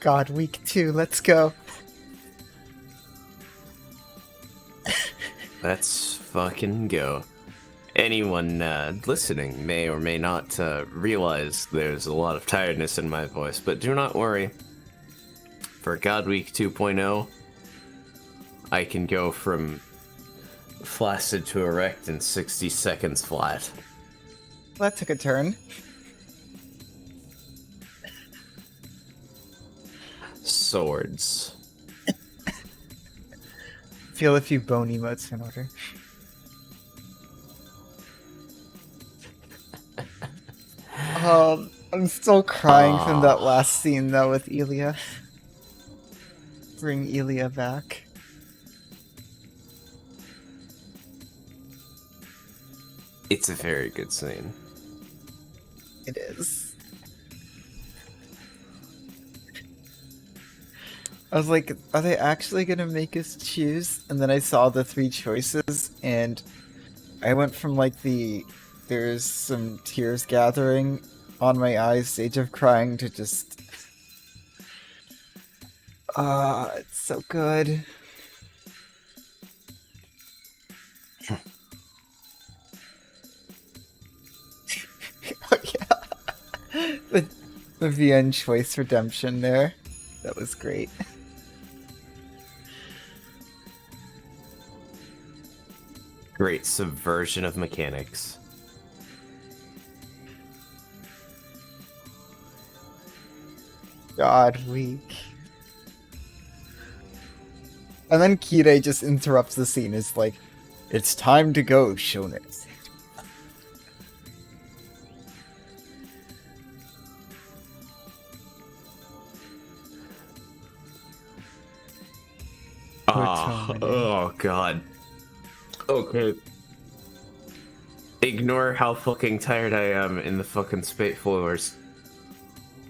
God, week 2, let's go. Let's fucking go. Anyone listening may or may not realize there's a lot of tiredness in my voice, but do not worry. For God Week 2.0, I can go from flaccid to erect in 60 seconds flat. That took a turn. Swords. Feel a few bone emotes in order. I'm still crying from that last scene though with Elia. Bring Elia back. It's a very good scene. It is. I was like, are they actually gonna make us choose? And then I saw the 3 choices, and I went from like there's some tears gathering on my eyes stage of crying to just... it's so good. Oh yeah. The VN choice redemption there. That was great. Great subversion of mechanics. God week. And then Kirei just interrupts the scene. It's like, it's time to go, Shonen. Oh god. Okay. Ignore how fucking tired I am in the fucking spate floors.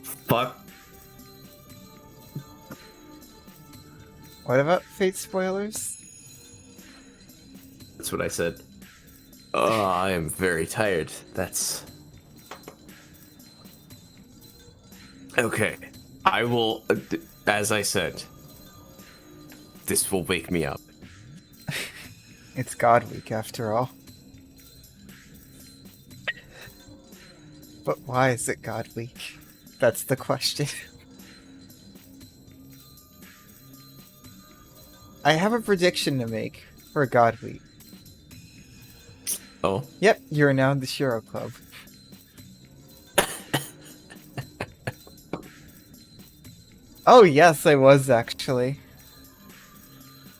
Fuck. What about Fate spoilers? That's what I said. Oh, I am very tired. That's... Okay. I will... As I said, this will wake me up. It's God Week after all. But why is it God Week? That's the question. I have a prediction to make for God Week. Oh? Yep, you're now in the Shirou Club. Oh yes, I was actually.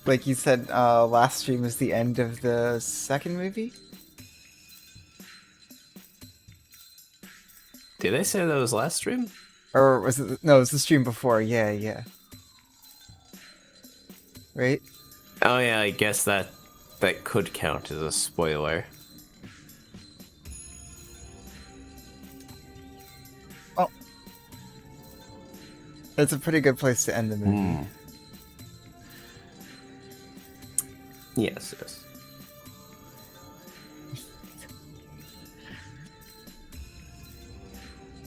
Like you said, last stream was the end of the second movie? Did I say that was last stream? Or was it... No, it was the stream before, yeah. Right? Oh yeah, I guess that could count as a spoiler. Oh. It's a pretty good place to end the movie. Yes.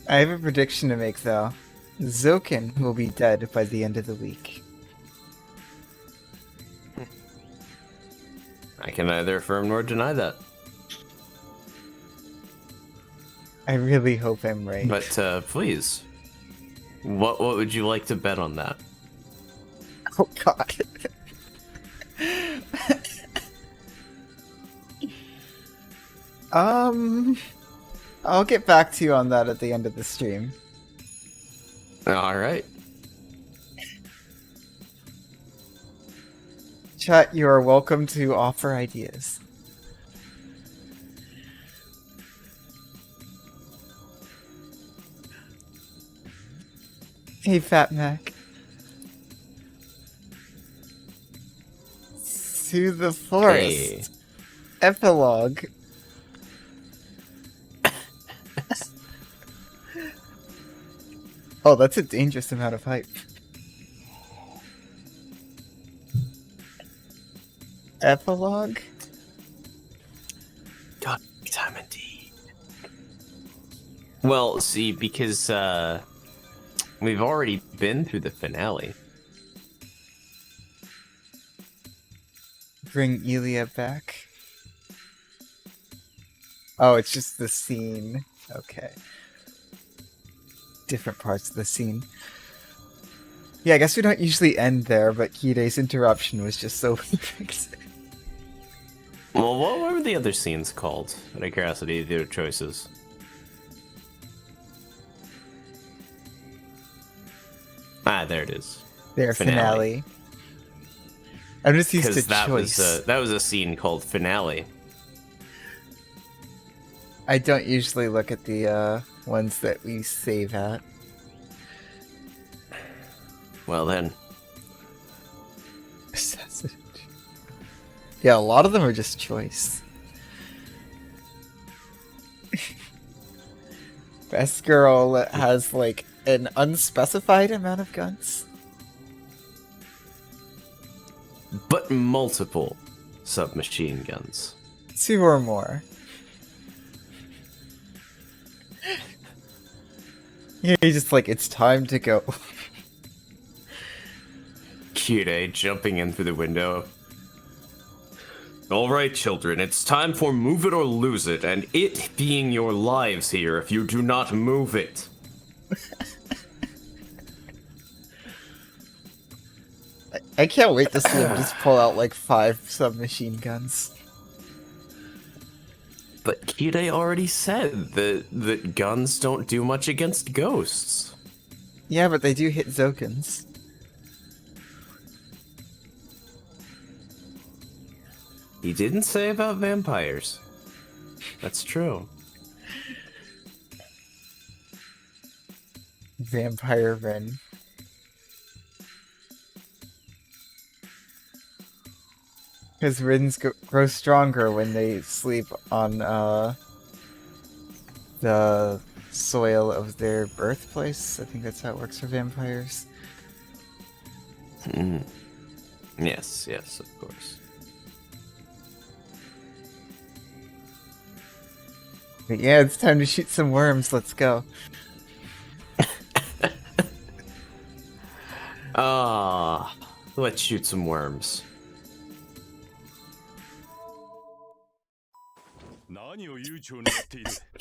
I have a prediction to make, though. Zoken will be dead by the end of the week. I can neither affirm nor deny that. I really hope I'm right. But please, what would you like to bet on that? Oh god. I'll get back to you on that at the end of the stream. Alright. Chat, you are welcome to offer ideas. Hey, Fat Mac. To the forest. Hey. Epilogue. Oh, that's a dangerous amount of hype. Epilogue? God, time indeed. Well, see, because We've already been through the finale. Bring Elia back. Oh, it's just the scene. Okay. Different parts of the scene. Yeah, I guess we don't usually end there, but Kide's interruption was just so perfect. Well, what were the other scenes called? Out of curiosity, the other choices. Ah, there it is. Their finale. I'm just used to Because choice. that was a scene called finale. I don't usually look at the ones that we save at. Well then. Yeah, a lot of them are just choice. Best girl has like an unspecified amount of guns. But multiple submachine guns. 2 or more. Yeah, he's just like, it's time to go. Kire jumping in through the window. Alright, children, it's time for move it or lose it, and it being your lives here if you do not move it. I can't wait to see him just pull out like 5 submachine guns. But Kire already said that guns don't do much against ghosts. Yeah, but they do hit Zokens. He didn't say about vampires. That's true. Vampire Ren. Because Rins grow stronger when they sleep on the soil of their birthplace. I think that's how it works for vampires. Yes, yes, of course. But yeah, it's time to shoot some worms. Let's go. Let's shoot some worms.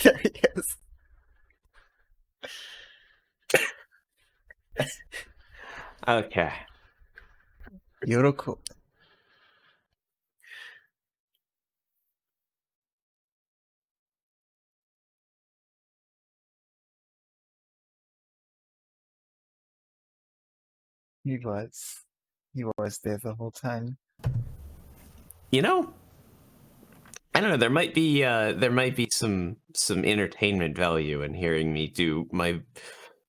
There he is. Okay. Yoroko. He was. He was there the whole time. You know, I don't know. There might be some entertainment value in hearing me do my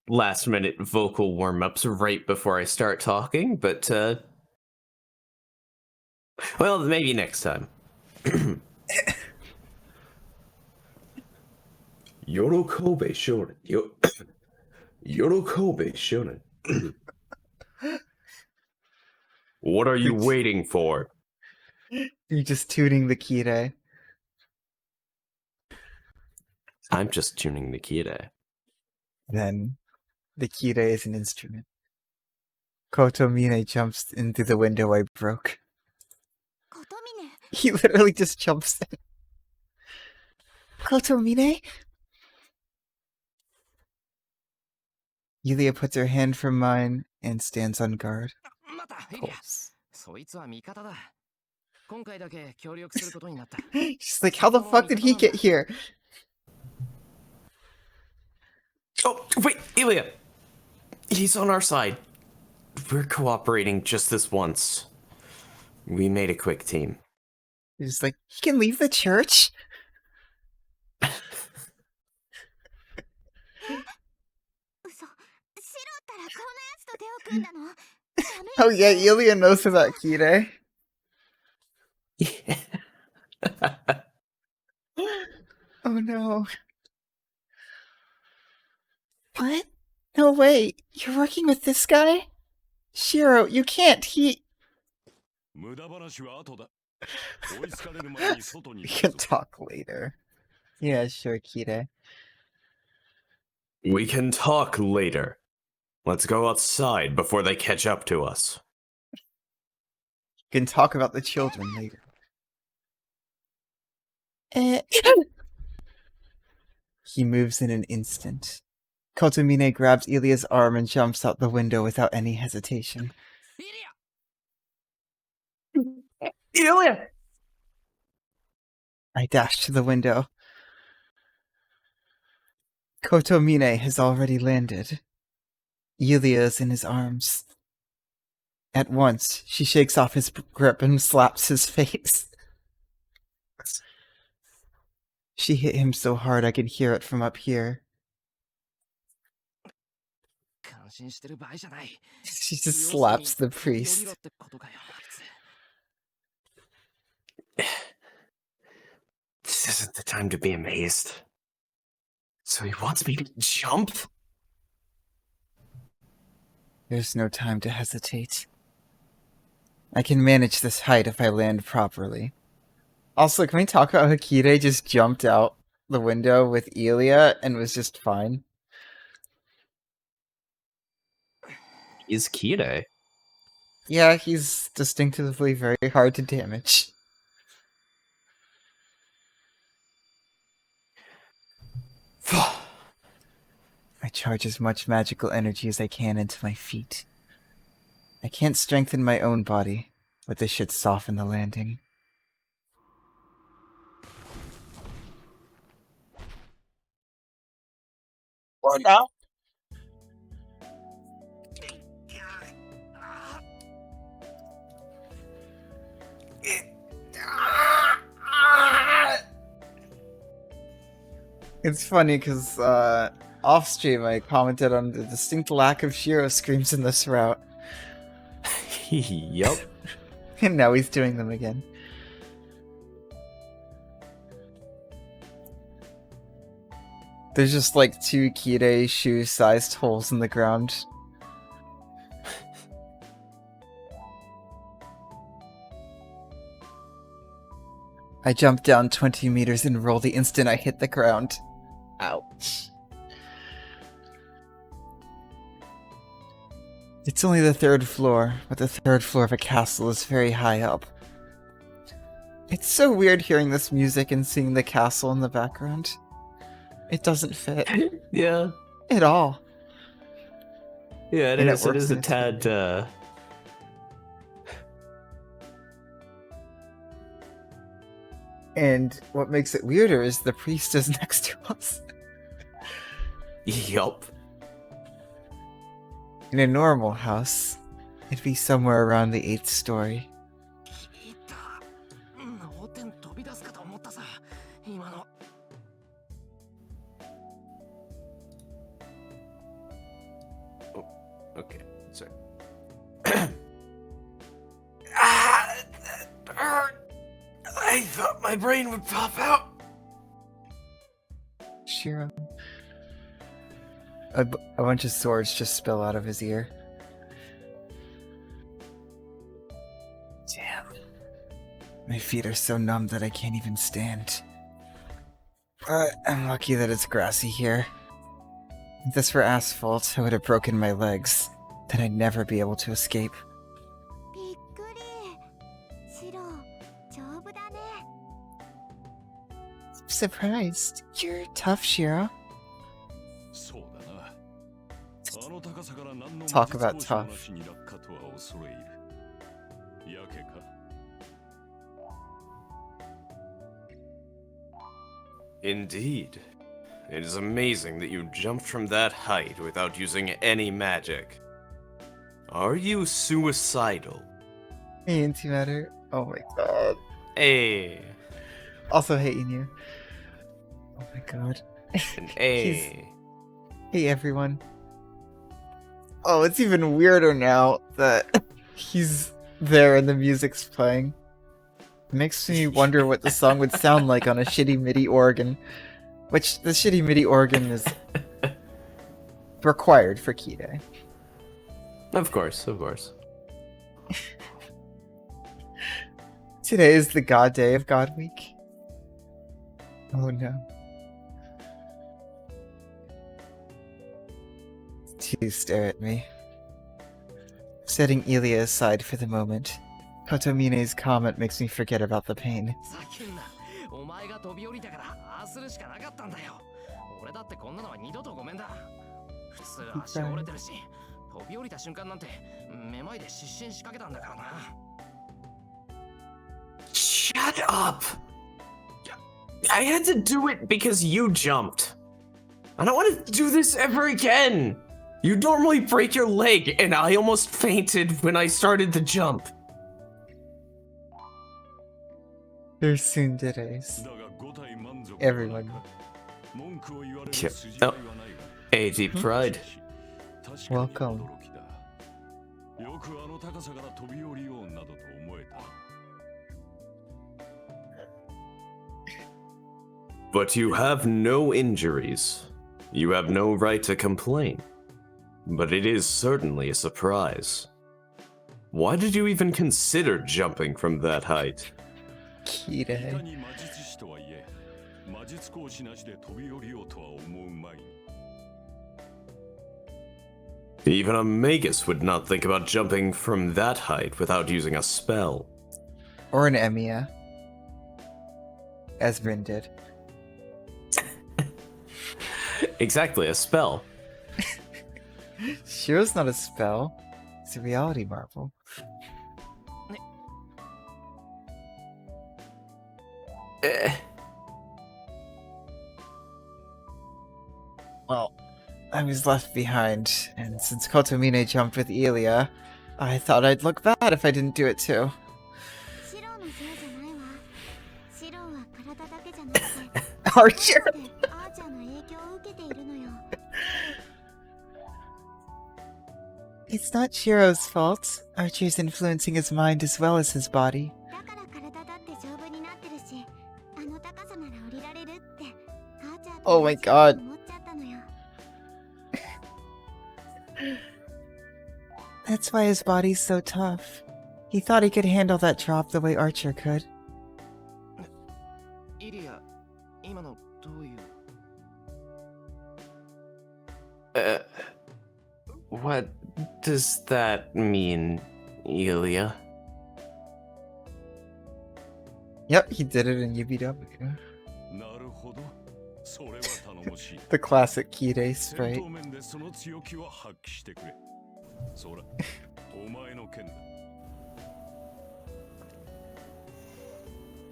last minute vocal warm ups right before I start talking, but well, maybe next time. Yorokobe shonen. Yorokobe shonen. What are you waiting for? You're just tuning the Kire. I'm just tuning the Kire. Then the Kire is an instrument. Kotomine jumps into the window I broke. Kotomine. He literally just jumps in. Kotomine? Yulia puts her hand from mine and stands on guard. Pulse. She's like, how the fuck did he get here? Oh, wait, Ilya! He's on our side. We're cooperating just this once. We made a quick team. He's like, he can leave the church? Oh yeah, Ilya knows about Kire. Yeah. Oh no. What? No way. You're working with this guy? Shirou, you can't. We can talk later. Yeah, sure, Kire. We can talk later. Let's go outside before they catch up to us. Can talk about the children later. He moves in an instant. Kotomine grabs Ilia's arm and jumps out the window without any hesitation. Ilia! I dash to the window. Kotomine has already landed. Ilia is in his arms. At once, she shakes off his grip and slaps his face. She hit him so hard I could hear it from up here. She just slaps the priest. This isn't the time to be amazed. So he wants me to jump? There's no time to hesitate. I can manage this height if I land properly. Also, can we talk about how Kire just jumped out the window with Ilia and was just fine? Is Kire? Yeah, he's distinctively very hard to damage. I charge as much magical energy as I can into my feet. I can't strengthen my own body, but this should soften the landing. Or now? It's funny because off stream I commented on the distinct lack of Shirou screams in this route. Yup. And now he's doing them again. There's just like 2 Kire shoe-sized holes in the ground. I jump down 20 meters and roll the instant I hit the ground. Ouch. It's only the 3rd floor, but the 3rd floor of a castle is very high up. It's so weird hearing this music and seeing the castle in the background. It doesn't fit. Yeah. At all. Yeah, it And is. It works is a in its tad. And what makes it weirder is the priest is next to us. Yup. In a normal house, it'd be somewhere around the 8th story. Okay, sorry. I thought my brain would pop out. Shirou. A bunch of swords just spill out of his ear. Damn. My feet are so numb that I can't even stand. But I'm lucky that it's grassy here. If this were asphalt, I would have broken my legs. Then I'd never be able to escape. びっくり。シロ、丈夫だね。I'm surprised. You're tough, Shirou. Talk about tough. Indeed. It is amazing that you jumped from that height without using any magic. Are you suicidal? Hey, Antimatter. Oh my god. Hey. Also hating you. Oh my god. And hey. Hey everyone. Oh, it's even weirder now that he's there and the music's playing. It makes me wonder what the song would sound like on a shitty MIDI organ. Which, the shitty MIDI organ is required for Kire. Of course, of course. Today is the God Day of God Week. Oh no. two stare at me. Setting Ilya aside for the moment, Kotomine's comment makes me forget about the pain. 叫んな。お前が飛び降りたからああするしかなかったんだよ。俺だってこんなのは二度とごめんだ。普通足折れてるし、飛び降りた瞬間なんてめまいで失神しかけたんだからな。Shut up! I had to do it because you jumped. I don't want to do this ever again. You normally break your leg, and I almost fainted when I started the jump. They're tsunderes. Everyone. Yeah. Oh. Hey, deep pride. Welcome. But you have no injuries. You have no right to complain. But it is certainly a surprise. Why did you even consider jumping from that height? Kirei. Even a magus would not think about jumping from that height without using a spell. Or an Emiya. As Rin did. Exactly, a spell. Shirou's not a spell. It's a reality marvel. Well, I was left behind, and since Kotomine jumped with Ilya, I thought I'd look bad if I didn't do it too. シロのせいじゃないわ。シロは体だけじゃなくて Archer! あーちゃんの影響を受けているのよ。 It's not Shirou's fault. Archer's influencing his mind as well as his body. だから体だって丈夫になってるし、あの高さなら降りられるってあーちゃん Oh my god. 思っちゃったのよ。 That's why his body's so tough. He thought he could handle that drop the way Archer could. イリア、今のどういう What does that mean, Ilya? Yep, he did it in UBW. The classic Kirei sprite.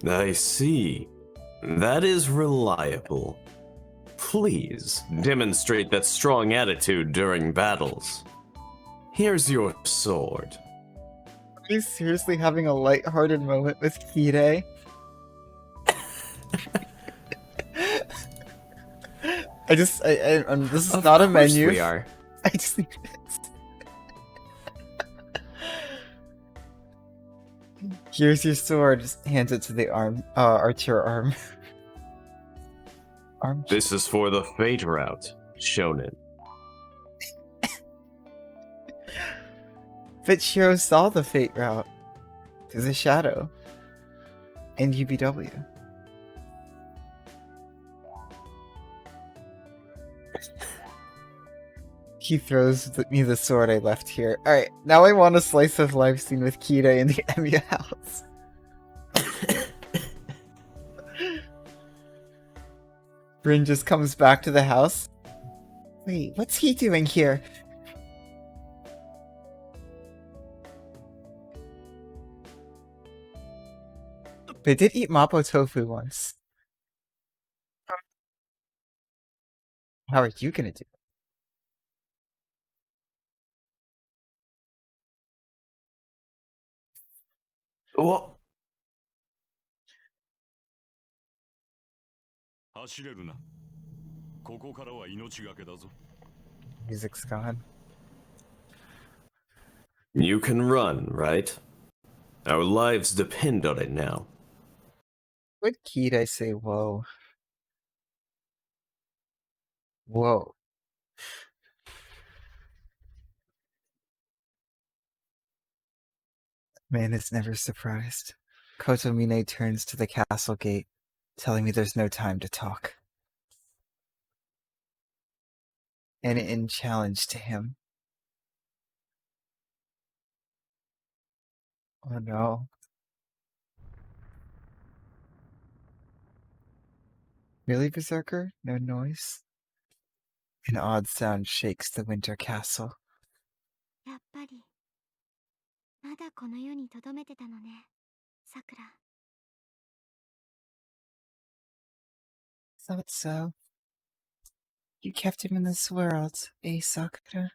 I see. That is reliable. Please demonstrate that strong attitude during battles. Here's your sword. Are you seriously having a lighthearted moment with Kirei? this is Of not a course menu. We are. I just need this. Here's your sword. Just hands it to the archer arm. Arm. This is for the Fate route, Shonen. But Shirou saw the fate route through the shadow in UBW. He throws me the sword I left here. Alright, now I want a slice of life scene with Kirei in the Emiya house. Rin just comes back to the house. Wait, what's he doing here? They did eat Mapo tofu once. How are you gonna do it? Well, Music's gone. you can run, right? Our lives depend on it now. What key did I say whoa? Whoa. Man is never surprised. Kotomine turns to the castle gate, telling me there's no time to talk. in challenge to him. Oh no. Really, Berserker? No noise? An odd sound shakes the winter castle. やっぱりまだこの世に留めてたのね、さくら。 Thought so. You kept him in this world, eh, Sakura?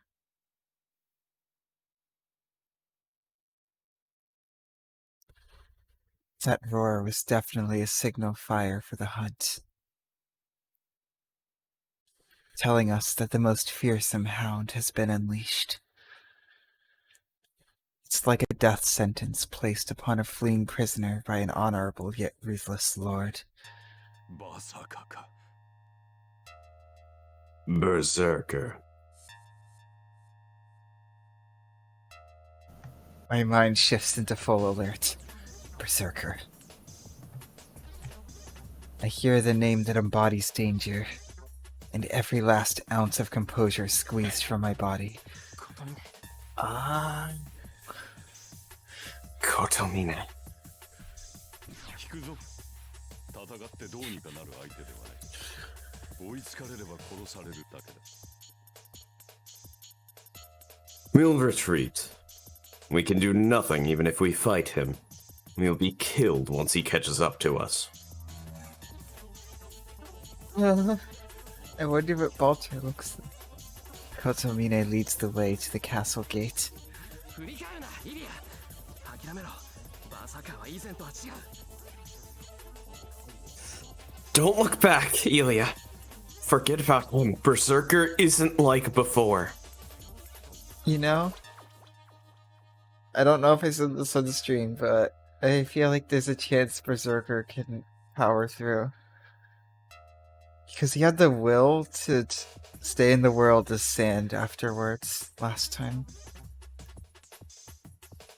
That roar was definitely a signal fire for the hunt, telling us that the most fearsome hound has been unleashed. It's like a death sentence placed upon a fleeing prisoner by an honorable yet ruthless lord. Berserker. My mind shifts into full alert. Berserker. I hear the name that embodies danger, and every last ounce of composure squeezed from my body. Kotomine. We'll retreat. We can do nothing even if we fight him. We'll be killed once he catches up to us. I wonder what Balter looks like. Kotomine leads the way to the castle gate. Don't look back, Ilya. Forget about him. Berserker isn't like before. You know, I don't know if I said this on the stream, but I feel like there's a chance Berserker can power through. Because he had the will to stay in the world as sand afterwards last time.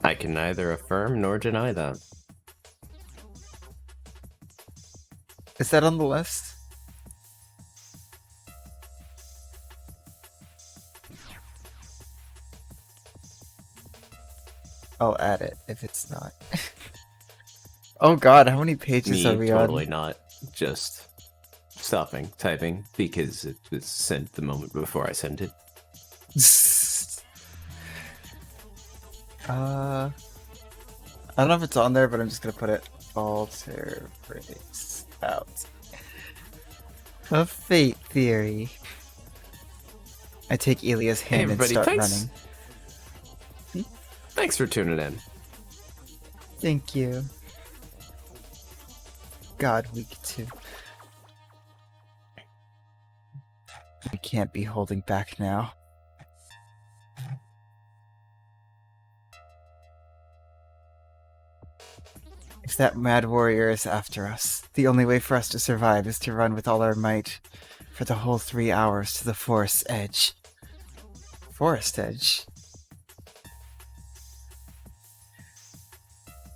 I can neither affirm nor deny that. Is that on the list? I'll add it if it's not. Oh god, how many pages are we totally on? not. Just stopping typing because it was sent the moment before I sent it. I don't know if it's on there, but I'm just gonna put it. Alter breaks out. A fate theory. I take Ilya's hand and start running. Thanks for tuning in. Thank you. God, week 2. I can't be holding back now. If that mad warrior is after us, the only way for us to survive is to run with all our might for the whole 3 hours to the forest's edge. Forest edge?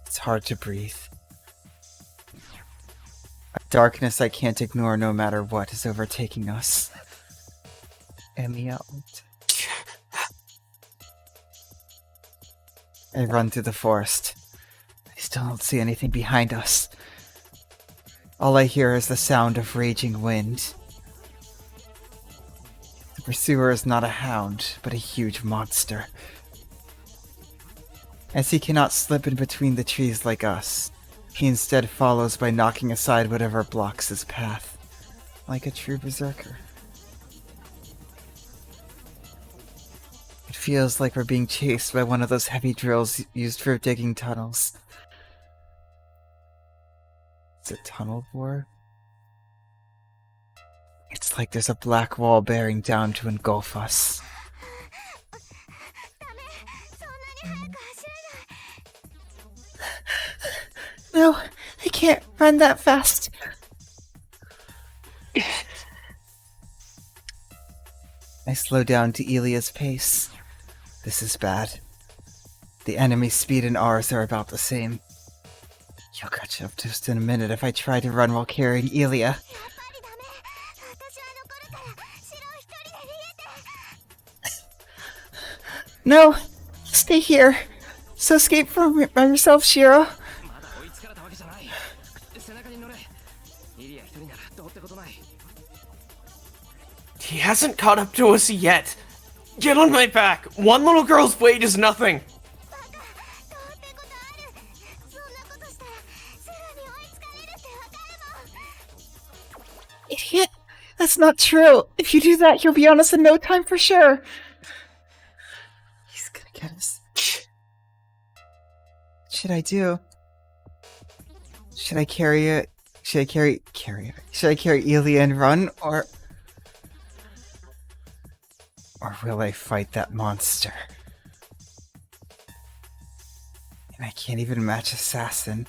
It's hard to breathe. A darkness I can't ignore no matter what is overtaking us. Out. I run through the forest. I still don't see anything behind us. All I hear is the sound of raging wind. The pursuer is not a hound, but a huge monster. As he cannot slip in between the trees like us, he instead follows by knocking aside whatever blocks his path, like a true berserker. It feels like we're being chased by one of those heavy drills used for digging tunnels. Is it tunnel war? It's like there's a black wall bearing down to engulf us. No, I can't run that fast. I slow down to Ilya's pace. This is bad. The enemy's speed and ours are about the same. You'll catch up just in a minute if I try to run while carrying Ilya. No! Stay here! So escape from by yourself, Shirou! まだ追いつかれたわけじゃない。背中に乗れ。イリア一人ならどうってことない。 He hasn't caught up to us yet. Get on my back. One little girl's weight is nothing. バカ、どうってことある。そんなことしたらすぐに追いつかれるってわかるもん。 Idiot! That's not true! If you do that, he'll be on us in no time for sure! He's gonna get us. What should I do? Should I carry it? Should I carry Elia and run, or will I fight that monster? And I can't even match Assassin.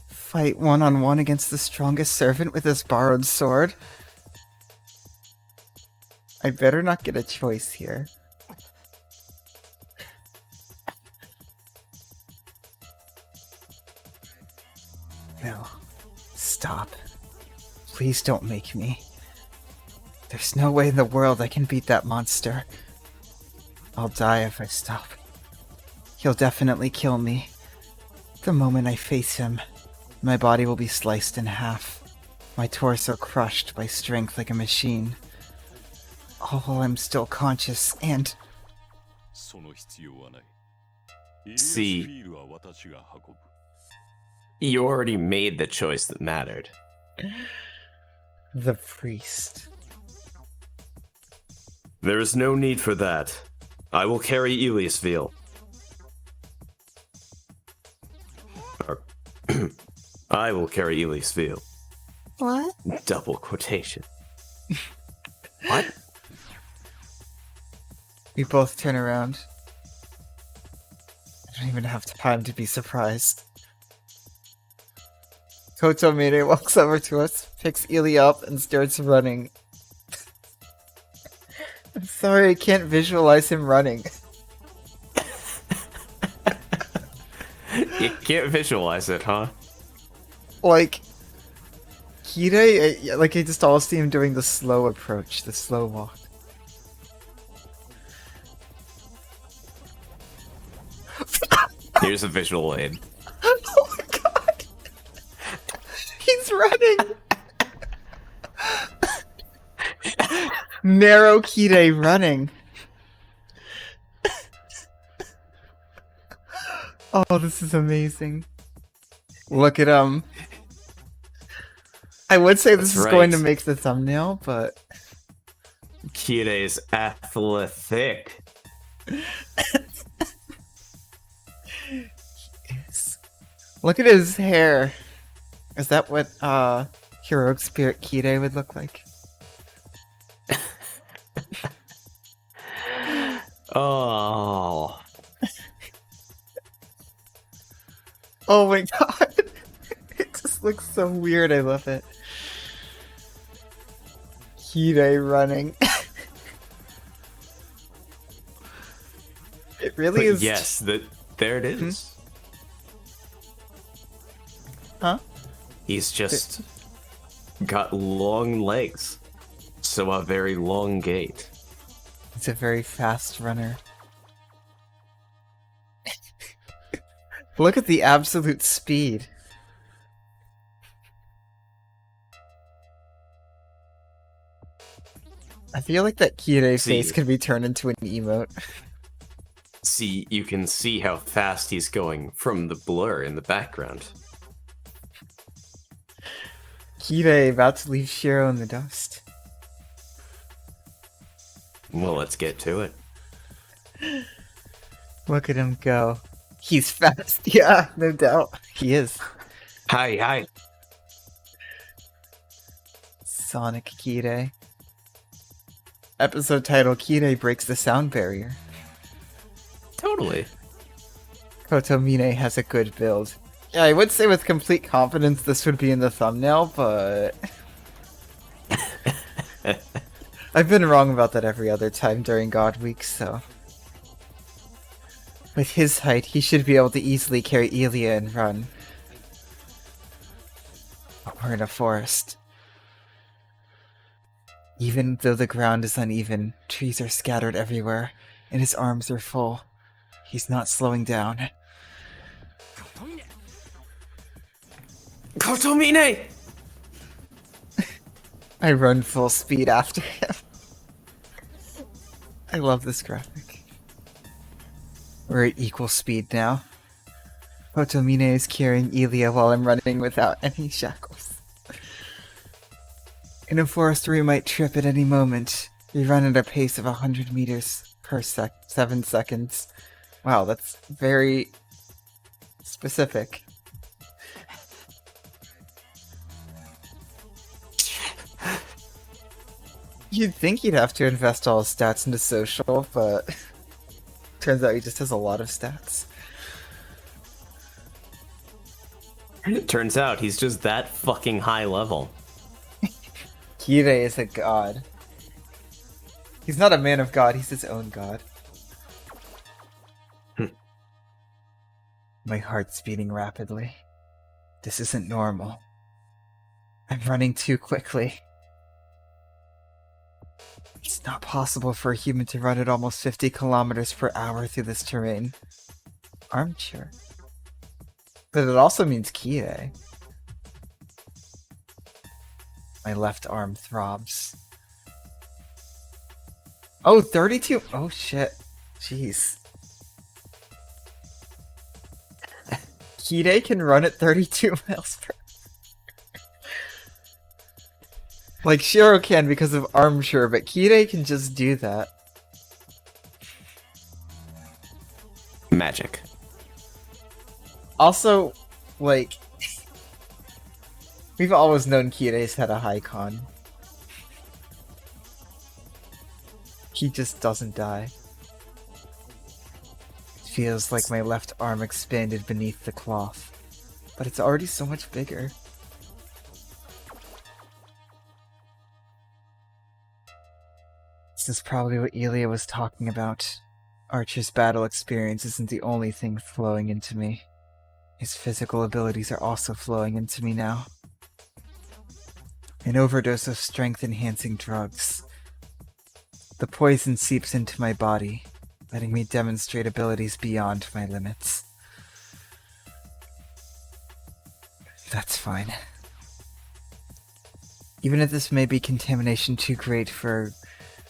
Fight one-on-one against the strongest servant with his borrowed sword? I better not get a choice here. No. Stop. Please don't make me. There's no way in the world I can beat that monster. I'll die if I stop. He'll definitely kill me. The moment I face him, my body will be sliced in half, my torso crushed by strength like a machine. All while I'm still conscious and... See, you already made the choice that mattered. The priest. There is no need for that. I will carry Eliasville. I will carry Eliasville. What? Double quotation. What? We both turn around. I don't even have time to be surprised. Kotomine walks over to us, picks Ely up, and starts running. I'm sorry, I can't visualize him running. You can't visualize it, huh? Like, Kire, like I just all see him doing the slow approach, the slow walk. Here's a visual aid. Oh my god! He's running! Narrow Kire running. Oh, this is amazing. Look at him. I would say this is going to make the thumbnail, but... Kire is athletic. Look at his hair. Is that what Heroic Spirit Kire would look like? Oh. Oh my god. It just looks so weird. I love it. Kire running. It really is. Yes, there it is. Huh? He's just got long legs, so a very long gait. He's a very fast runner. Look at the absolute speed. I feel like that Kire face could be turned into an emote. See, you can see how fast he's going from the blur in the background. Kire about to leave Shirou in the dust. Well, let's get to it. Look at him go. He's fast. Yeah, no doubt. He is. Hi. Sonic Kire. Episode title, Kire breaks the sound barrier. Totally. Kotomine has a good build. Yeah, I would say with complete confidence this would be in the thumbnail, but... I've been wrong about that every other time during God Week, so... With his height, he should be able to easily carry Elia and run. But we're in a forest. Even though the ground is uneven, trees are scattered everywhere, and his arms are full. He's not slowing down. Kotomine! I run full speed after him. I love this graphic. We're at equal speed now. Kotomine is carrying Ilia while I'm running without any shackles. In a forest where we might trip at any moment, we run at a pace of 100 meters per 7 seconds. Wow, that's very specific. You'd think he'd have to invest all his stats into social, but turns out he just has a lot of stats. It turns out he's just that fucking high level. Kirei is a god. He's not a man of God, he's his own god. My heart's beating rapidly. This isn't normal. I'm running too quickly. It's not possible for a human to run at almost 50 kilometers per hour through this terrain. Armchair. But it also means Kirei. My left arm throbs. Oh, 32? Oh shit. Jeez. Kirei can run at 32 miles per hour. Like Shirou can because of armature, but Kirei can just do that. Magic. Also, like, we've always known Kirei's had a high con. He just doesn't die. It feels like my left arm expanded beneath the cloth, but it's already so much bigger. This is probably what Ilia was talking about. Archer's battle experience isn't the only thing flowing into me. His physical abilities are also flowing into me now. An overdose of strength-enhancing drugs. The poison seeps into my body, letting me demonstrate abilities beyond my limits. That's fine. Even if this may be contamination too great for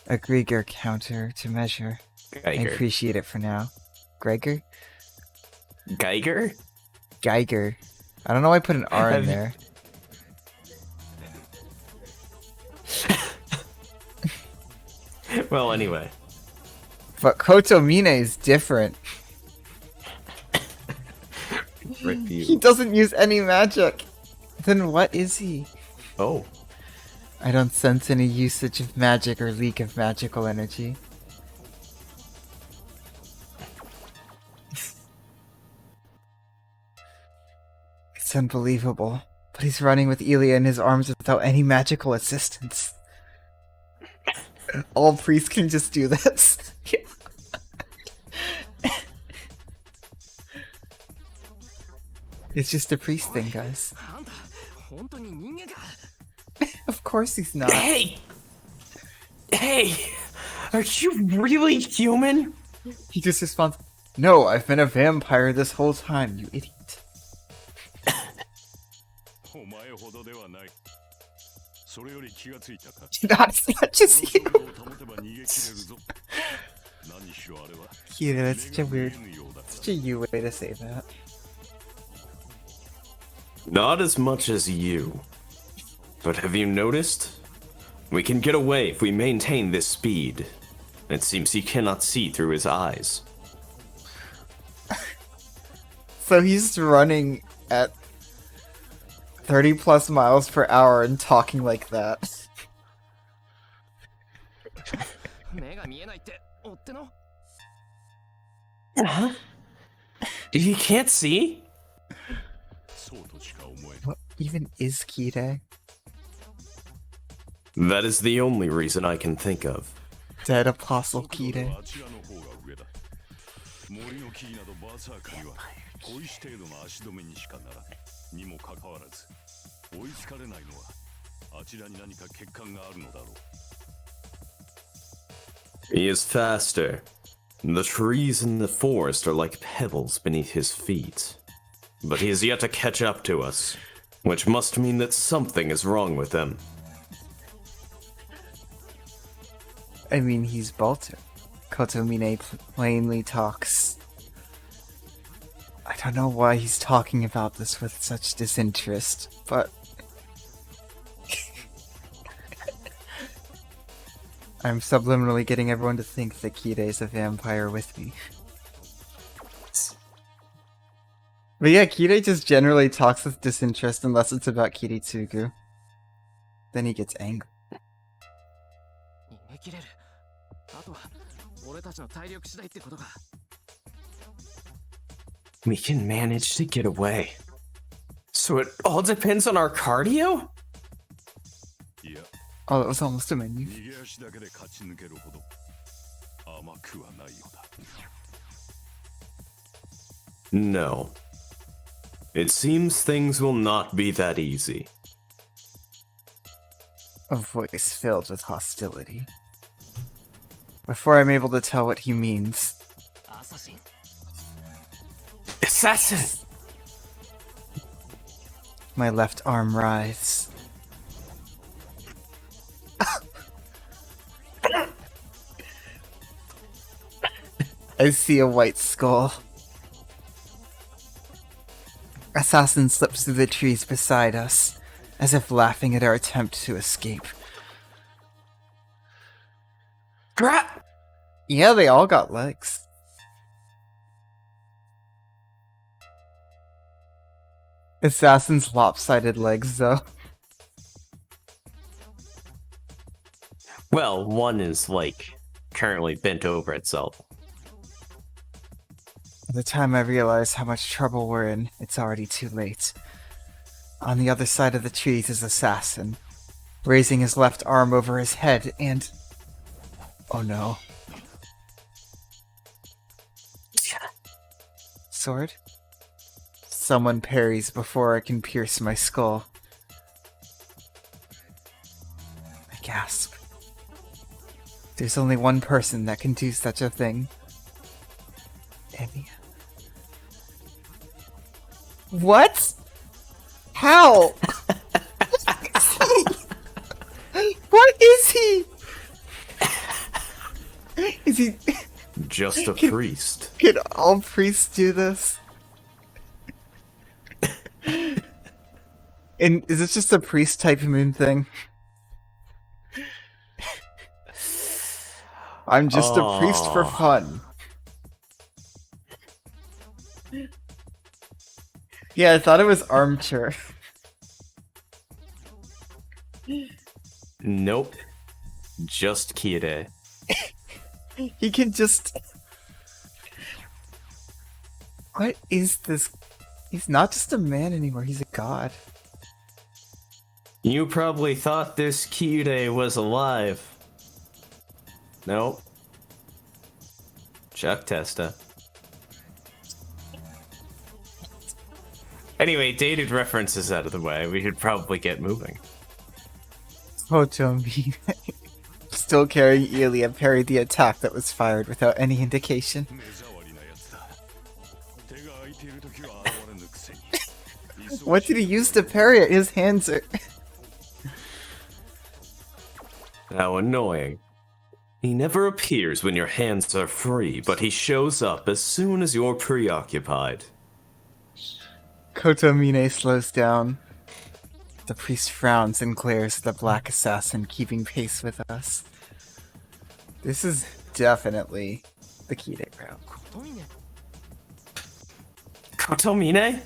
a Geiger counter to measure, I Geiger. appreciate it for now. Geiger? Geiger? Geiger. I don't know why I put an R in there. Well, anyway. But Kotomine is different. Rip you. He doesn't use any magic. Then what is he? Oh. I don't sense any usage of magic or leak of magical energy. It's unbelievable, but he's running with Ilia in his arms without any magical assistance. All priests can just do this. It's just a priest thing, guys. Of course he's not. Hey! Hey! Are you really human? He just responds, "No, I've been a vampire this whole time, you idiot." It's not just you. Yeah, that's such a you way to say that. Not as much as you. But have you noticed? We can get away if we maintain this speed. It seems he cannot see through his eyes. So he's running at 30 plus miles per hour and talking like that. Huh? He can't see? What even is Kirei? That is the only reason I can think of. Dead Apostle Kirei. He is faster. The trees in the forest are like pebbles beneath his feet. But he is yet to catch up to us, which must mean that something is wrong with him. I mean, he's Balto. Kotomine plainly talks. I don't know why he's talking about this with such disinterest, but... I'm subliminally getting everyone to think that Kire's a vampire with me. But yeah, Kire just generally talks with disinterest unless it's about Kiritsugu. Then he gets angry. 逃げ切れる。あとは俺たちの体力次第ってことか。We can manage to get away. So it all depends on our cardio? Oh, that was almost a menu. No. It seems things will not be that easy. A voice filled with hostility. Before I'm able to tell what he means. Assassin! My left arm writhes. I see a white skull. Assassin slips through the trees beside us, as if laughing at our attempt to escape. Crap! Yeah, they all got legs. Assassin's lopsided legs, though. Well, one is, like, currently bent over itself. By the time I realize how much trouble we're in, it's already too late. On the other side of the trees is Assassin, raising his left arm over his head and... Oh no. Sword? Someone parries before I can pierce my skull. I gasp. There's only one person that can do such a thing. Evie. What? How? What is he? Is he... Just a priest. Can all priests do this? And is this just a priest type moon thing? I'm just a priest for fun. Yeah, I thought it was armchair. Nope. Just Kire. He can just... What is this? He's not just a man anymore, he's a god. You probably thought this Kire was alive. Nope. Chuck Testa. Anyway, dated references out of the way, we should probably get moving. Kotomine, still carrying Ilya, parried the attack that was fired without any indication. What did he use to parry it? His hands are... How annoying. He never appears when your hands are free, but he shows up as soon as you're preoccupied. Kotomine slows down. The priest frowns and glares at the black assassin keeping pace with us. This is definitely the Kire route. Kotomine?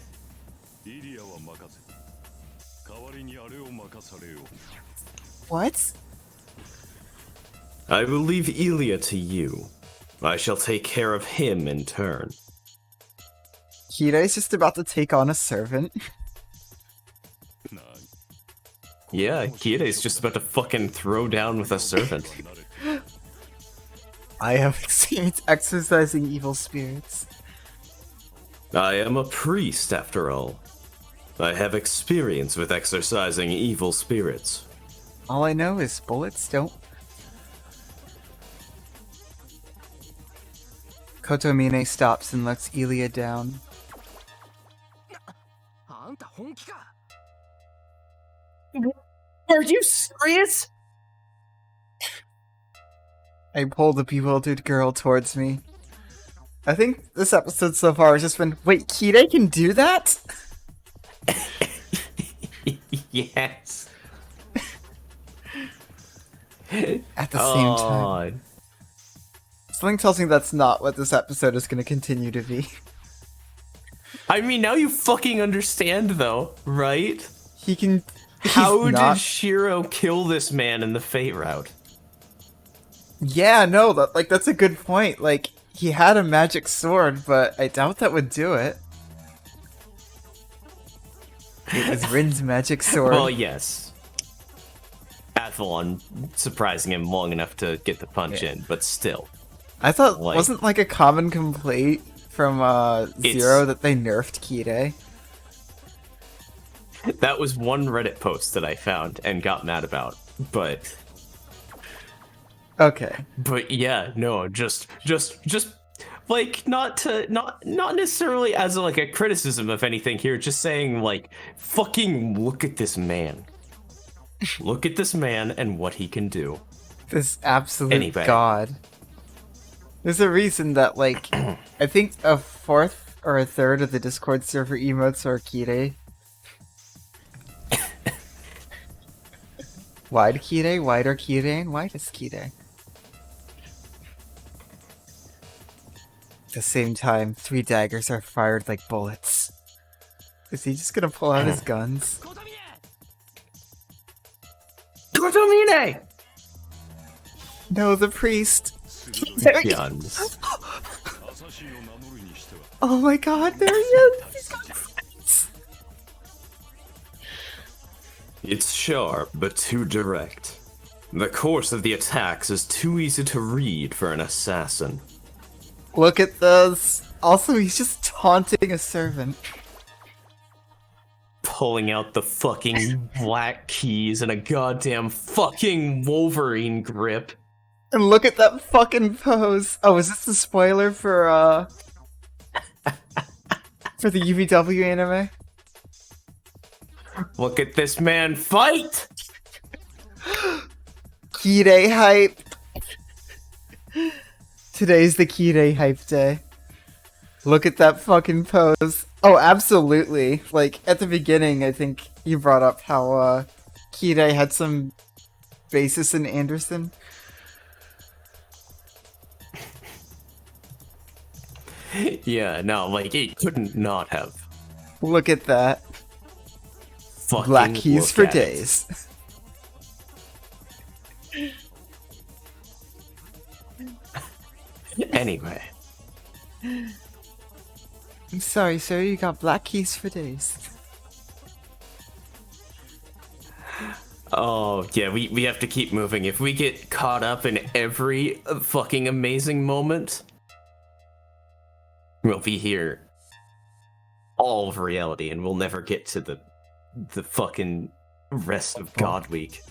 What? I will leave Ilya to you. I shall take care of him in turn. Kire's just about to take on a servant. Yeah, Kire's just about to fucking throw down with a servant. I have experience exorcising evil spirits. I am a priest, after all. I have experience with exorcising evil spirits. All I know is bullets don't... Kotomine stops and lets Ilia down. あんた本気か Are you serious? I pull the bewildered girl towards me. I think this episode so far has just been, wait, Kide can do that? Yes. At the same time. Something tells me that's not what this episode is going to continue to be. I mean, now you fucking understand, though, right? He can... How did not... Shirou kill this man in the Fate route? Yeah, no, that's a good point. Like, he had a magic sword, but I doubt that would do it. It was Rin's magic sword. Well, yes. Athlon surprising him long enough to get the punch in, but still. I thought, wasn't like a common complaint from Zero that they nerfed Kide? That was one Reddit post that I found and got mad about, but... Okay. But yeah, no, just like not necessarily as like a criticism of anything here, just saying like fucking look at this man. Look at this man and what he can do. This absolute god. There's a reason that like I think a fourth or a third of the Discord server emotes are Kide. Wide Kide, wider Kide, and widest Kide. At the same time, 3 daggers are fired like bullets. Is he just gonna pull out his guns? Kotomine! No, the priest! Guns. Oh my god, there he is! He's got friends! It's sharp, but too direct. The course of the attacks is too easy to read for an assassin. Look at this! Also, he's just taunting a servant. Pulling out the fucking black keys and a goddamn fucking Wolverine grip. And look at that fucking pose! Oh, is this the spoiler for, for the UVW anime? Look at this man fight! Kide hype! Today's the Kide hype day. Look at that fucking pose. Oh, absolutely. Like, at the beginning, I think you brought up how, Kide had some basis in Anderson. Yeah, no, like, it couldn't not have. Look at that. Fucking Black keys look for at it. days. Anyway. I'm sorry, sir, you got black keys for days. Oh, yeah, we have to keep moving. If we get caught up in every fucking amazing moment, we'll be here all of reality and we'll never get to the fucking rest of God Week.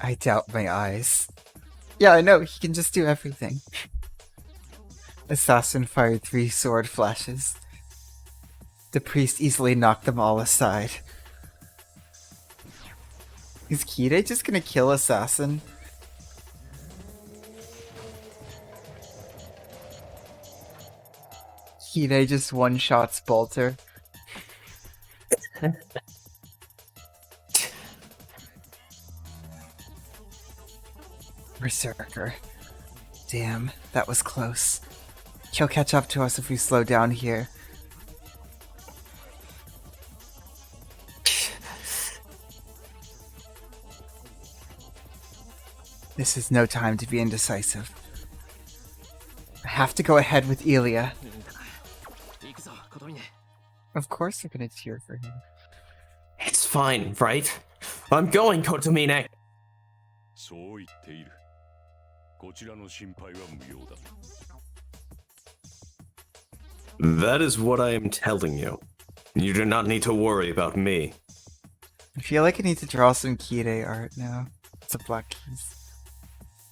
I doubt my eyes. Yeah, I know, he can just do everything. Assassin fired 3 sword flashes. The priest easily knocked them all aside. Is Kide just gonna kill Assassin? Kide just one-shots Bolter. Berserker. Damn, that was close. He'll catch up to us if we slow down here. This is no time to be indecisive. I have to go ahead with Ilia. Of course they're gonna cheer for him. It's fine, right? I'm going, Kotomine! そう言っている。こちらの心配は無用だ。That is what I am telling you. You do not need to worry about me. I feel like I need to draw some Kide art now. It's a black keys.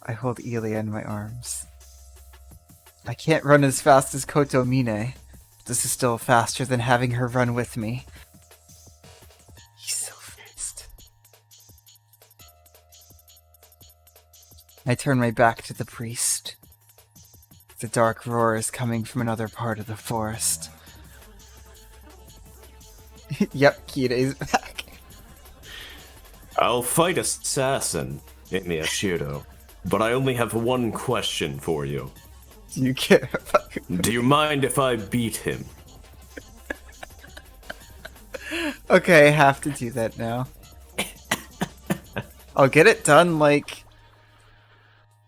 I hold Ilia in my arms. I can't run as fast as Kotomine. This is still faster than having her run with me. He's so fast. I turn my back to the priest. The dark roar is coming from another part of the forest. Yep, Kire's back. I'll fight assassin, Emiya Shirou, but I only have one question for you. Do you care about Do you mind if I beat him? Okay, I have to do that now. I'll get it done, like,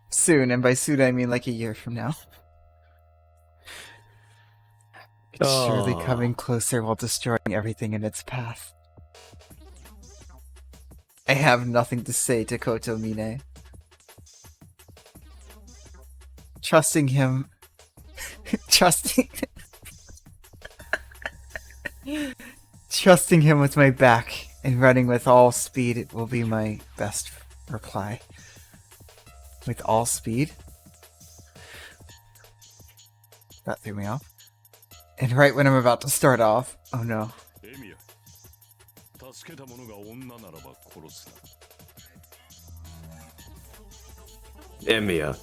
soon, and by soon I mean like a year from now. It's surely coming closer while destroying everything in its path. I have nothing to say to Kotomine. Trusting him... Trusting him with my back and running with all speed, it will be my best reply. With all speed? That threw me off. And right when I'm about to start off, oh no. エミヤ、助けた者が女ならば殺すな。 Emiya,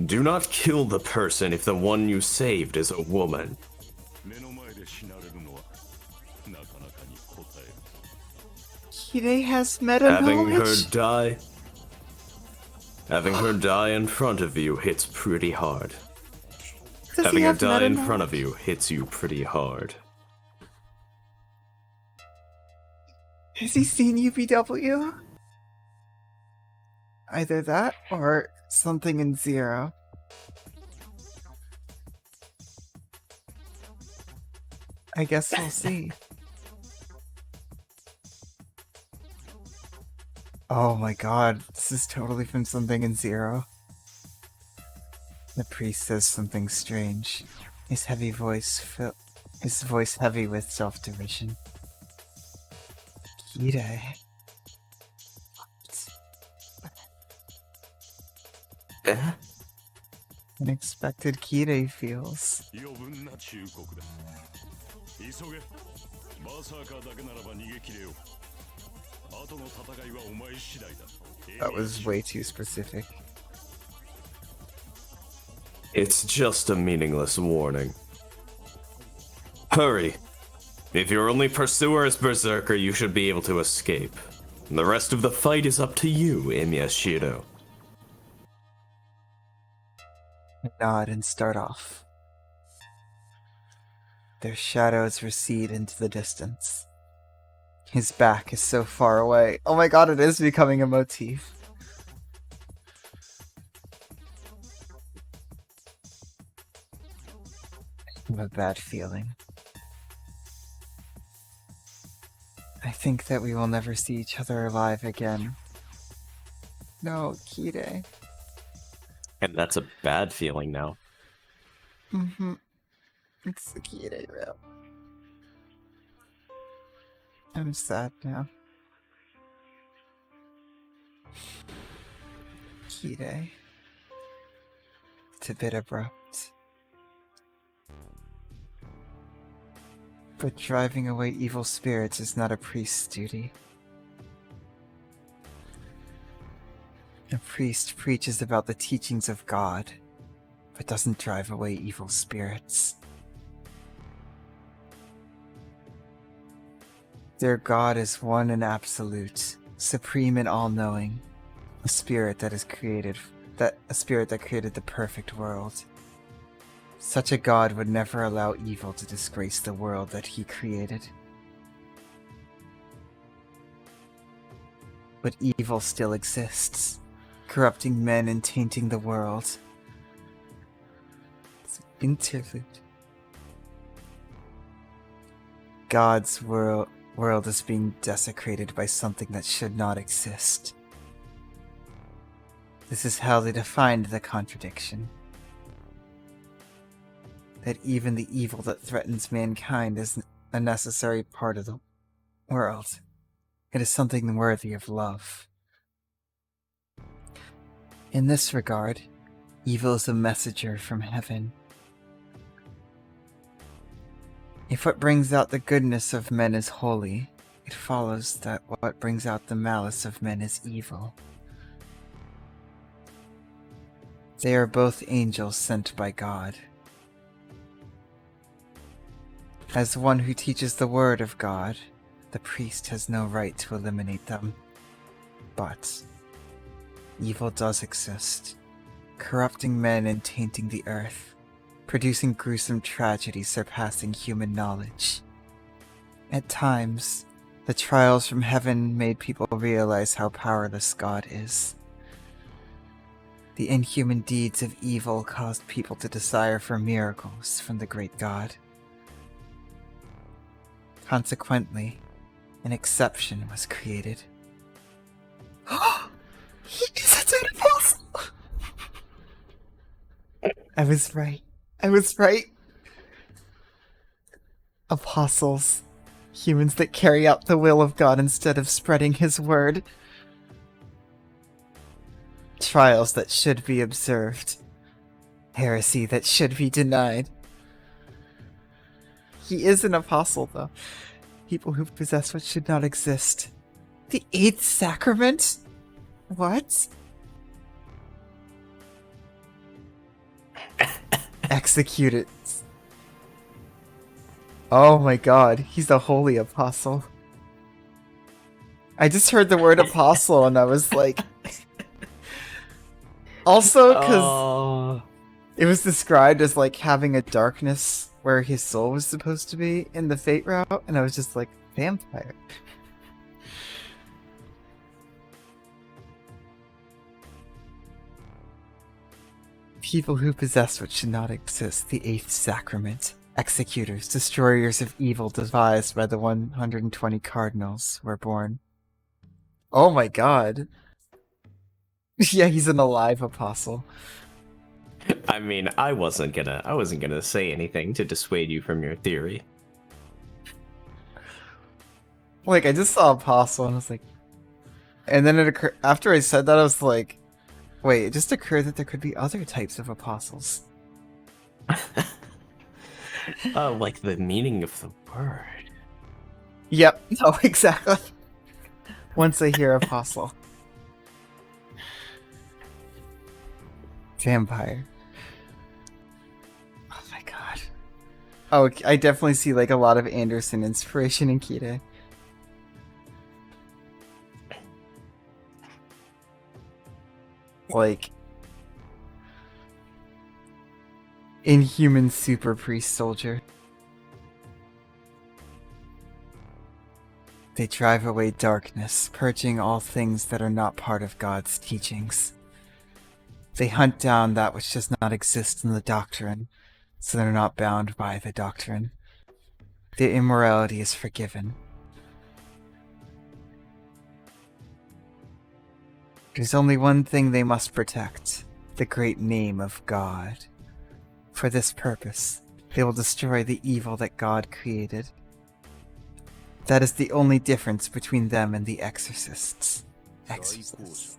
do not kill the person if the one you saved is a woman. 目の前で死なれるのはなかなかに答える。 Kire has meta Having her knowledge. Having her die in front of you hits pretty hard. Does Having he her have die meta in front knowledge? of you hits you pretty hard. Has he seen UBW? Either that or something in Zero. I guess we'll see. Oh my god, this is totally from something in Zero. The priest says something strange. His voice heavy with self-derision. Kire. Eh? Unexpected Kire feels. 余分な忠告だ。急げ。バーサーカーだけならば逃げ切れよう。後の戦いはお前次第だ。 That was way too specific. It's just a meaningless warning. Hurry! If your only pursuer is Berserker, you should be able to escape. The rest of the fight is up to you, Emiya Shirou. I nod and start off. Their shadows recede into the distance. His back is so far away. Oh my god, it is becoming a motif. I have a bad feeling. I think that we will never see each other alive again. No, Kire. And that's a bad feeling now. Mm-hmm. It's the Kire real. I'm sad now. Kire. It's a bit abrupt. But driving away evil spirits is not a priest's duty. A priest preaches about the teachings of God, but doesn't drive away evil spirits. Their God is one and absolute, supreme and all-knowing, a spirit that created the perfect world. Such a God would never allow evil to disgrace the world that he created. But evil still exists, corrupting men and tainting the world. It's an interlude. God's world is being desecrated by something that should not exist. This is how they defined the contradiction. That even the evil that threatens mankind is a necessary part of the world. It is something worthy of love. In this regard, evil is a messenger from heaven. If what brings out the goodness of men is holy, it follows that what brings out the malice of men is evil. They are both angels sent by God. As one who teaches the word of God, the priest has no right to eliminate them. But evil does exist, corrupting men and tainting the earth, producing gruesome tragedies surpassing human knowledge. At times, the trials from heaven made people realize how powerless God is. The inhuman deeds of evil caused people to desire for miracles from the great God. Consequently, an exception was created. He is a dead apostle! I was right. I was right. Apostles. Humans that carry out the will of God instead of spreading his word. Trials that should be observed. Heresy that should be denied. He is an apostle, though. People who possess what should not exist. The 8th sacrament? What? Execute it. Oh my god, he's a holy apostle. I just heard the word apostle and I was like... Also, because it was described as like having a darkness where his soul was supposed to be in the fate route, and I was just like, vampire. People who possess what should not exist, the 8th sacrament. Executors, destroyers of evil devised by the 120 cardinals were born. Oh my god. Yeah, he's an alive apostle. I mean, I wasn't gonna say anything to dissuade you from your theory. Like, I just saw apostle and I was like... And then it occurred... After I said that, I was like... Wait, it just occurred that there could be other types of apostles. Like the meaning of the word. Yep, no, exactly. Once I hear apostle. Vampire. Oh my god. Oh, I definitely see like a lot of Anderson inspiration in Kide. Like... Inhuman super priest soldier. They drive away darkness, purging all things that are not part of God's teachings. They hunt down that which does not exist in the doctrine, so they're not bound by the doctrine. Their immorality is forgiven. There's only one thing they must protect, the great name of God. For this purpose, they will destroy the evil that God created. That is the only difference between them and the exorcists. Exorcists.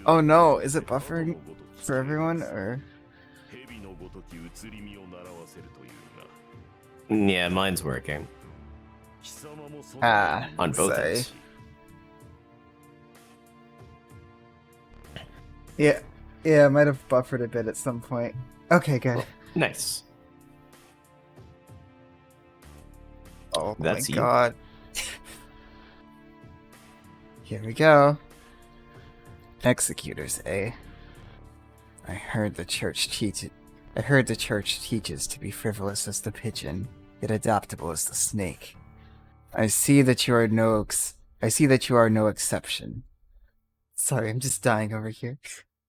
Oh no, is it buffering for everyone, or...? Yeah, mine's working. Ah, On both sorry. ends. Yeah, I might have buffered a bit at some point. Okay, good. Nice. Oh That's my you. god. Here we go. Executors, eh? I heard the church teaches to be frivolous as the pigeon, yet adaptable as the snake. I see that you are no exception. Sorry, I'm just dying over here.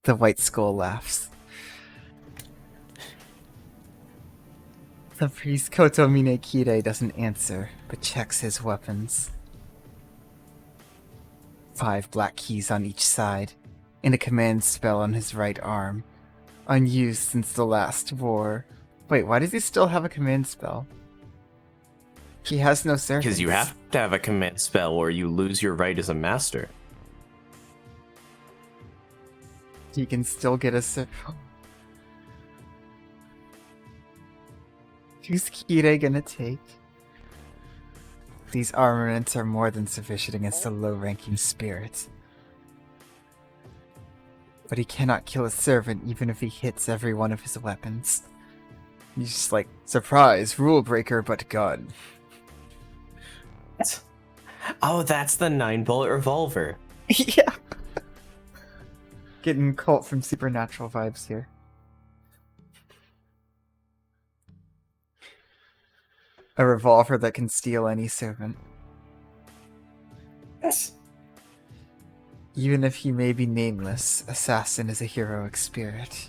The white skull laughs. The priest Kotomine Kide doesn't answer, but checks his weapons. 5 black keys on each side, and a command spell on his right arm. Unused since the last war. Wait, why does he still have a command spell? He has no servants. Because you have to have a command spell or you lose your right as a master. He can still get a Who's Kire gonna take? These armaments are more than sufficient against a low-ranking spirit. But he cannot kill a servant even if he hits every one of his weapons. He's just like, surprise, rule breaker but gun. Oh, that's the 9-bullet revolver. Yeah. Getting cult from Supernatural vibes here. A revolver that can steal any servant. Yes. Even if he may be nameless, Assassin is a heroic spirit.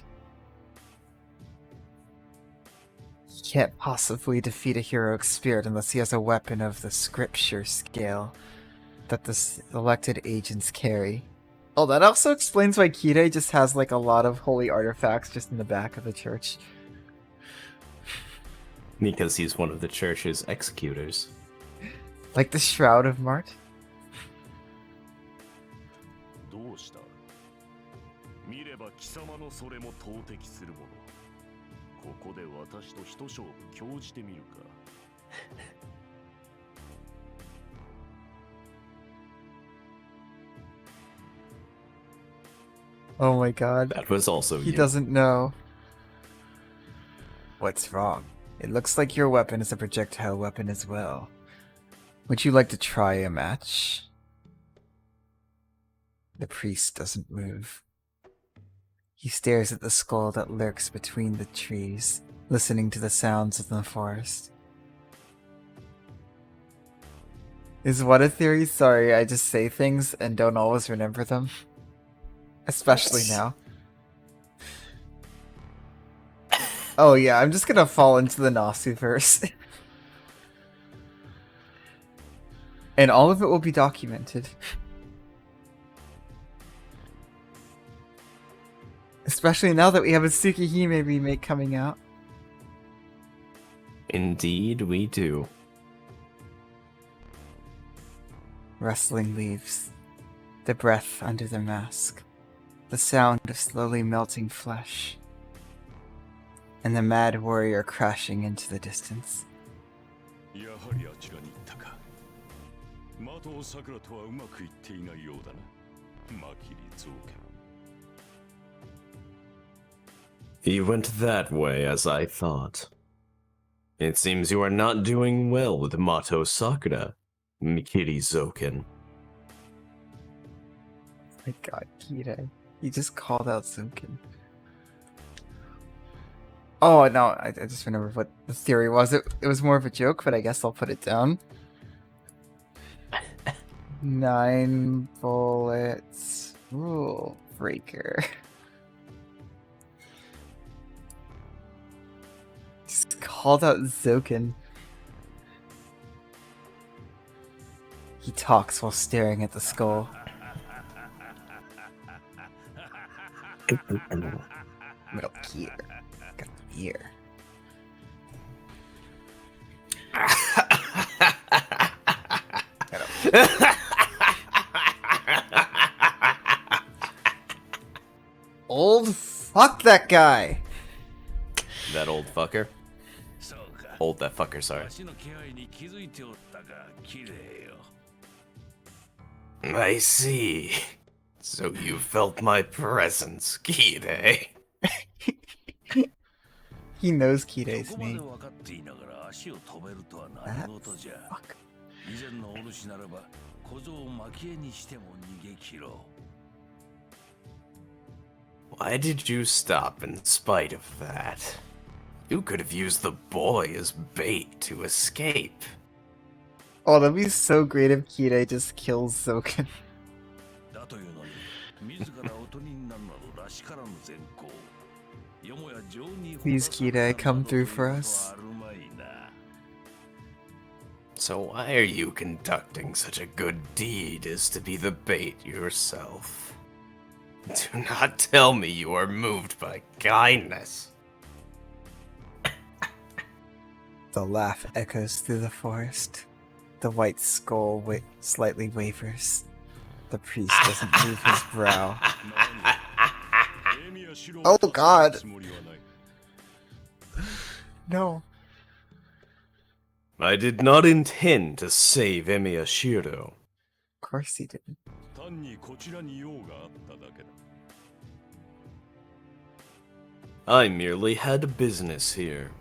He can't possibly defeat a heroic spirit unless he has a weapon of the scripture scale that the selected agents carry. Oh, that also explains why Kire just has like a lot of holy artifacts just in the back of the church. Because he's one of the church's executors. Like the Shroud of Mart. どうした見れば貴様のそれも投擲するもの。ここで私と一勝負興じてみるか。Oh my god. That was also He you. doesn't know. What's wrong? It looks like your weapon is a projectile weapon as well. Would you like to try a match? The priest doesn't move. He stares at the skull that lurks between the trees, listening to the sounds of the forest. Is what a theory? Sorry, I just say things and don't always remember them. Especially now. Oh yeah, I'm just gonna fall into the Nasu-verse. And all of it will be documented. Especially now that we have a Tsukihime remake coming out. Indeed, we do. Rustling leaves. The breath under the mask. The sound of slowly melting flesh. And the mad warrior crashing into the distance. やはりあちらに行ったか。的を桜とはうまくいっていないようだな。マキリゾーケン。He went that way, as I thought. It seems you are not doing well with Mato Sakura, Mikiri Zoken. My god, Kire. He just called out Zoken. Oh no, I just remembered what the theory was. It was more of a joke, but I guess I'll put it down. 9 bullets. Rule breaker. Just called out Zoken. He talks while staring at the skull. Metal Gear. Got the ear. Old fuck that guy. That old fucker? Old that fucker, sorry. I see. So you felt my presence, Kide. He knows Kire's name. That fuck. Why did you stop in spite of that? You could have used the boy as bait to escape. Oh, that'd be so great if Kire just kills Zoken. Please, Kire, come through for us. So why are you conducting such a good deed as to be the bait yourself? Do not tell me you are moved by kindness. The laugh echoes through the forest. The white skull slightly wavers. The priest doesn't move his brow. Oh God. No. I did not intend to save Emiya Shirou. Of course he didn't. 単にこちらに用があっただけだ。 I merely had business here.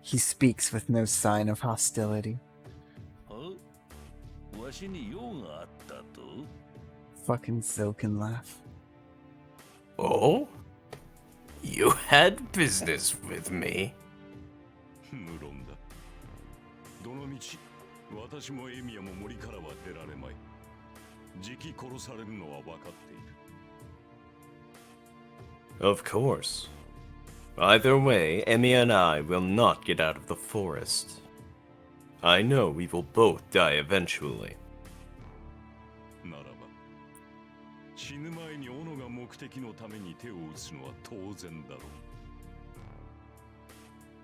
He speaks with no sign of hostility. わしに用があったと? Fucking Zoken laugh. Oh? You had business with me? 無論だ。どのみち、私もエミヤも森からは出られまい。じき殺されるのは分かっている。 Of course. Either way, Emiya and I will not get out of the forest. I know we will both die eventually. ならば、死ぬ前に斧が目的のために手を打つのは当然だろう。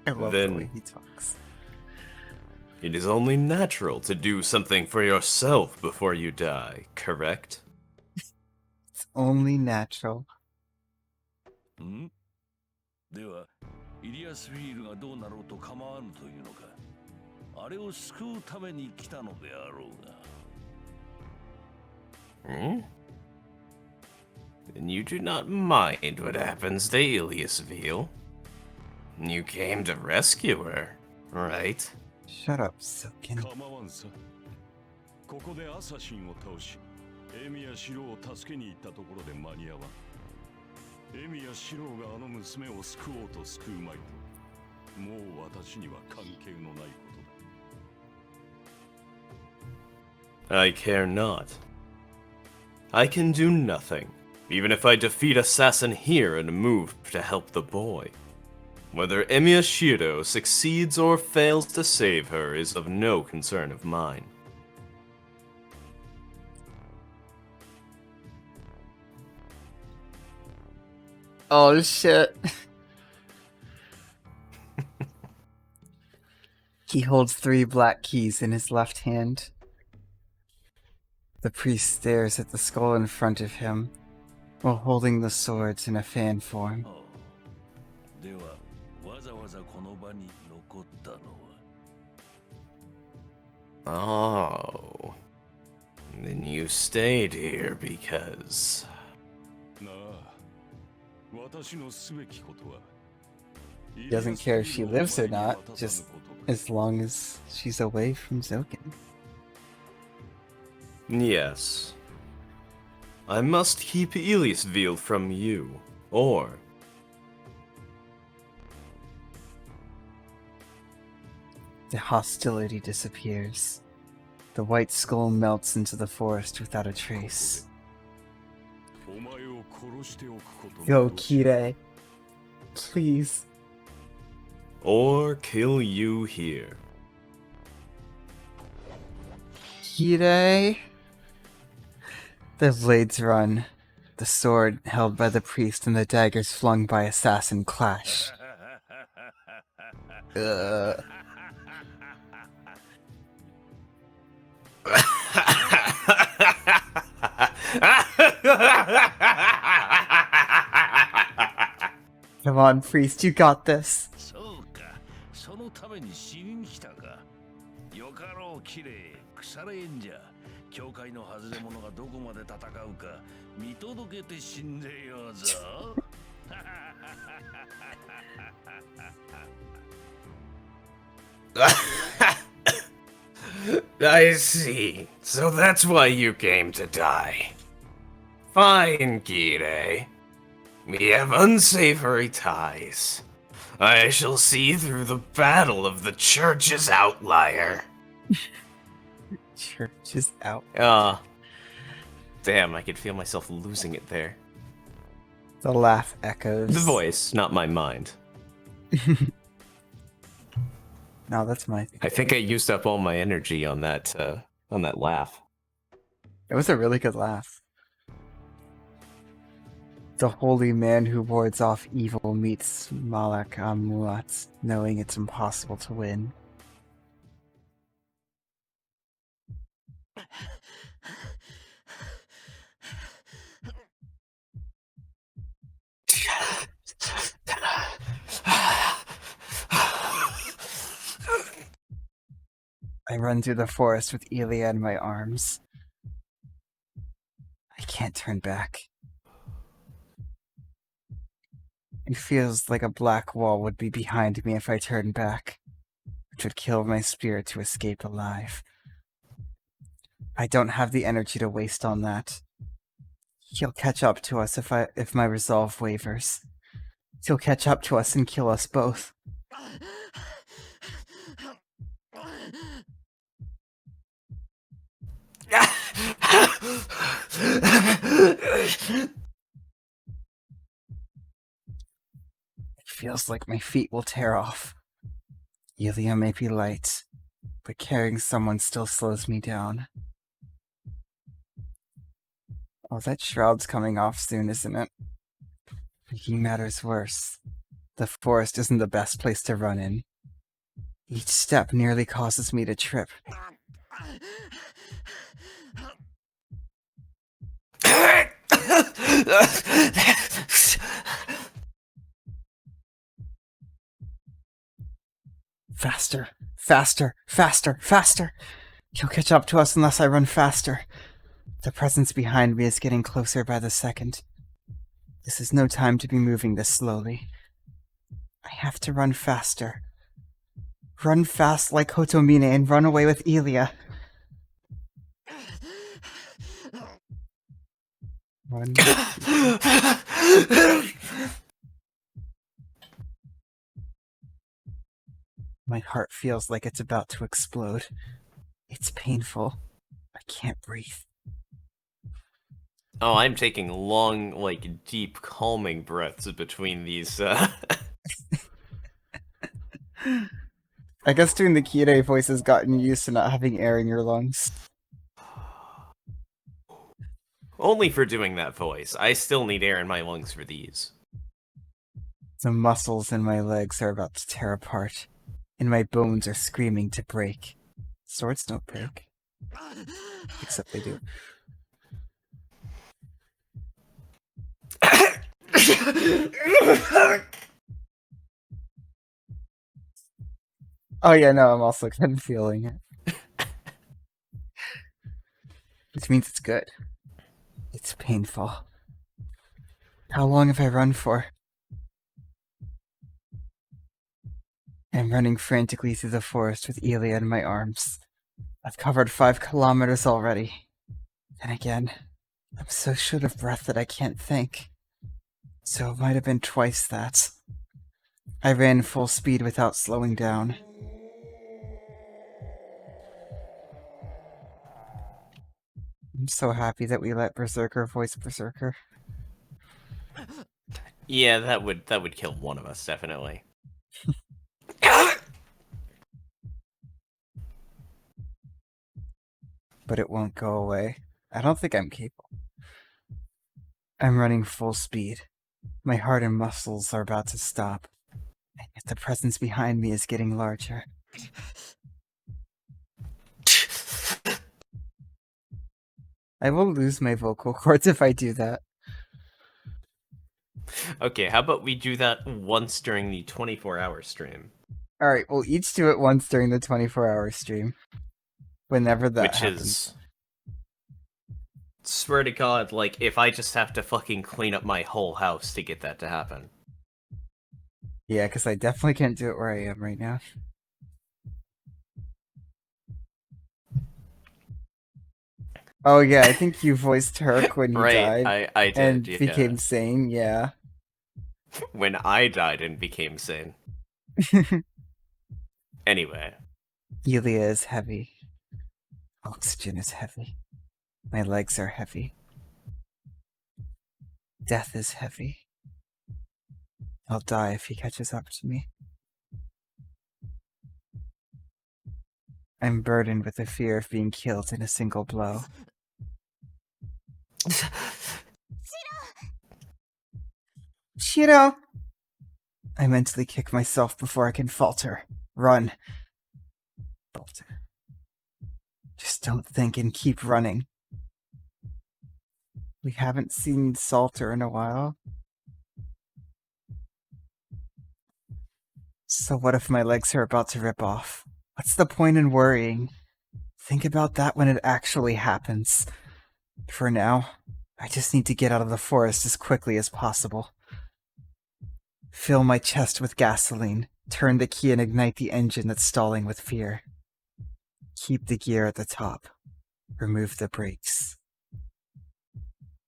I love Then- the way he talks. It is only natural to do something for yourself before you die, correct? It's only natural. ん? では、イリアスフィールがどうなろうと構わぬというのか。あれを救うために来たのであろうが。 Hmm? Then you do not mind what happens to Iliasville. You came to rescue her, right? Shut up, Zoken. 構わんさ。ここでアサシンを倒し、エミやシロを助けに行ったところで間に合わん。エミやシロがあの娘を救おうと救うまいと、もう私には関係のないことだ。 I care not. I can do nothing, even if I defeat Assassin here and move to help the boy. Whether Emiya Shirou succeeds or fails to save her is of no concern of mine. Oh shit. He holds 3 black keys in his left hand. The priest stares at the skull in front of him, while holding the swords in a fan form. では、わざわざこの場に残ったのは。 Oh. Then you stayed here because... なあ、私のすべきことは。 He doesn't care if she lives or not, just as long as she's away from Zoken. Yes. I must keep Iliasville from you, or... The hostility disappears. The white skull melts into the forest without a trace. お前を殺しておくことの Yo, どうし Kirei. Please. or kill you here. Kirei. The blades run. The sword held by the priest and the daggers flung by assassin clash. Ugh. Come on, priest, you got this. そうか、そのために死にに来たか。よかろう、きれい、腐れ縁じゃ。教会の外れ者がどこまで戦うか、見届けて死んでようぞ。I see. So that's why you came to die. Fine, Kirei. We have unsavory ties. I shall see through the battle of the church's outlier. Church is out. Damn, I could feel myself losing it there. The laugh echoes. The voice, not my mind. No, that's my thing. I think I used up all my energy on that laugh. It was a really good laugh. The holy man who wards off evil meets Malak Amuat, knowing it's impossible to win. I run through the forest with Elia in my arms. I can't turn back. It feels like a black wall would be behind me if I turned back, which would kill my spirit to escape alive. I don't have the energy to waste on that. He'll catch up to us if my resolve wavers. He'll catch up to us and kill us both. It feels like my feet will tear off. Elia may be light, but carrying someone still slows me down. Oh, that shroud's coming off soon, isn't it? Making matters worse, the forest isn't the best place to run in. Each step nearly causes me to trip. Faster, faster, faster, faster! He'll catch up to us unless I run faster. The presence behind me is getting closer by the second. This is no time to be moving this slowly. I have to run faster. Run fast like Kotomine and run away with Elia. Run. My heart feels like it's about to explode. It's painful. I can't breathe. Oh, I'm taking long, like, deep, calming breaths between these, I guess doing the Kirei voice has gotten you used to not having air in your lungs. Only for doing that voice. I still need air in my lungs for these. The muscles in my legs are about to tear apart, and my bones are screaming to break. Swords don't break. Except they do. Oh yeah, no, I'm also kind of feeling it. Which means it's good. It's painful. How long have I run for? I'm running frantically through the forest with Elia in my arms. I've covered 5 kilometers already. And again, I'm so short of breath that I can't think. So it might have been twice that. I ran full speed without slowing down. I'm so happy that we let Berserker voice Berserker. Yeah, that would kill one of us, definitely. But it won't go away. I don't think I'm capable. I'm running full speed. My heart and muscles are about to stop. And yet the presence behind me is getting larger. I will lose my vocal cords if I do that. Okay, how about we do that once during the 24-hour stream? Alright, we'll each do it once during the 24-hour stream. Whenever that happens. Is... Swear to God, like, if I just have to fucking clean up my whole house to get that to happen. Yeah, because I definitely can't do it where I am right now. Oh yeah, I think you voiced Herc when you died. I did, and yeah. became sane, yeah. When I died and became sane. Anyway. Elia is heavy. Oxygen is heavy. My legs are heavy. Death is heavy. I'll die if he catches up to me. I'm burdened with the fear of being killed in a single blow. Shirou! I mentally kick myself before I can falter. Run. Falter. Just don't think and keep running. We haven't seen Salter in a while. So what if my legs are about to rip off? What's the point in worrying? Think about that when it actually happens. For now, I just need to get out of the forest as quickly as possible. Fill my chest with gasoline, turn the key and ignite the engine that's stalling with fear. Keep the gear at the top. Remove the brakes.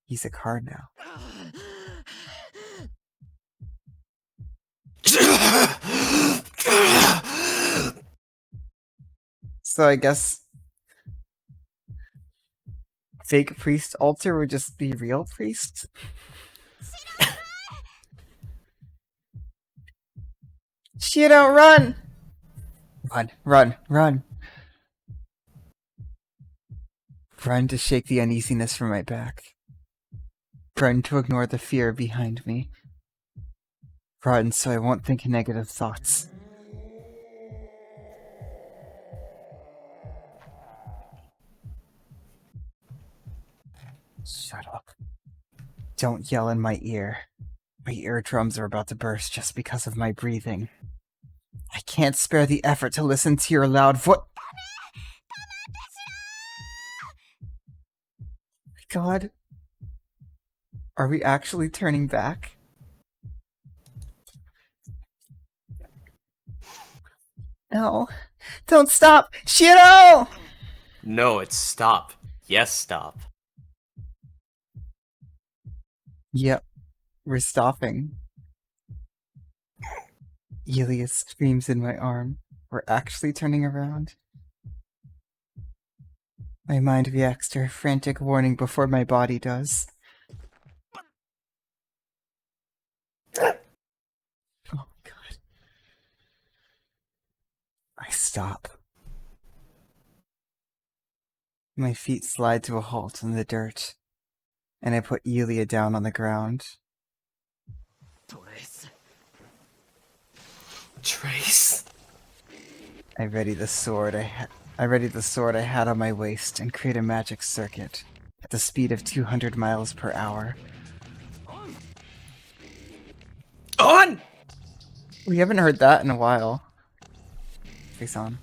He's a car now. So I guess fake priest altar would just be real priest? Shirou, run! Run, run, run. Run to shake the uneasiness from my back. Run to ignore the fear behind me. Run so I won't think negative thoughts. Shut up. Don't yell in my ear. My eardrums are about to burst just because of my breathing. I can't spare the effort to listen to your loud voice. God. Are we actually turning back? No. Don't stop! Shirou! No, it's stop. Yes, stop. Yep. We're stopping. Ilias screams in my arm. We're actually turning around. My mind reacts to her frantic warning before my body does. Oh, God. I stop. My feet slide to a halt in the dirt, and I put Yulia down on the ground. Trace. I ready the sword I had on my waist and create a magic circuit at the speed of 200 miles per hour. On! We haven't heard that in a while. Face on.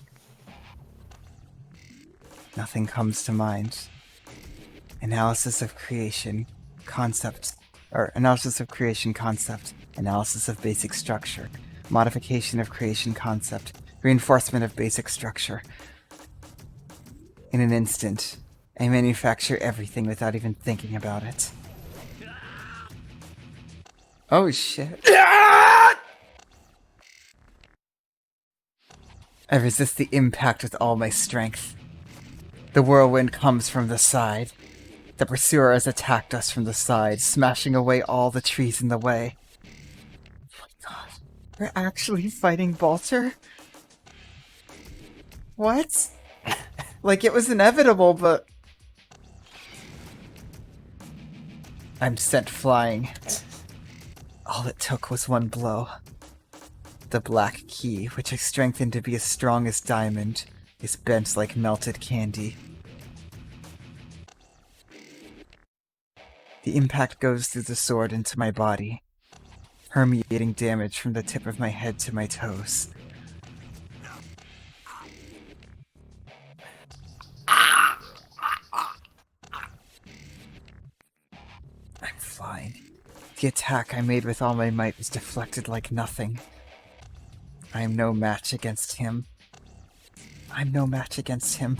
Nothing comes to mind. Analysis of creation concept. Analysis of creation concept. Analysis of basic structure. Modification of creation concept. Reinforcement of basic structure. In an instant, I manufacture everything without even thinking about it. Oh shit. I resist the impact with all my strength. The whirlwind comes from the side. The pursuer has attacked us from the side, smashing away all the trees in the way. Oh my god. We're actually fighting Balter? What? Like, it was inevitable, but... I'm sent flying. All it took was one blow. The black key, which I strengthened to be as strong as diamond, is bent like melted candy. The impact goes through the sword into my body, permeating damage from the tip of my head to my toes. I'm flying. The attack I made with all my might was deflected like nothing. I am no match against him. I'm no match against him.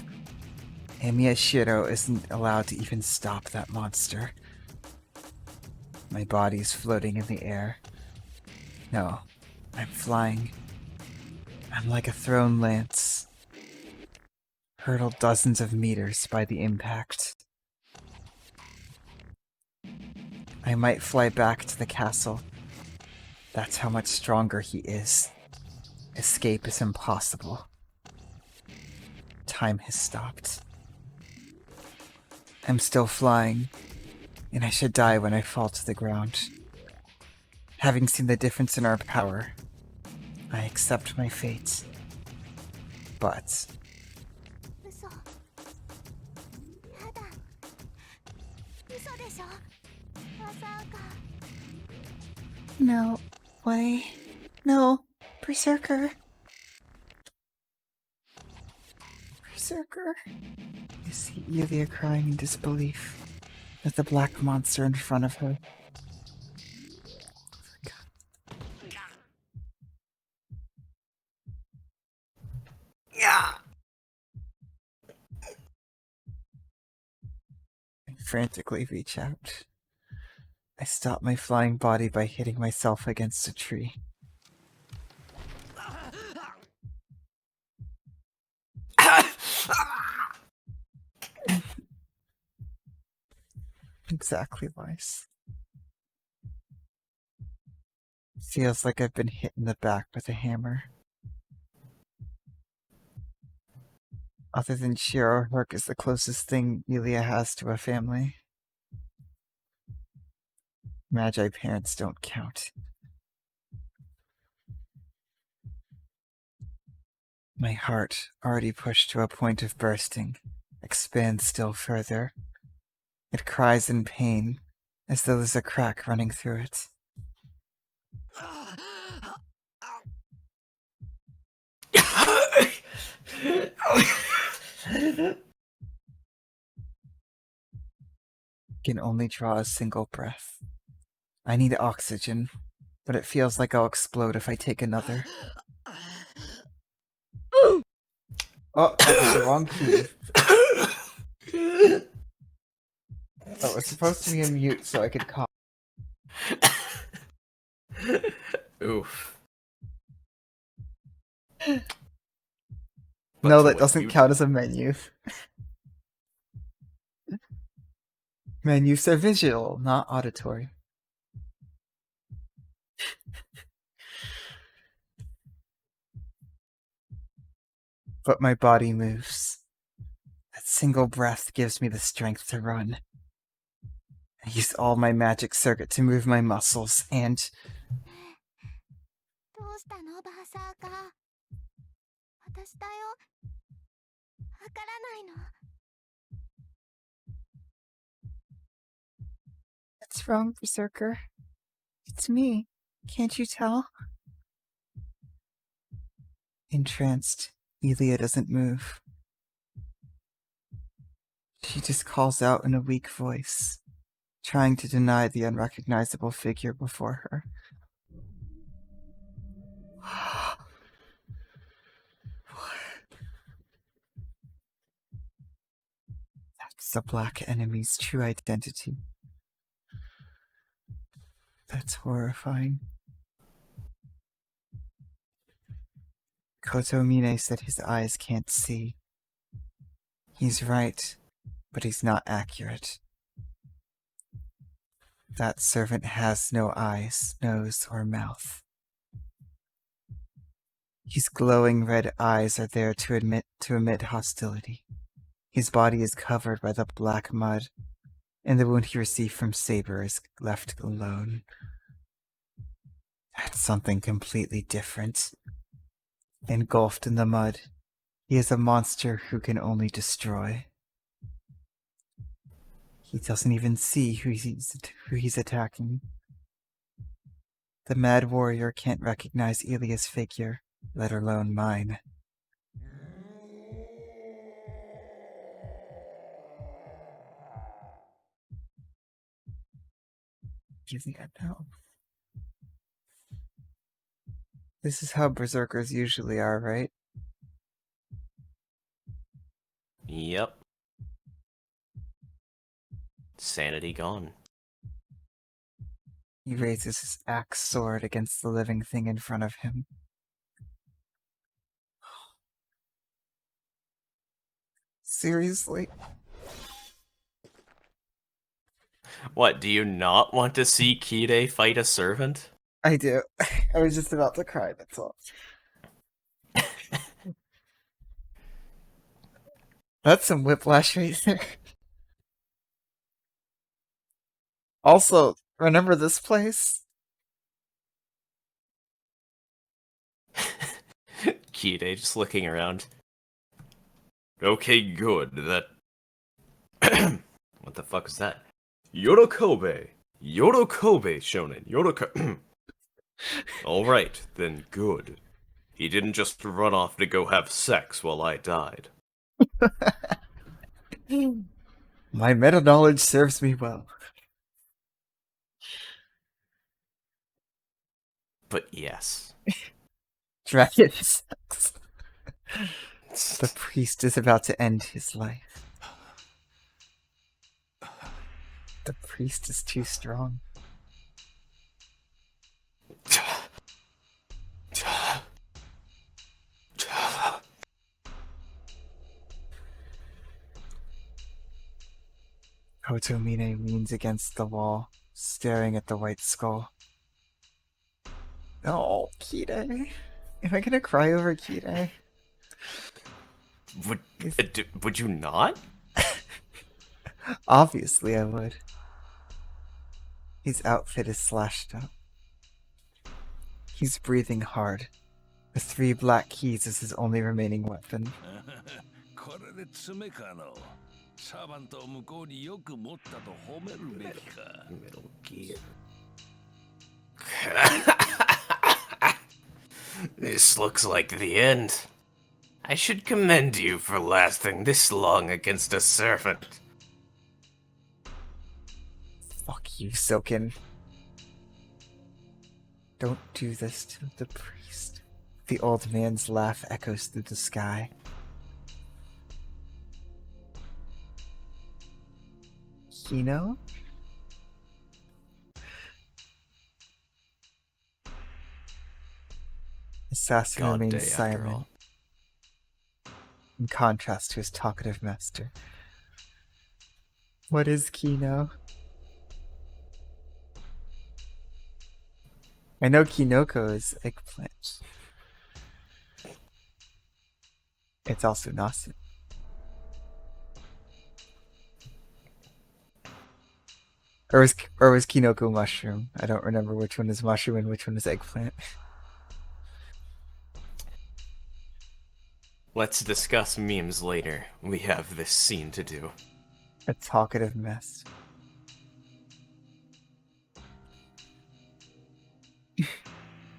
Emiya Shirou isn't allowed to even stop that monster. My body's floating in the air. No, I'm flying. I'm like a thrown lance. Hurtled dozens of meters by the impact. I might fly back to the castle. That's how much stronger he is. Escape is impossible. Time has stopped. I'm still flying, and I should die when I fall to the ground. Having seen the difference in our power, I accept my fate. But... 嘘やだ嘘でしょまさか No way. No, Berserker. Berserker? You see Yulia crying in disbelief at the black monster in front of her. Yeah. I frantically reach out. I stop my flying body by hitting myself against a tree. Exactly, Weiss. Feels like I've been hit in the back with a hammer. Other than Shirou, Herc is the closest thing Yulia has to a family. Magi parents don't count. My heart, already pushed to a point of bursting, expands still further. It cries in pain, as though there's a crack running through it. Can only draw a single breath. I need oxygen, but it feels like I'll explode if I take another. Oh, that was the wrong key. Oh, it's supposed to be in mute so I could cough. Oof. No, that doesn't count as a menu. Menus are visual, not auditory. But my body moves. That single breath gives me the strength to run. I use all my magic circuit to move my muscles, and どうしたのバーサーカー。私だよ。わからないの。 what's wrong, Berserker? It's me. Can't you tell? Entranced, Elia doesn't move. She just calls out in a weak voice, trying to deny the unrecognizable figure before her. That's the Black Enemy's true identity. That's horrifying. Kotomine said his eyes can't see. He's right, but he's not accurate. That servant has no eyes, nose, or mouth. His glowing red eyes are there to emit hostility. His body is covered by the black mud, and the wound he received from Saber is left alone. That's something completely different. Engulfed in the mud, he is a monster who can only destroy. He doesn't even see who he's attacking. The mad warrior can't recognize Elia's figure, let alone mine. Using it now. This is how berserkers usually are, right? Yep. Sanity gone. He raises his axe sword against the living thing in front of him. Seriously? What, do you not want to see Kide fight a servant? I do. I was just about to cry, that's all. That's some whiplash right there. Also, remember this place? Kide just looking around. Okay, good. That... What the fuck is that? Yorokobe! Yorokobe, Shonen. Yorokobe. Alright, then good. He didn't just run off to go have sex while I died. My meta knowledge serves me well. But yes. Dragon sucks. The priest is about to end his life. The priest is too strong. Kotomine leans against the wall, staring at the white skull. Oh, Kide. Am I gonna cry over Kide? Would you not? Obviously I would. His outfit is slashed up. He's breathing hard. The 3 black keys is his only remaining weapon. これで爪かの。サーバントを向こうによく持ったと褒めるべきか。Metal Gear. This looks like the end. I should commend you for lasting this long against a servant. Fuck you, Zoken. Don't do this to the priest. The old man's laugh echoes through the sky. Kino? Assassin God remains day after silent, all. in contrast to his talkative master. What is Kino? I know Kinoko is eggplant. It's also Nasu. Or was Kinoko mushroom? I don't remember which one is mushroom and which one is eggplant. Let's discuss memes later. We have this scene to do. A talkative mess.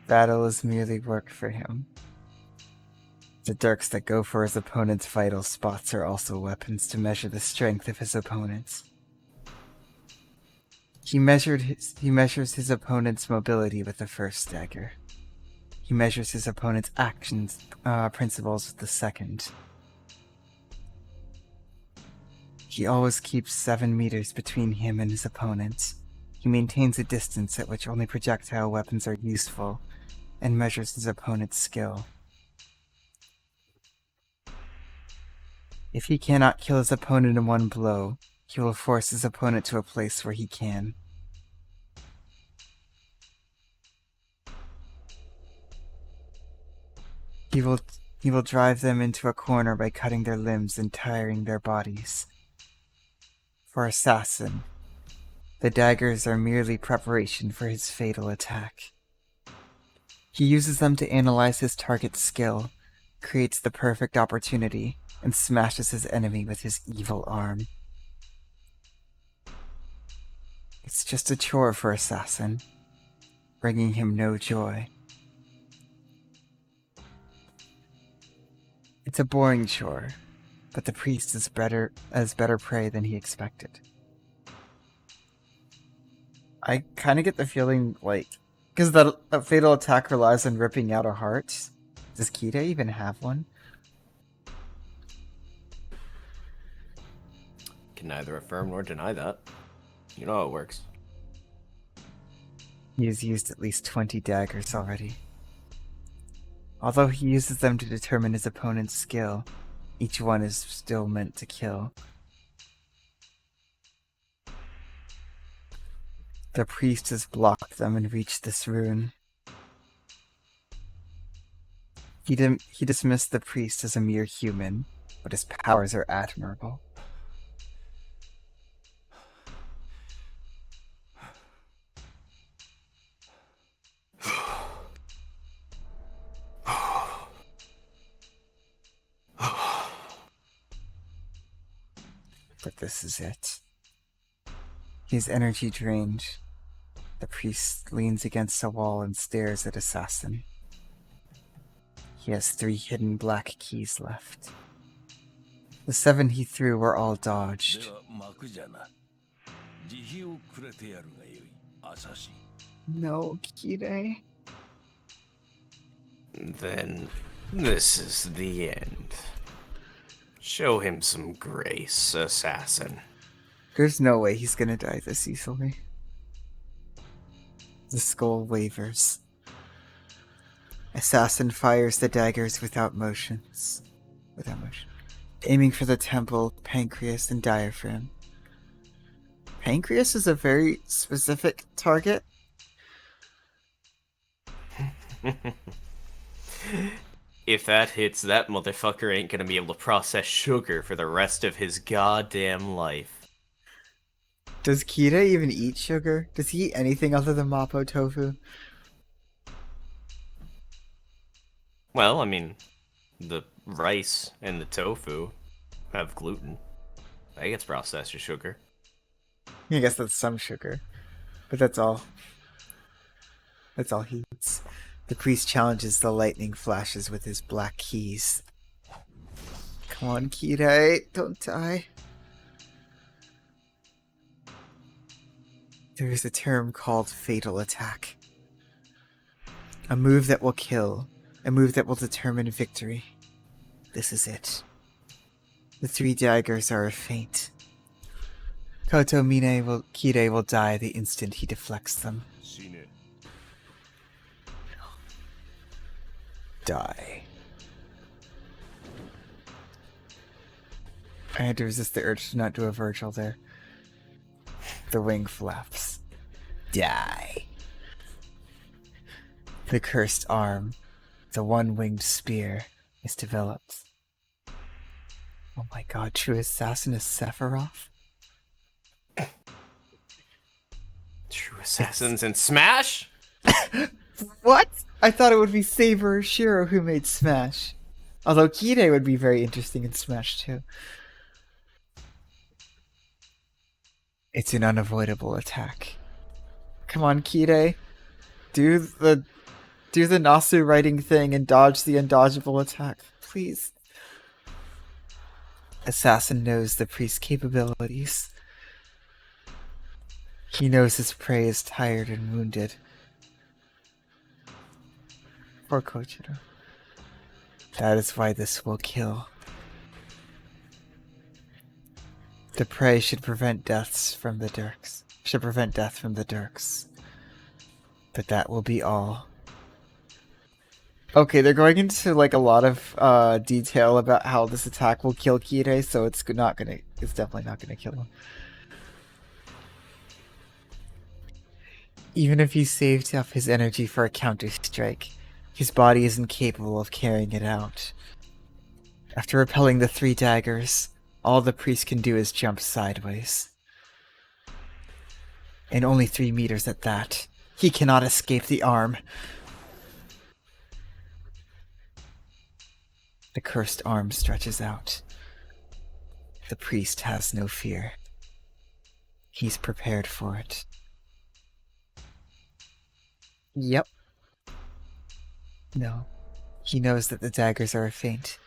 Battle is merely work for him. The dirks that go for his opponent's vital spots are also weapons to measure the strength of his opponents. He measures his opponent's mobility with the first dagger. He measures his opponent's actions principles with the second. He always keeps 7 meters between him and his opponent. He maintains a distance at which only projectile weapons are useful, and measures his opponent's skill. If he cannot kill his opponent in one blow, he will force his opponent to a place where he can. He will drive them into a corner by cutting their limbs and tiring their bodies. For Assassin, the daggers are merely preparation for his fatal attack. He uses them to analyze his target's skill, creates the perfect opportunity, and smashes his enemy with his evil arm. It's just a chore for Assassin, bringing him no joy. It's a boring chore, but the priest is better prey than he expected. I kind of get the feeling like, because the fatal attack relies on ripping out a heart. Does Kide even have one? Can neither affirm nor deny that. You know how it works. He has used at least 20 daggers already. Although he uses them to determine his opponent's skill, each one is still meant to kill. The priest has blocked them and reached this rune. He dismissed the priest as a mere human, but his powers are admirable. But this is it. His energy drained. The priest leans against a wall and stares at The 7 he threw were all で dodged. は幕じゃな。慈悲をくれてやるがよい、アサシン。 No, Kirei. Then this is the end. Show him some grace, assassin. There's no way he's gonna die this easily. The skull wavers. Assassin fires the daggers without motion. Aiming for the temple, pancreas, and diaphragm. Pancreas is a very specific target. If that hits, that motherfucker ain't gonna be able to process sugar for the rest of his goddamn life. Does Kira even eat sugar? Does he eat anything other than Mapo tofu? Well, I mean, the rice and the tofu have gluten. That gets processed as sugar. I guess that's some sugar. But that's all. That's all he eats. The priest challenges the lightning flashes with his black keys. Come on, Kira, don't die. There is a term called fatal attack. A move that will kill. A move that will determine victory. This is it. The 3 daggers are a feint. Kirei will die the instant he deflects them. 死ね。 Die. I had to resist the urge to not do a Virgil there. The wing flaps. Die. The cursed arm, the one-winged spear, is developed. Oh my god, true assassin is Sephiroth? True assassins in Smash? What? I thought it would be Saber or Shirou who made Smash. Although Kirei would be very interesting in Smash too. It's an unavoidable attack. Come on, Kirei. Do the Nasu writing thing and dodge the undodgeable attack, please. Assassin knows the priest's capabilities. He knows his prey is tired and wounded. Poor Kochiro. That is why this will kill. The prey should prevent deaths from the Dirks. Should prevent death from the Dirks. But that will be all. Okay, they're going into like a lot of detail about how this attack will kill Kirei, so it's definitely not gonna kill him. Even if he saved up his energy for a counter-strike, his body isn't capable of carrying it out. After repelling the 3 daggers, all the priest can do is jump sideways. And only 3 meters at that. He cannot escape the arm. The cursed arm stretches out. The priest has no fear. He's prepared for it. Yep. No. He knows that the daggers are a feint,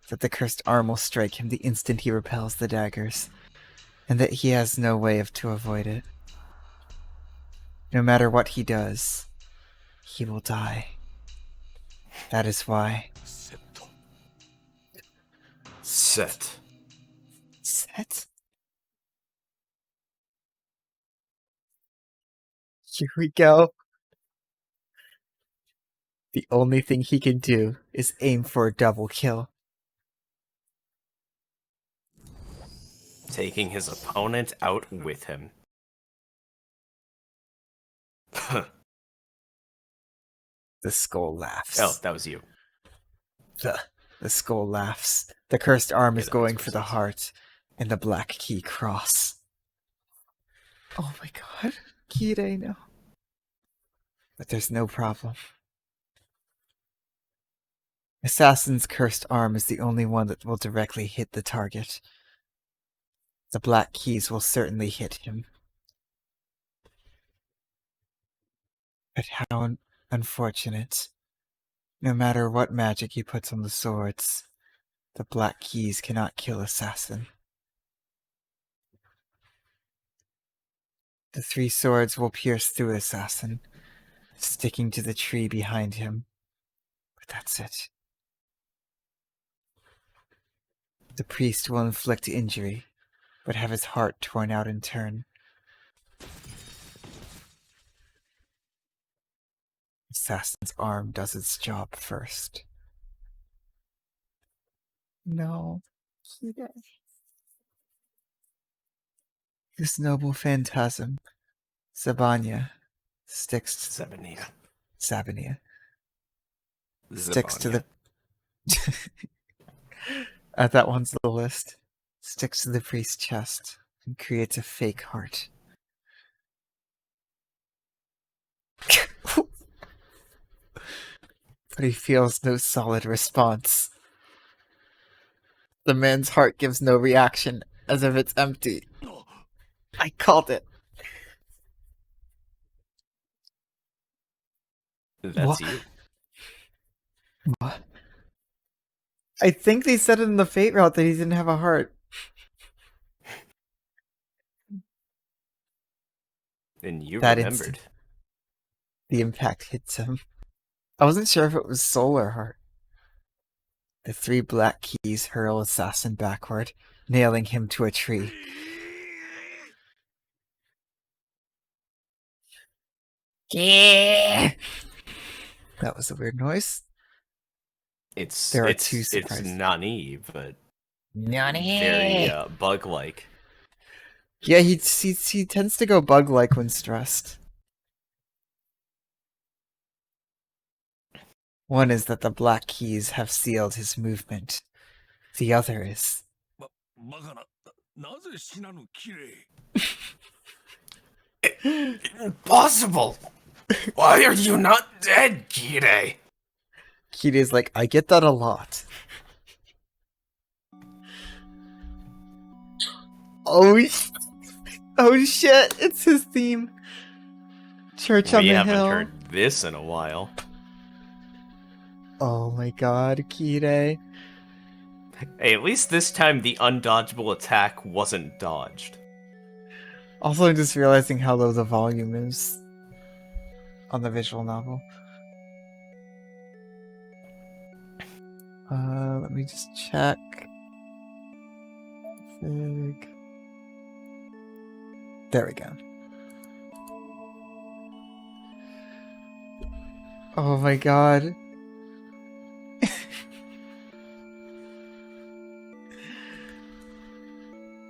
that the cursed arm will strike him the instant he repels the daggers, and that he has no way to avoid it. No matter what he does, he will die. That is why. Set. Set? Here we go. The only thing he can do is aim for a double kill. Taking his opponent out with him. The skull laughs. Oh, that was you. The skull laughs. The cursed arm is that going makes for more the sense. heart and the black key cross. Oh my god. Kirei, no. But there's no problem. Assassin's cursed arm is the only one that will directly hit the target. The black keys will certainly hit him. But how unfortunate. No matter what magic he puts on the swords, The black keys cannot kill assassin. The 3 swords will pierce through assassin, sticking to the tree behind him. But that's it. The priest will inflict injury, but have his heart torn out in turn. Assassin's arm does its job first. No. This noble phantasm, Sabanya, sticks to Sabania. Sabania. Sticks to the that one's the list. Sticks to the priest's chest and creates a fake heart. But he feels no solid response. The man's heart gives no reaction, as if it's empty. I called it. That's What? you. What? I think they said in the fate route that he didn't have a heart. And you That remembered. instant, the impact hits him. I wasn't sure if it was soul or heart. The 3 black keys hurl assassin backward, nailing him to a tree. Yeah. That was a weird noise. There are 2 It's surprises. Nani, but Nani. very bug-like. Yeah, he tends to go bug-like when stressed. One is that the black keys have sealed his movement. The other is... Impossible! Why are you not dead, Kire? Kire's like, I get that a lot. Oh shit, it's his theme. Church on We the haven't Hill. heard this in a while. Oh my god, Kire. Hey, at least this time the undodgeable attack wasn't dodged. Also, I'm just realizing how low the volume is on the visual novel. Let me just check. There we go. Oh my god.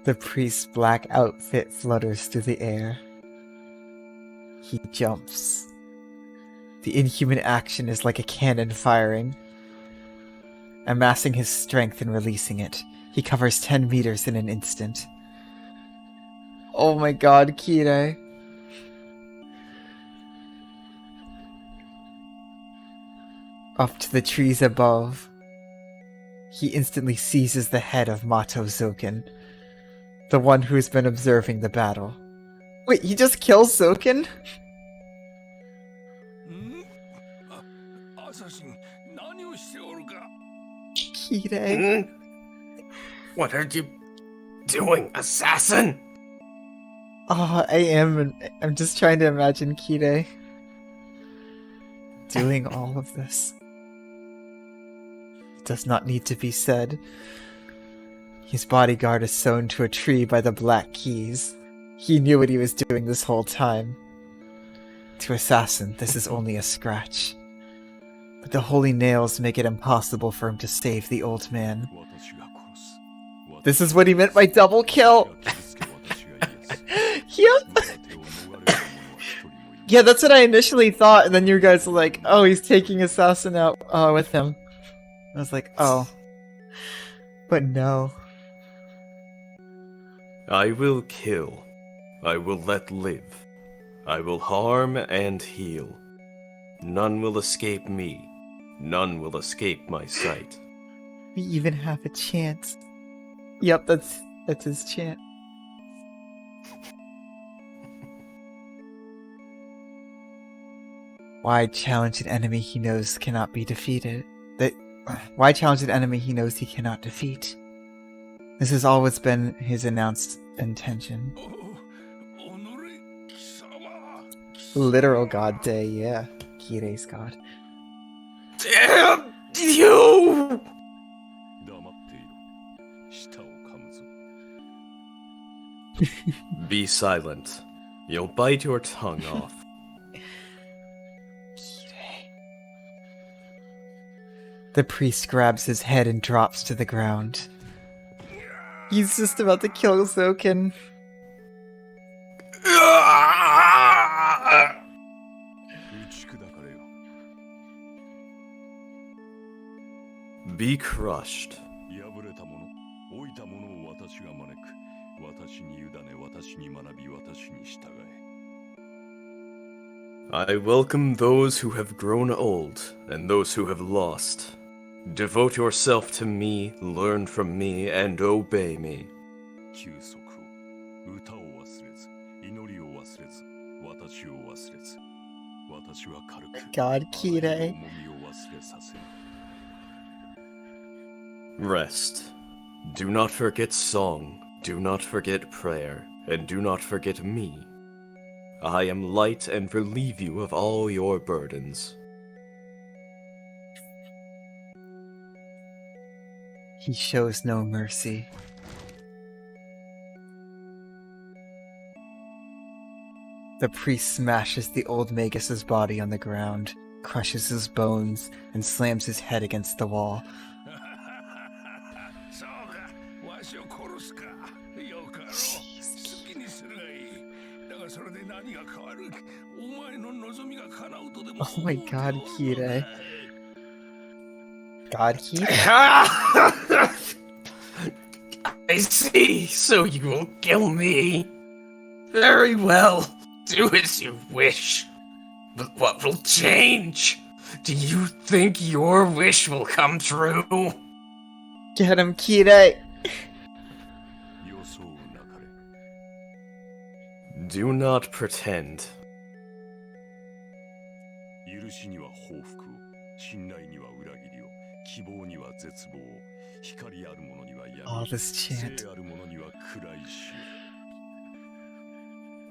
The priest's black outfit flutters through the air. He jumps. The inhuman action is like a cannon firing. Amassing his strength and releasing it, he covers 10 meters in an instant. Oh my god, Kire. Up to the trees above, he instantly seizes the head of Mato Zoken, the one who's been observing the battle. Wait, he just kills Zoken? Kire? What are you doing, assassin? Oh, I'm just trying to imagine Kire doing all of this. It does not need to be said. His bodyguard is sewn to a tree by the black keys. He knew what he was doing this whole time. To assassin, this is only a scratch. But the holy nails make it impossible for him to save the old man. This is what he meant by double kill! Yep! Yeah, that's what I initially thought, and then you guys were like, oh, he's taking assassin out with him. I was like, oh. But no. I will kill. I will let live. I will harm and heal. None will escape me. None will escape my sight. We even have a chance. Yep, that's his chant. Why challenge an enemy he knows cannot be defeated? Why challenge an enemy he knows he cannot defeat? This has always been his announced intention. 己様 Literal god day, yeah. Kirei's god. Damn you! 黙っていろ舌を噛むぞ Be silent. You'll bite your tongue off. The priest grabs his head and drops to the ground. He's just about to kill Zoken. 打ち砕かれよ Be crushed. 敗れた者老いた者を私が招く私に委ね私に学び私に従え I welcome those who have grown old and those who have lost. Devote yourself to me, learn from me, and obey me. 休息を歌を忘れず祈りを忘れず私を忘れず私は軽く God, 重 Kirei. みを忘れさせる Rest. Do not forget song, do not forget prayer, and do not forget me. I am light and relieve you of all your burdens. He shows no mercy. The priest smashes the old Magus's body on the ground, crushes his bones, and slams his head against the wall. そうかわしを殺すかよかろう好きにするがいいだがそれで何が変わるお前の望みが叶うとでも Oh my god, Kirei. God, Kirei? I see, so you will kill me. Very well, do as you wish. But what will change? Do you think your wish will come true? Get him, Kirei! 予想なかれ Do not pretend. 許しには報復を信頼には裏切りを希望には絶望を光ある者には闇 Oh, this chant. 聖ある者には暗い死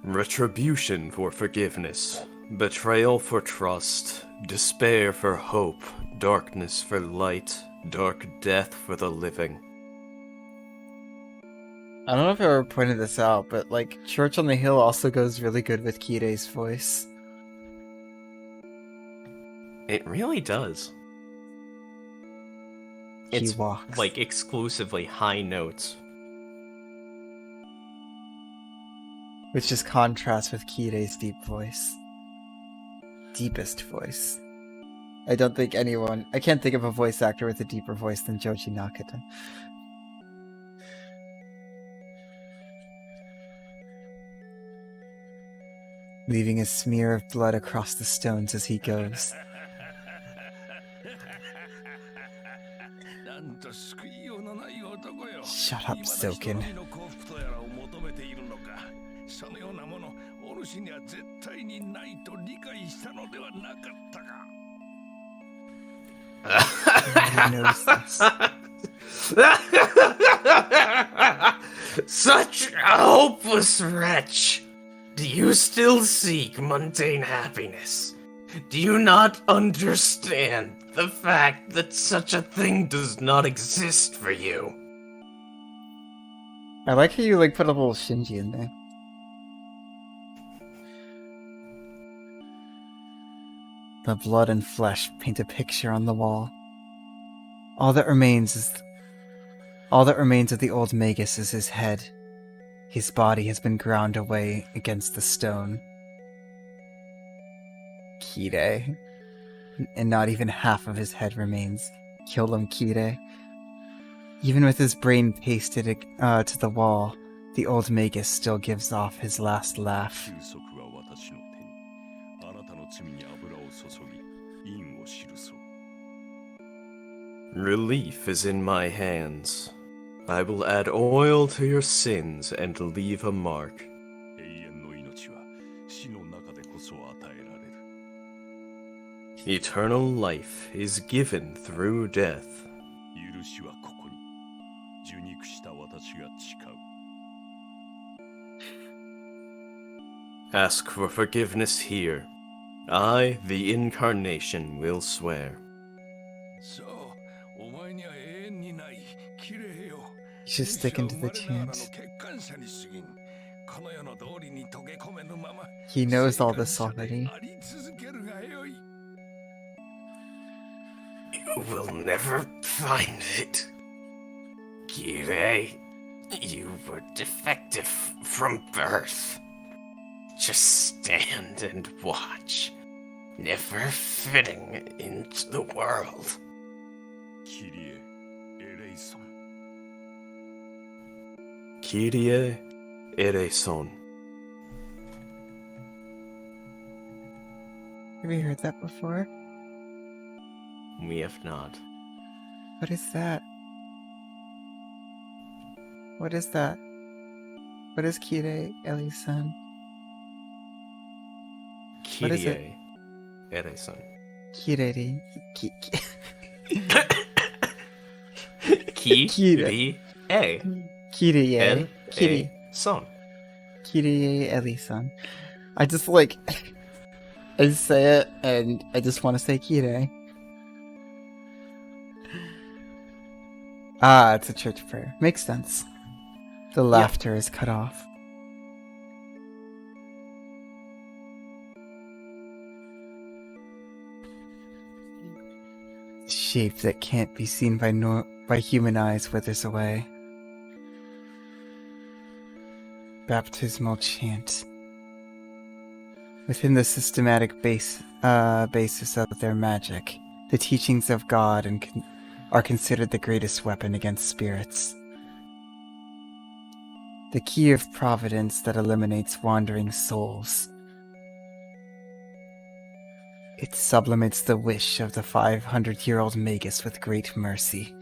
Retribution for forgiveness, betrayal for trust, despair for hope, darkness for light, dark death for the living. I don't know if I ever pointed this out, but like, Church on the Hill also goes really good with Kirei's voice. It really does. He It's walks. like exclusively high notes. Which just contrasts with Kirei's deep voice. Deepest voice. I don't think anyone... I can't think of a voice actor with a deeper voice than Joji Nakata. Leaving a smear of blood across the stones as he goes. なんと救いようのない男よ Shut up, 今 Zoken. の人の幸福とやらを求めているのかそのようなものお主には絶対にないと理解したのではなかったか Everybody knows this. Such a hopeless wretch! Do you still seek mundane happiness? Do you not understand the fact that such a thing does not exist for you? I like how you like put a little Shinji in there. The blood and flesh paint a picture on the wall. All that remains of the old Magus is his head. His body has been ground away against the stone. Kirei. And not even half of his head remains. Kill him, Kirei. Even with his brain pasted to the wall, the old Magus still gives off his last laugh. 休息は私の手にあなたの罪に油を注ぎ印を記そう Relief is in my hands. I will add oil to your sins and leave a mark. 永遠の命は死の中でこそ与えられる Eternal life is given through death. 許しはここに受肉した私が誓う。 Ask for forgiveness here. I, the Incarnation, will swear. そう、お前には永遠にない綺麗よ。 He's just sticking to the chant. He knows all this already. You will never find it. Kirei, you were defective from birth. Just stand and watch, never fitting into the world. Kyrie eleison. Kyrie eleison. Have you heard that before? We have not. What is that? What is that? What is Kire Eli-san? What is it? Kyrie eleison. Kireri. Kyrie Kirie. Kiri. son. Kirie Eli-san. I just like... I just say it, and I just want to say Kire. Ah, it's a church prayer. Makes sense. The laughter is cut off. Shape that can't be seen by human eyes withers away. Baptismal chant. Within the systematic basis of their magic, the teachings of God are considered the greatest weapon against spirits. The key of providence that eliminates wandering souls. It sublimates the wish of the 500-year-old magus with great mercy.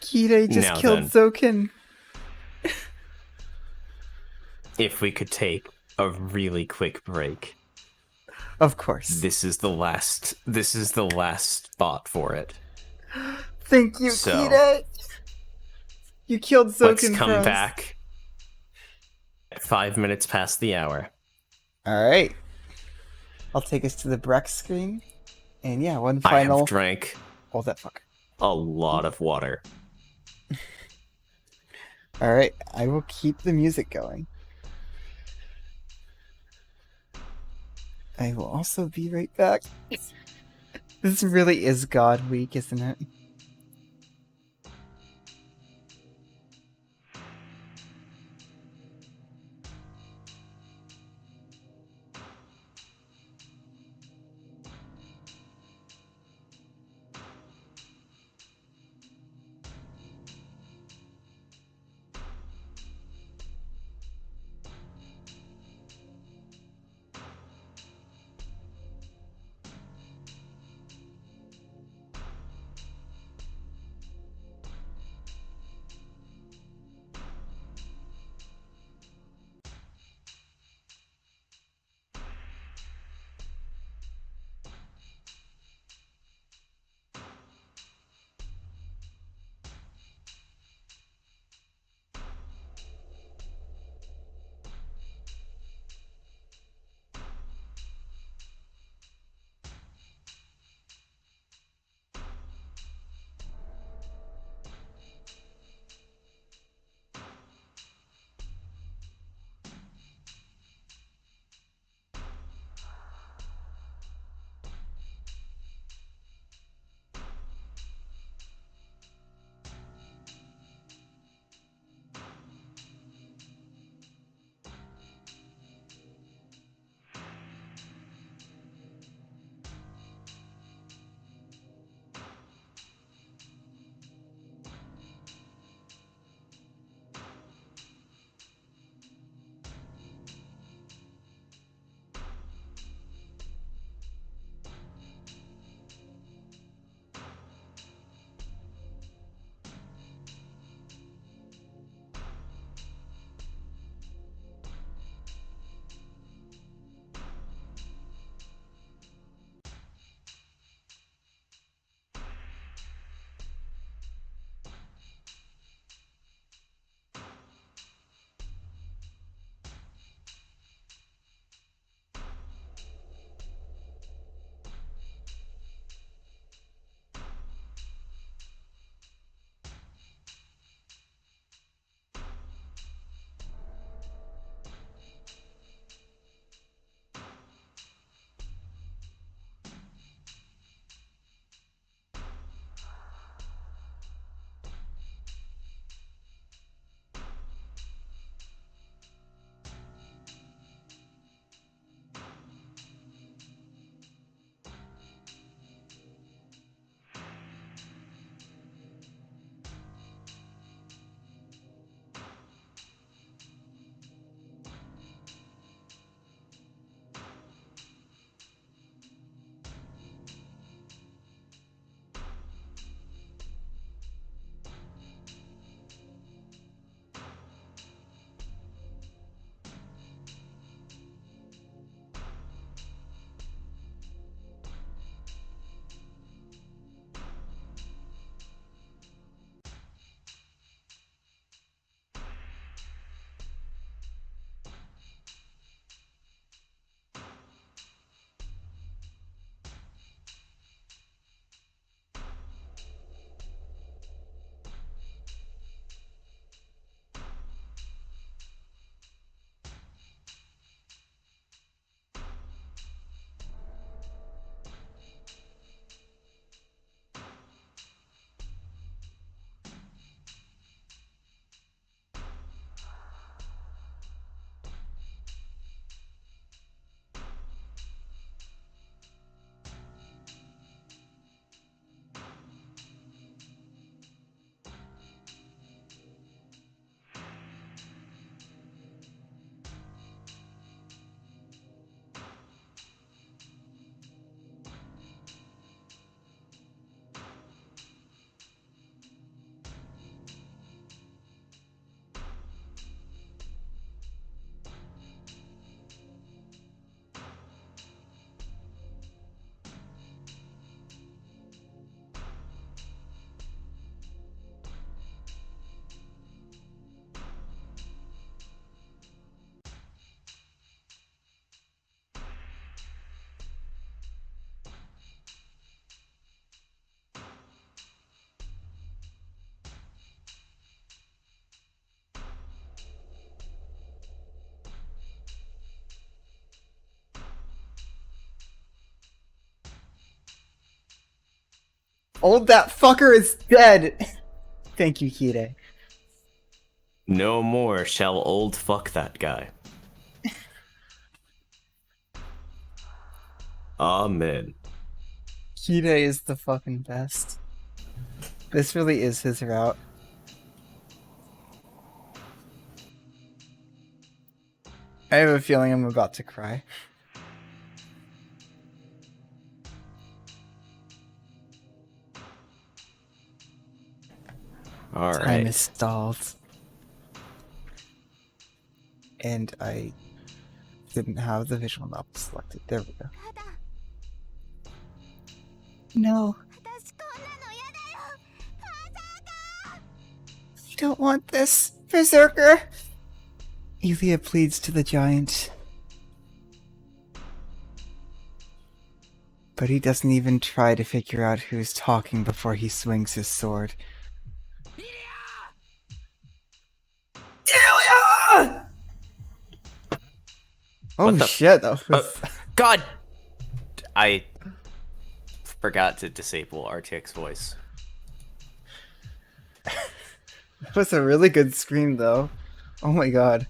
Kirei just killed Zoken. If we could take a really quick break. Of course. This is the last spot for it. Thank you, So, Kirei. You killed Zoken. Let's come for us. back at 5 minutes past the hour. Alright. I'll take us to the Breck screen. And yeah, one I final... have drank Hold that fucker. a lot of water. Alright, I will keep the music going. I will also be right back. This really is God Week, isn't it? Old that fucker is dead! Thank you, Kire. No more shall old fuck that guy. Amen. Kire is the fucking best. This really is his route. I have a feeling I'm about to cry. All Time right. is stalled. And I didn't have the visual novel selected. There we go. ただ No, 私こんなの嫌だよ you don't want this, Berserker! Elia pleads to the giant. But he doesn't even try to figure out who's talking before he swings his sword. Elia! Oh What the- shit, that was... God! I forgot to disable RTX voice. that was a really good scream though. Oh my god.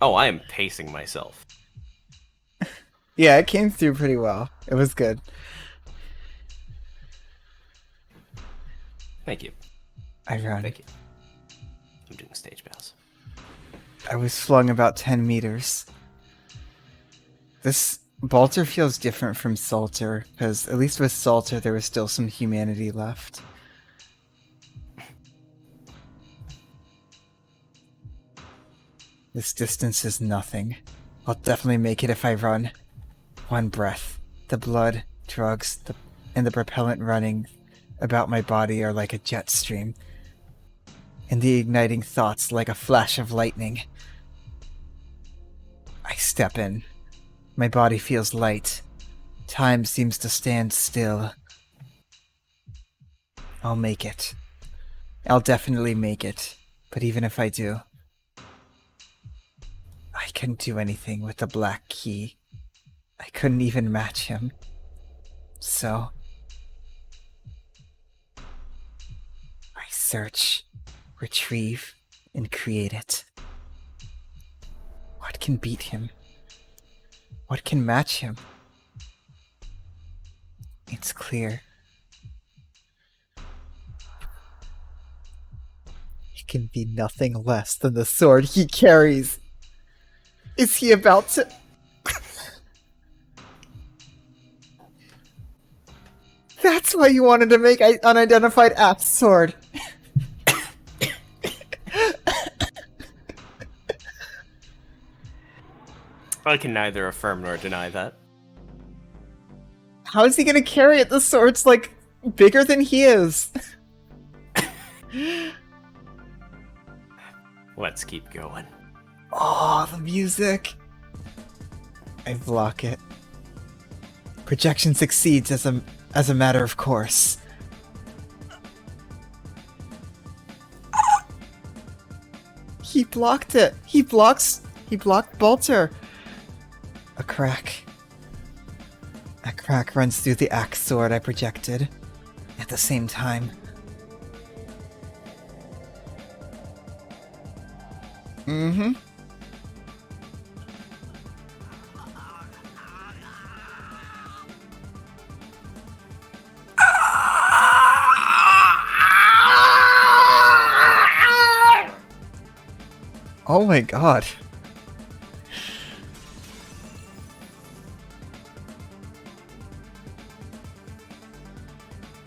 Oh, I am pacing myself. Yeah, it came through pretty well. It was good. Thank you. I ran. Thank you. I'm doing stage bows. I was flung about 10 meters. This Balter feels different from Salter, because at least with Salter there was still some humanity left. This distance is nothing. I'll definitely make it if I run. One breath. The blood, drugs, and the propellant running about my body are like a jet stream. And the igniting thoughts like a flash of lightning. I step in. My body feels light. Time seems to stand still. I'll make it. I'll definitely make it. But even if I do, I couldn't do anything with the black key. I couldn't even match him. So I search, retrieve, and create it. What can beat him? What can match him? It's clear. It can be nothing less than the sword he carries. Is he about to... That's why you wanted to make an unidentified axe sword. I can neither affirm nor deny that. How is he gonna carry it? The sword's like bigger than he is. Let's keep going. Oh, the music. I block it. Projection succeeds as a matter of course. He blocked it. He blocked Balter. A crack. A crack runs through the axe sword I projected. At the same time. Mm-hmm. Oh my god.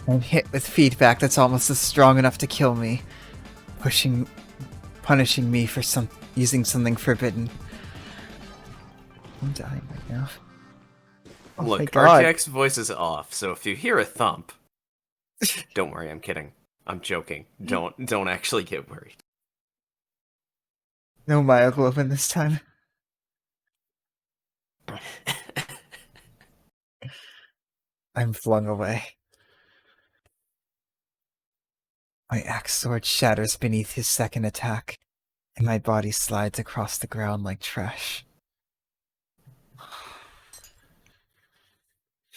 I'm hit with feedback that's almost as strong enough to kill me. Punishing me for using something forbidden. I'm dying right now. Oh my Look, god. RTX voice is off, so if you hear a thump, don't worry, I'm kidding. I'm joking. Don't actually get worried. No myoglobin this time. I'm flung away. My axe sword shatters beneath his second attack, and my body slides across the ground like trash.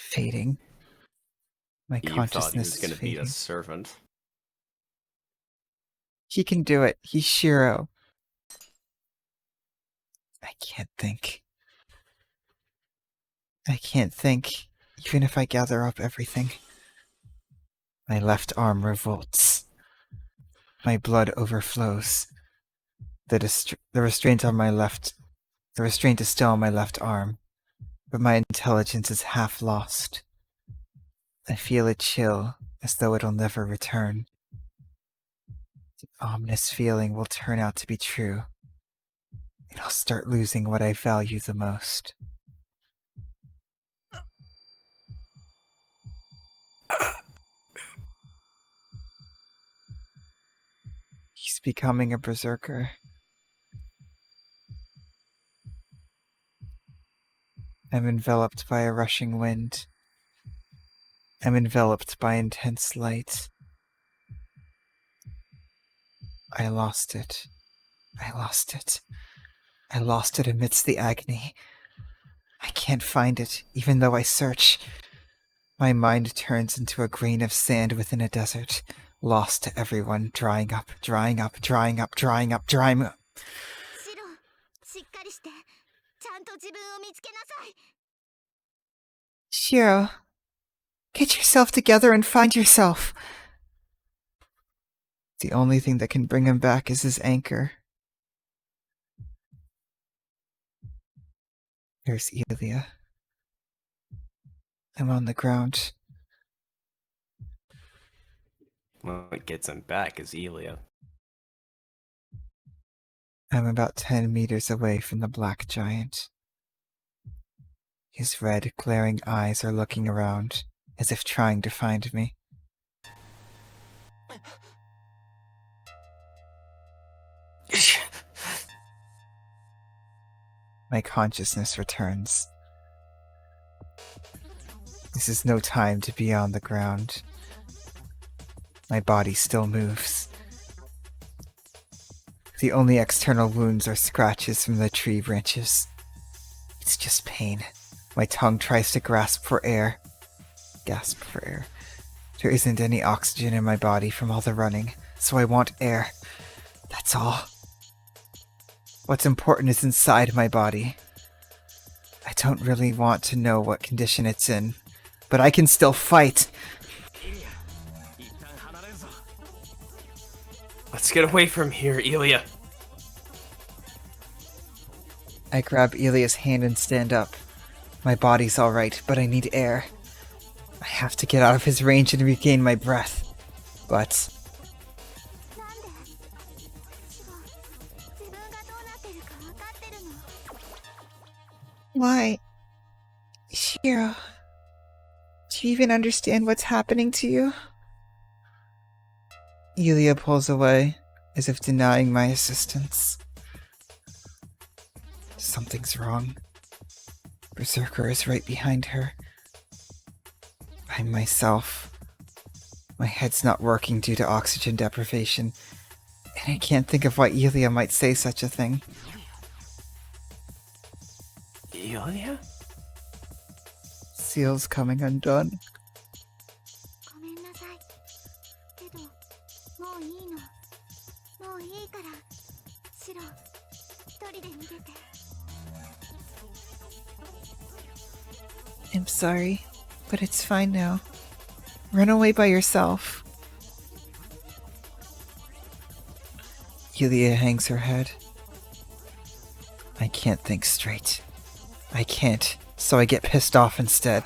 Fading. My You thought he was consciousness is going to be a fading. servant. He can do it. He's Shirou. I can't think. I can't think, even if I gather up everything. My left arm revolts. My blood overflows. The restraint on my left... The restraint is still on my left arm, but my intelligence is half lost. I feel a chill, as though it'll never return. The ominous feeling will turn out to be true, and I'll start losing what I value the most. He's becoming a berserker. I'm enveloped by a rushing wind. I'm enveloped by intense light. I lost it. I lost it. I lost it amidst the agony. I can't find it, even though I search. My mind turns into a grain of sand within a desert, lost to everyone, drying up, drying up, drying up, drying up, drying up. シロ、しっかりして、ちゃんと自分を見つけなさい。 Shirou, get yourself together and find yourself. The only thing that can bring him back is his anchor. There's Elia. I'm on the ground. What gets him back is Elia. I'm about 10 meters away from the black giant. His red, glaring eyes are looking around, as if trying to find me. My consciousness returns. This is no time to be on the ground. My body still moves. The only external wounds are scratches from the tree branches. It's just pain. My tongue tries to gasp for air. There isn't any oxygen in my body from all the running, so I want air. That's all. What's important is inside my body. I don't really want to know what condition it's in, but I can still fight. Let's get away from here, Elia. I grab Elia's hand and stand up. My body's alright, but I need air. I have to get out of his range and regain my breath. But... なんで？シロ、自分がどうなってるか分かってるの。 Why? Shirou, do you even understand what's happening to you? Elia pulls away, as if denying my assistance. Something's wrong. Berserker is right behind her. I'm myself. My head's not working due to oxygen deprivation, and I can't think of why Elia might say such a thing. Elia? Seal's coming undone. ごめんなさい。けど、もういいの。もういいから。シロ、一人で逃げて。 I'm sorry, but it's fine now. Run away by yourself. Elia hangs her head. I can't think straight. I can't, so I get pissed off instead.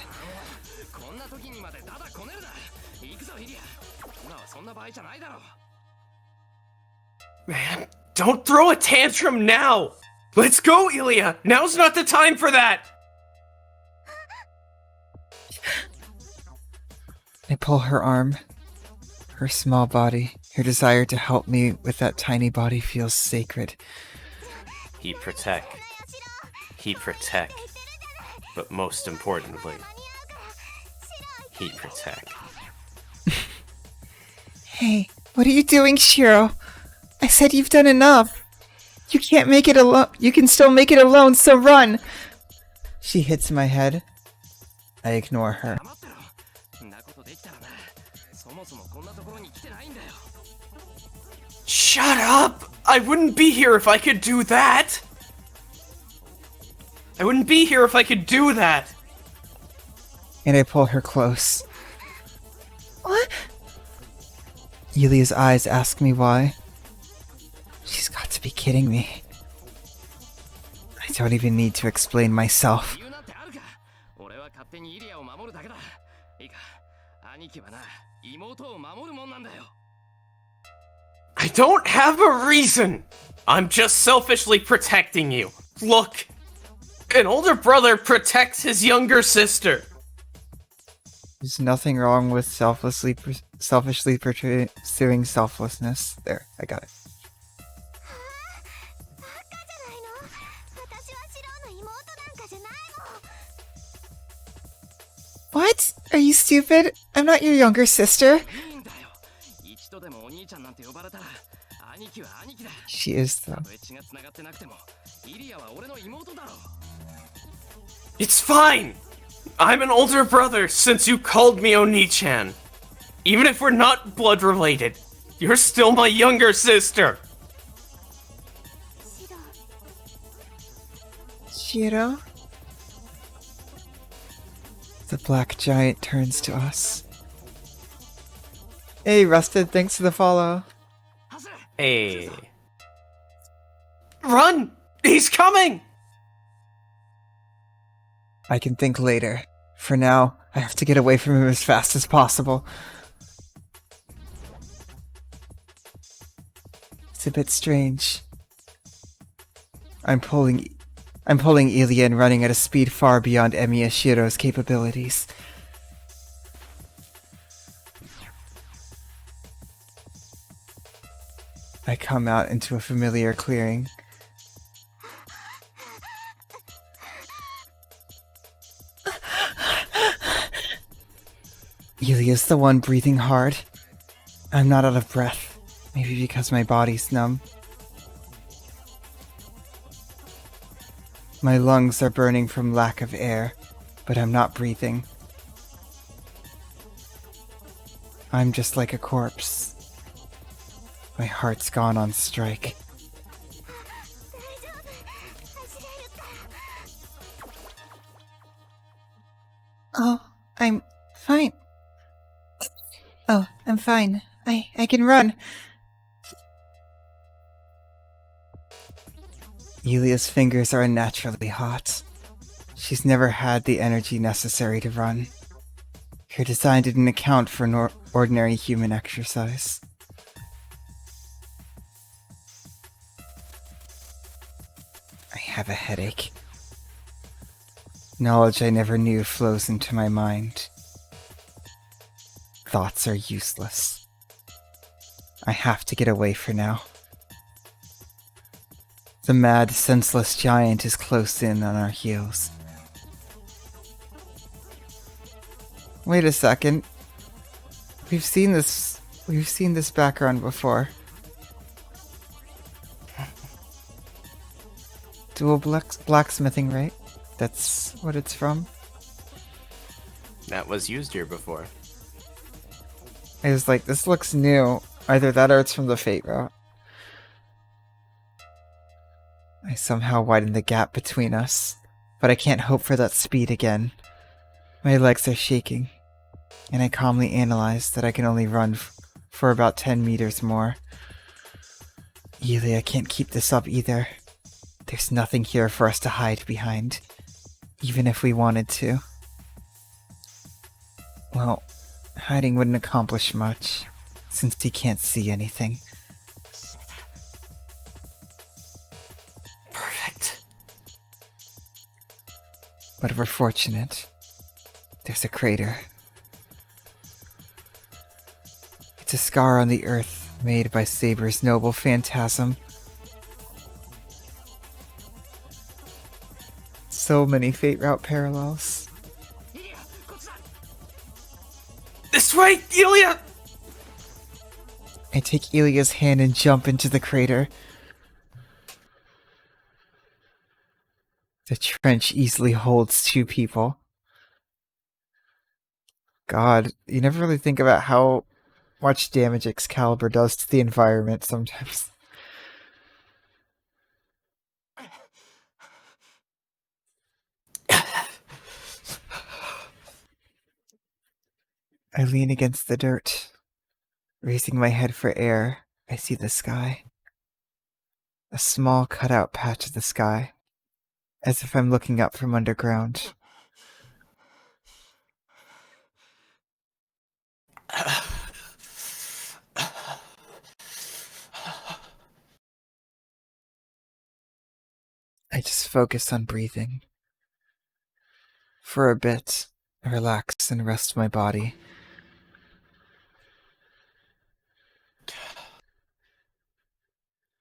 こんな時にまでダダこねるな。行くぞイリア。今はそんな場合じゃないだろう。 Man, don't throw a tantrum now! Let's go, Elia! Now's not the time for that! I pull her arm. Her small body, her desire to help me with that tiny body feels sacred. He protect. But most importantly, he protect. Hey, what are you doing, Shirou? I said you've done enough. You can't make it alone. You can still make it alone, so run. She hits my head. I ignore her. 黙ってろ。んなことできたらな。そもそもこんなところに来てないんだよ。 Shut up! I wouldn't be here if I could do that! I wouldn't be here if I could do that! And I pull her close. What? Yulia's eyes ask me why. She's got to be kidding me. I don't even need to explain myself. 理由なんてあるか。俺は勝手にイリアを守るだけだ。いいか、兄貴はな、妹を守るもんなんだよ。 I don't have a reason! I'm just selfishly protecting you. Look! An older brother protects his younger sister! There's nothing wrong with selfishly pursuing selflessness. There, I got it. バカじゃないの。私はシロウの妹なんかじゃないもん。 What? Are you stupid? I'm not your younger sister. いいんだよ。一度でもお兄ちゃんなんて呼ばれたら、兄貴は兄貴だ。 She is though. たとえ血が繋がってなくても、イリアは俺の妹だろ。 It's fine! I'm an older brother since you called me Oni-chan. Even if we're not blood related, you're still my younger sister! シロウ。 Shirou? The black giant turns to us. Hey, Rusted, thanks for the follow. ハズレ。 Hey. Run! He's coming! I can think later. For now, I have to get away from him as fast as possible. It's a bit strange. I'm pulling Ilya and running at a speed far beyond Emiya Shirou's capabilities. I come out into a familiar clearing. Ilya's the one breathing hard. I'm not out of breath, maybe because my body's numb. My lungs are burning from lack of air, but I'm not breathing. I'm just like a corpse. My heart's gone on strike. 大丈夫。走れるから。 Oh, I'm fine. Oh, I'm fine. I can run. Yulia's fingers are unnaturally hot. She's never had the energy necessary to run. Her design didn't account for ordinary human exercise. I have a headache. Knowledge I never knew flows into my mind. Thoughts are useless. I have to get away for now. The mad, senseless giant is close in on our heels. Wait a second. We've seen this background before. Dual blacksmithing, right? That's what it's from? That was used here before. I was like, this looks new. Either that or it's from the Fate route. I somehow widened the gap between us, but I can't hope for that speed again. My legs are shaking, and I calmly analyze that I can only run for about 10 meters more. Ilya can't keep this up either. There's nothing here for us to hide behind, even if we wanted to. Well, hiding wouldn't accomplish much, since he can't see anything. Perfect. But we're fortunate. There's a crater. It's a scar on the earth made by Saber's noble phantasm. So many Fate route parallels. イリア、こっちだ。 This way, Ilya! I take Ilya's hand and jump into the crater. The trench easily holds 2 people. God, you never really think about how much damage Excalibur does to the environment sometimes. I lean against the dirt. Raising my head for air, I see the sky. A small cutout patch of the sky, as if I'm looking up from underground. I just focus on breathing. For a bit, I relax and rest my body.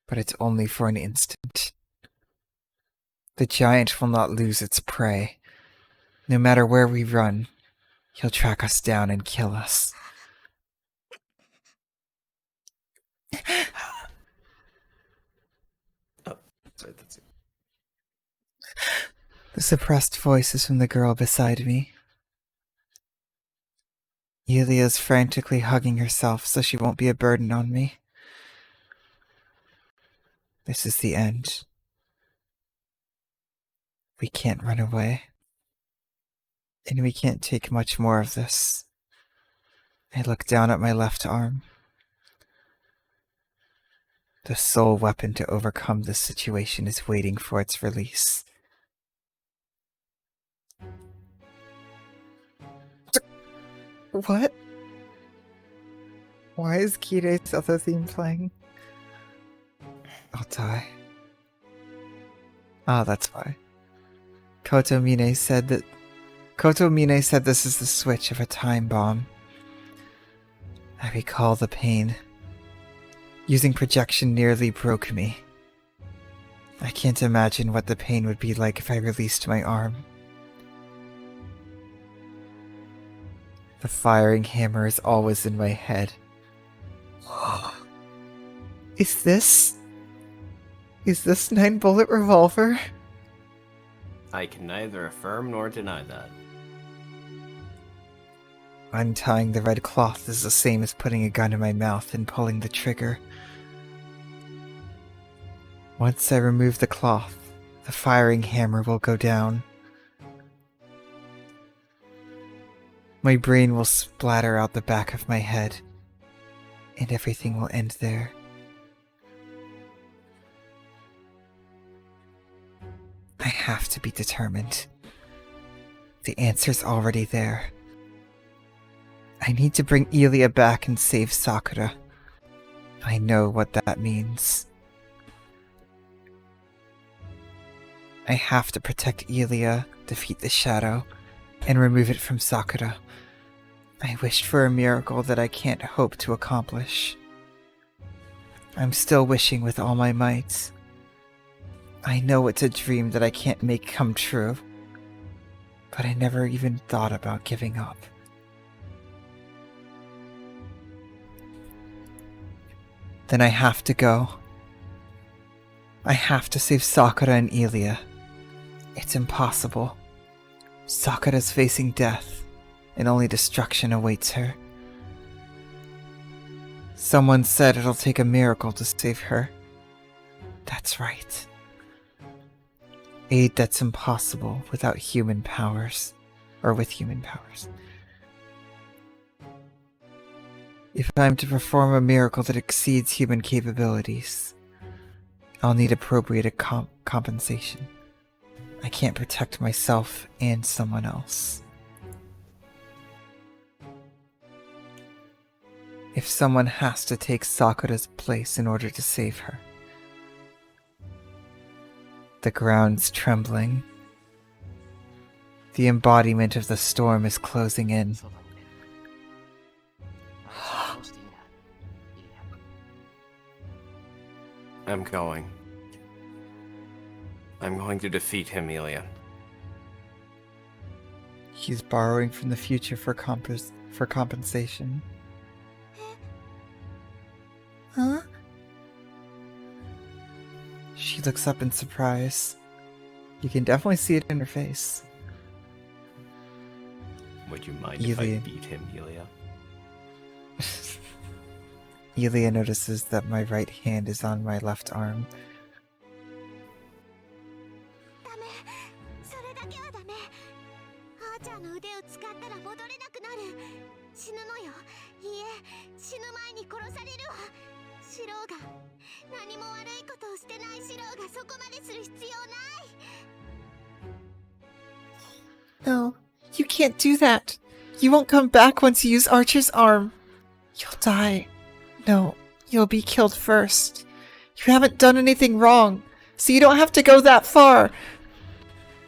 But it's only for an instant. The giant will not lose its prey. No matter where we run, he'll track us down and kill us. Sorry, that's it. The suppressed voice is from the girl beside me. Yulia's frantically hugging herself so she won't be a burden on me. This is the end. We can't run away. And we can't take much more of this. I look down at my left arm. The sole weapon to overcome this situation is waiting for its release. What? Why is Kirei's other theme playing? I'll die. Ah, that's why. Kotomine said this is the switch of a time bomb. I recall the pain. Using projection nearly broke me. I can't imagine what the pain would be like if I released my arm. The firing hammer is always in my head. Is this 9-bullet revolver? I can neither affirm nor deny that. Untying the red cloth is the same as putting a gun in my mouth and pulling the trigger. Once I remove the cloth, the firing hammer will go down. My brain will splatter out the back of my head, and everything will end there. I have to be determined. The answer's already there. I need to bring Ilia back and save Sakura. I know what that means. I have to protect Ilia, defeat the shadow, and remove it from Sakura. I wished for a miracle that I can't hope to accomplish. I'm still wishing with all my might. I know it's a dream that I can't make come true, but I never even thought about giving up. Then I have to go. I have to save Sakura and Ilia. It's impossible. Sakura's facing death, and only destruction awaits her. Someone said it'll take a miracle to save her. That's right. Aid that's impossible without human powers, or with human powers. If I'm to perform a miracle that exceeds human capabilities, I'll need appropriate compensation. I can't protect myself and someone else. If someone has to take Sakura's place in order to save her. The ground's trembling. The embodiment of the storm is closing in. I'm going. I'm going to defeat him, Ilia. He's borrowing from the future for compensation. Huh? She looks up in surprise. You can definitely see it in her face. Would you mind if I Elia. beat him, Elia? Elia notices that my right hand is on my left arm. ダメ、それだけはダメ。あーちゃんの腕を使ったら戻れなくなる。死ぬのよ。いいえ、死ぬ前に殺されるわ。シローが何も悪いことをしてないシローがそこまでする必要ない。 No, you can't do that. You won't come back once you use Archer's arm. You'll die. No, you'll be killed first. You haven't done anything wrong, so you don't have to go that far.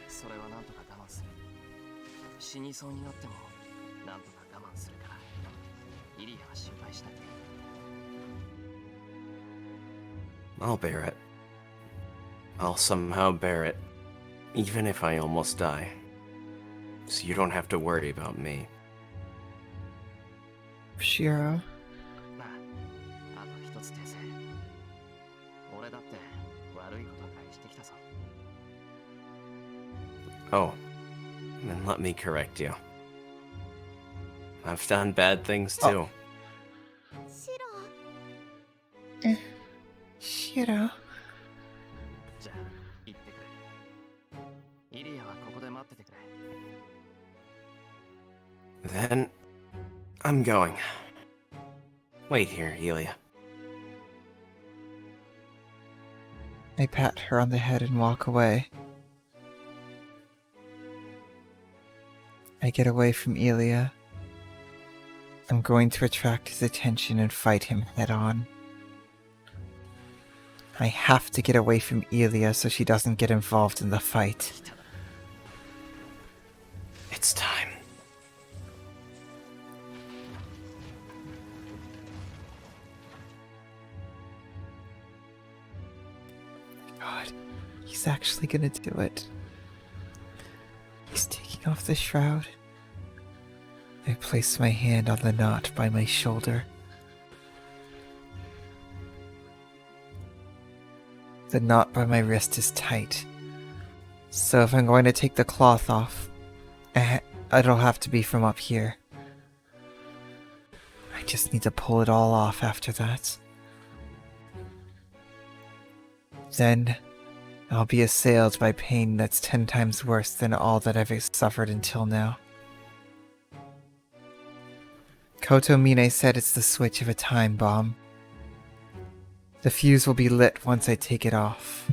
それはなんとか我慢する。死にそうになってもなんとか我慢するから。イリアは心配しなくて。 I'll bear it. I'll somehow bear it, even if I almost die. So you don't have to worry about me. Shirou. なあ、あと一つ訂正。俺だって悪いこと返してきたぞ。 Oh, then let me correct you. I've done bad things too. シロー。 Shirou. じゃあ行ってくれ。イリアはここで待っててくれ。 Then, I'm going. Wait here, Elia. I pat her on the head and walk away. I get away from Elia. I'm going to attract his attention and fight him head on. I have to get away from Elia so she doesn't get involved in the fight. It's time. God, he's actually gonna do it. He's taking off the shroud. I place my hand on the knot by my shoulder. The knot by my wrist is tight. So if I'm going to take the cloth off, it'll have to be from up here. I just need to pull it all off after that. Then, I'll be assailed by pain that's 10 times worse than all that I've suffered until now. Kotomine said it's the switch of a time bomb. The fuse will be lit once I take it off.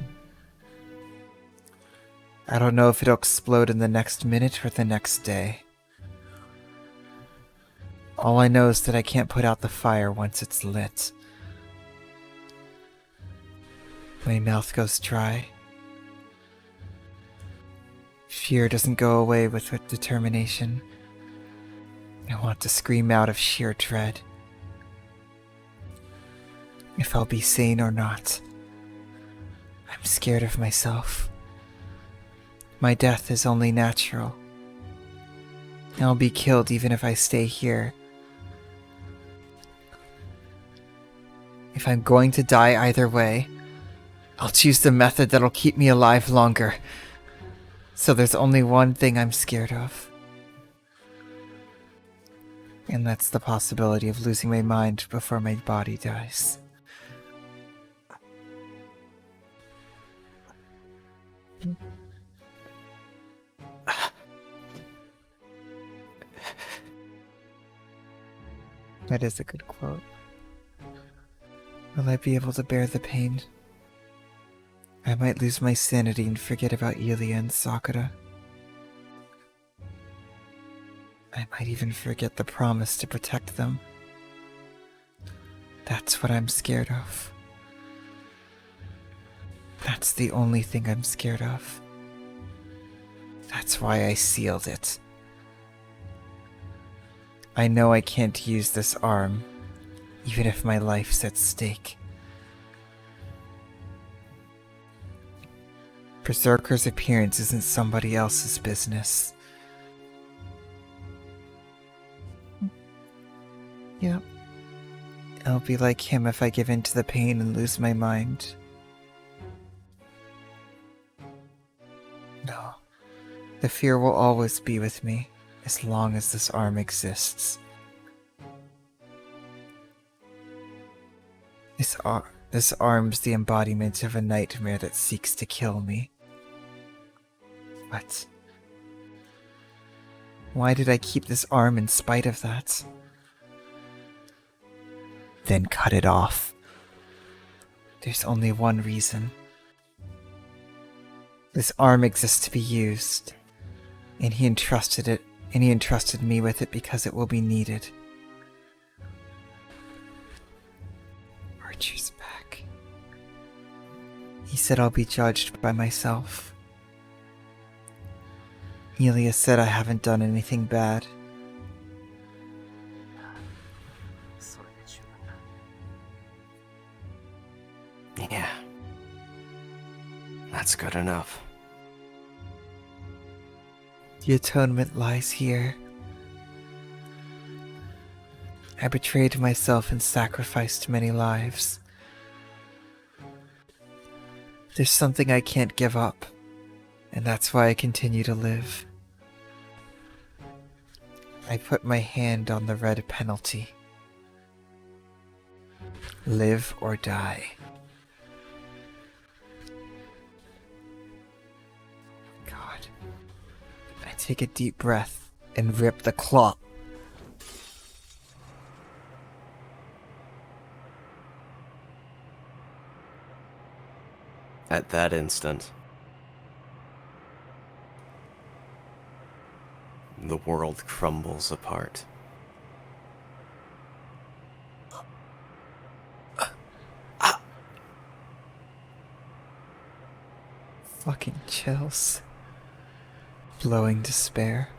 I don't know if it'll explode in the next minute or the next day. All I know is that I can't put out the fire once it's lit. My mouth goes dry. Fear doesn't go away with determination. I want to scream out of sheer dread. If I'll be sane or not. I'm scared of myself. My death is only natural. I'll be killed even if I stay here. If I'm going to die either way, I'll choose the method that'll keep me alive longer. So there's only one thing I'm scared of. And that's the possibility of losing my mind before my body dies. That is a good quote. Will I be able to bear the pain? I might lose my sanity and forget about Elia and Sakura. I might even forget the promise to protect them. That's what I'm scared of. That's the only thing I'm scared of. That's why I sealed it. I know I can't use this arm, even if my life's at stake. Berserker's appearance isn't somebody else's business. Yep. I'll be like him if I give in to the pain and lose my mind. No. The fear will always be with me, as long as this arm exists. This arm's the embodiment of a nightmare that seeks to kill me. But why did I keep this arm in spite of that? Then cut it off. There's only one reason. This arm exists to be used, and he entrusted me with it because it will be needed. Archer's back. He said I'll be judged by myself. Elia said I haven't done anything bad. Yeah. That's good enough. The atonement lies here. I betrayed myself and sacrificed many lives. There's something I can't give up, and that's why I continue to live. I put my hand on the red penalty. Live or die. God. I take a deep breath and rip the claw. At that instant, the world crumbles apart. Fucking chills. Blowing despair.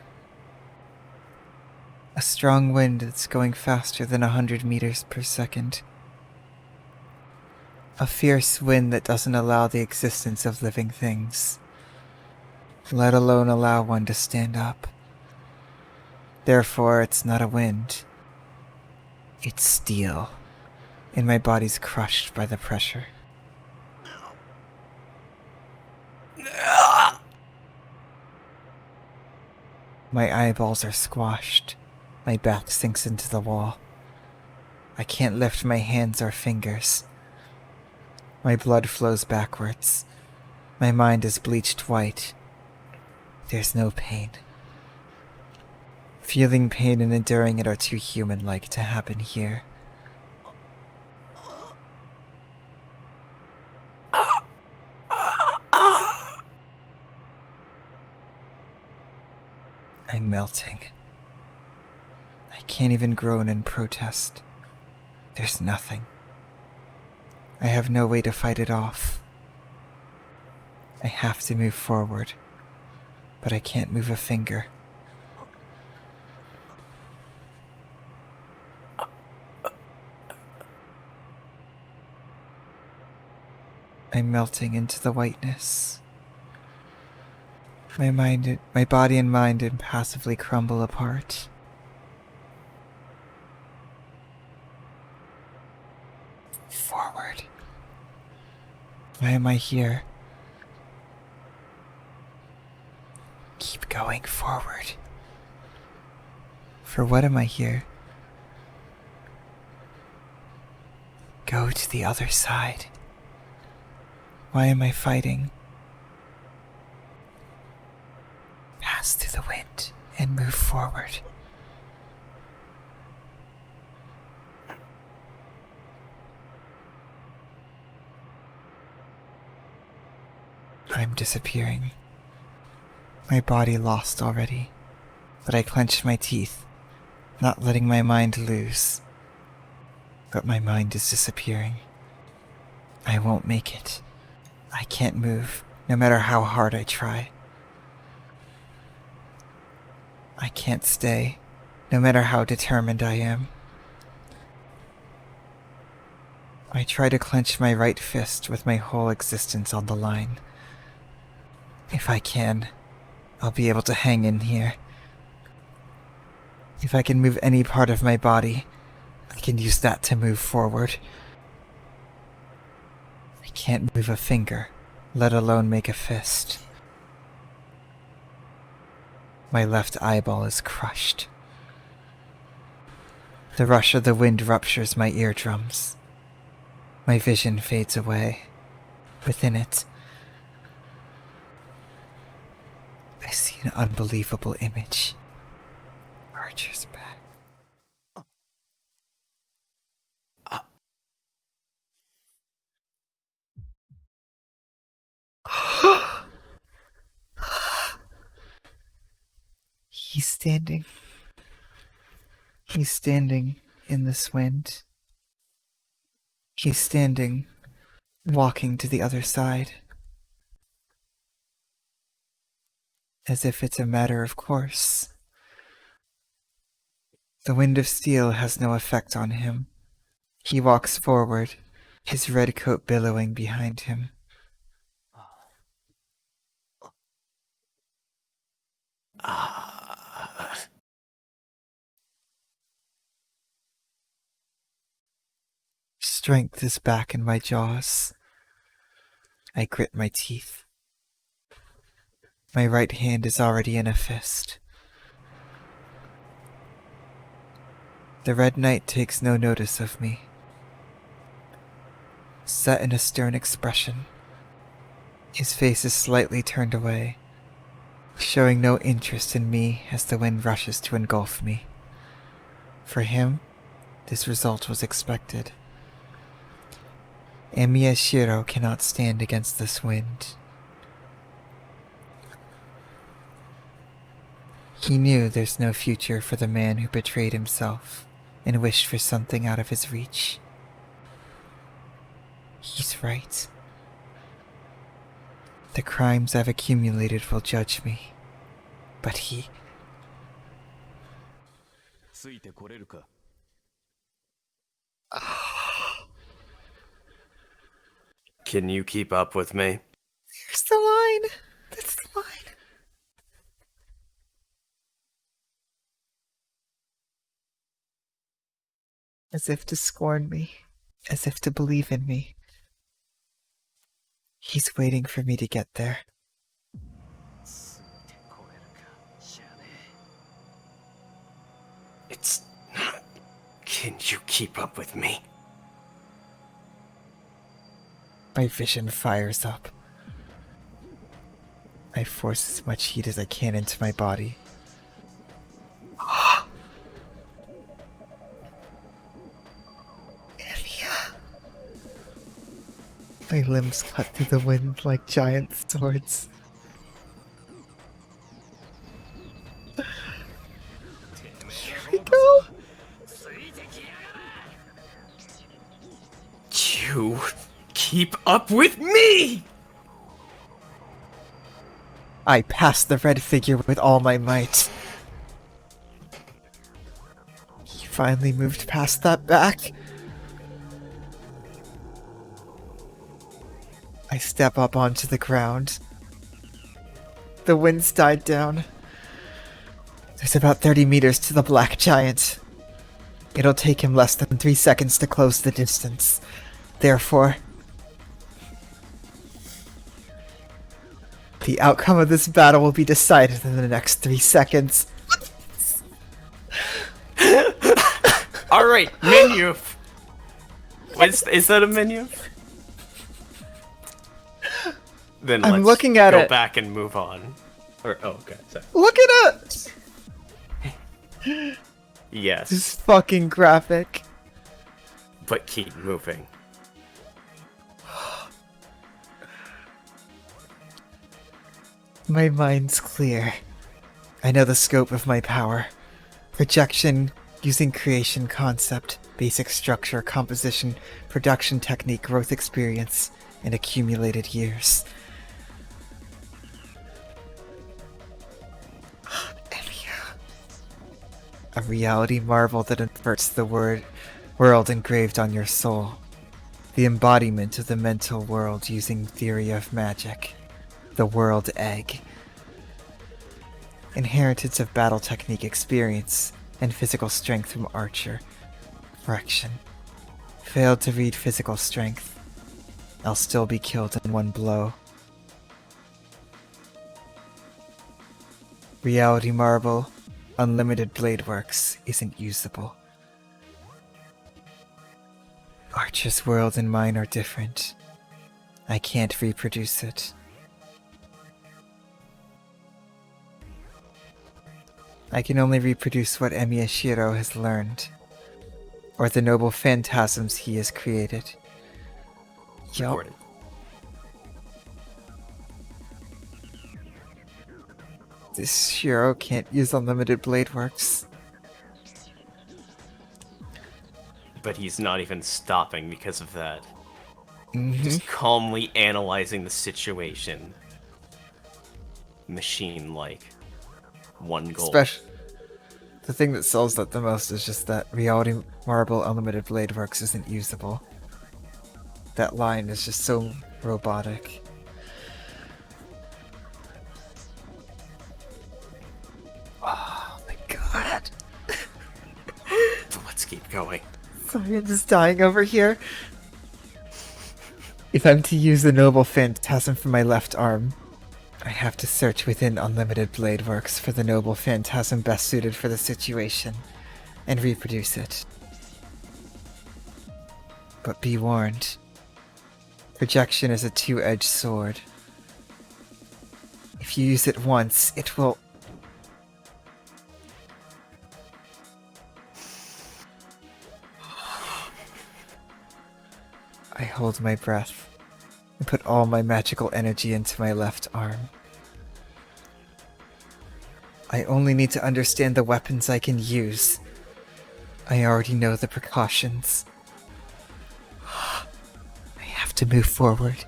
A strong wind that's going faster than 100 meters per second. A fierce wind that doesn't allow the existence of living things, let alone allow one to stand up. Therefore, it's not a wind. It's steel, and my body's crushed by the pressure. My eyeballs are squashed. My back sinks into the wall. I can't lift my hands or fingers. My blood flows backwards. My mind is bleached white. There's no pain. Feeling pain and enduring it are too human-like to happen here. I'm melting. I can't even groan in protest. There's nothing. I have no way to fight it off. I have to move forward, but I can't move a finger. I'm melting into the whiteness. My body and mind impassively crumble apart. Forward. Why am I here? Keep going forward. For what am I here? Go to the other side. Why am I fighting? Pass through the wind and move forward. I'm disappearing. My body lost already, but I clenched my teeth, not letting my mind loose. But my mind is disappearing. I won't make it. I can't move, no matter how hard I try. I can't stay, no matter how determined I am. I try to clench my right fist with my whole existence on the line. If I can, I'll be able to hang in here. If I can move any part of my body, I can use that to move forward. I can't move a finger, let alone make a fist. My left eyeball is crushed. The rush of the wind ruptures my eardrums. My vision fades away. Within it, I see an unbelievable image. Archer's back. He's standing. He's standing in this wind. He's standing, walking to the other side. As if it's a matter of course. The wind of steel has no effect on him. He walks forward, his red coat billowing behind him. Strength is back in my jaws. I grit my teeth. My right hand is already in a fist. The Red Knight takes no notice of me. Set in a stern expression, his face is slightly turned away, showing no interest in me as the wind rushes to engulf me. For him, this result was expected. Emiya Shirou cannot stand against this wind. He knew there's no future for the man who betrayed himself and wished for something out of his reach. He's right. The crimes I've accumulated will judge me, but he... Can you keep up with me? There's the line! That's the line! As if to scorn me, as if to believe in me. He's waiting for me to get there. It's not... Can you keep up with me? My vision fires up. I force as much heat as I can into my body. Emiya. My limbs cut through the wind like giant swords. Here we go. You keep up with me! I passed the red figure with all my might. He finally moved past that back. I step up onto the ground. The wind's died down. There's about 30 meters to the black giant. It'll take him less than 3 seconds to close the distance. Therefore, the outcome of this battle will be decided in the next 3 seconds. Alright, menu. Is that a menu? Then I'm let's looking at go it. back and move on. Or, oh, okay, sorry. Look at it! Yes, This is fucking graphic. but keep moving. My mind's clear. I know the scope of my power. Projection using creation concept, basic structure, composition, production technique, growth experience, and accumulated years. Emiya. A reality marvel that inverts the world engraved on your soul. The embodiment of the mental world using theory of magic. The World Egg. Inheritance of battle technique experience and physical strength from Archer. Correction. Failed to read physical strength. I'll still be killed in one blow. Reality Marble, Unlimited Blade Works isn't usable. Archer's world and mine are different. I can't reproduce it. I can only reproduce what Emiya Shirou has learned, or the noble phantasms he has created. Yup. Recorded. This Shirou can't use Unlimited Blade Works. But he's not even stopping because of that. Mm-hmm. Just calmly analyzing the situation. Machine-like. One goal. The thing that sells that the most is just that Reality Marble Unlimited Blade Works isn't usable. That line is just so robotic. Oh my god. Let's keep going. Sorry, I'm just dying over here. If I'm to use the Noble Phantasm for my left arm, I have to search within Unlimited Blade Works for the Noble Phantasm best suited for the situation, and reproduce it. But be warned, projection is a two-edged sword. If you use it once, it will... I hold my breath and put all my magical energy into my left arm. I only need to understand the weapons I can use. I already know the precautions. I have to move forward.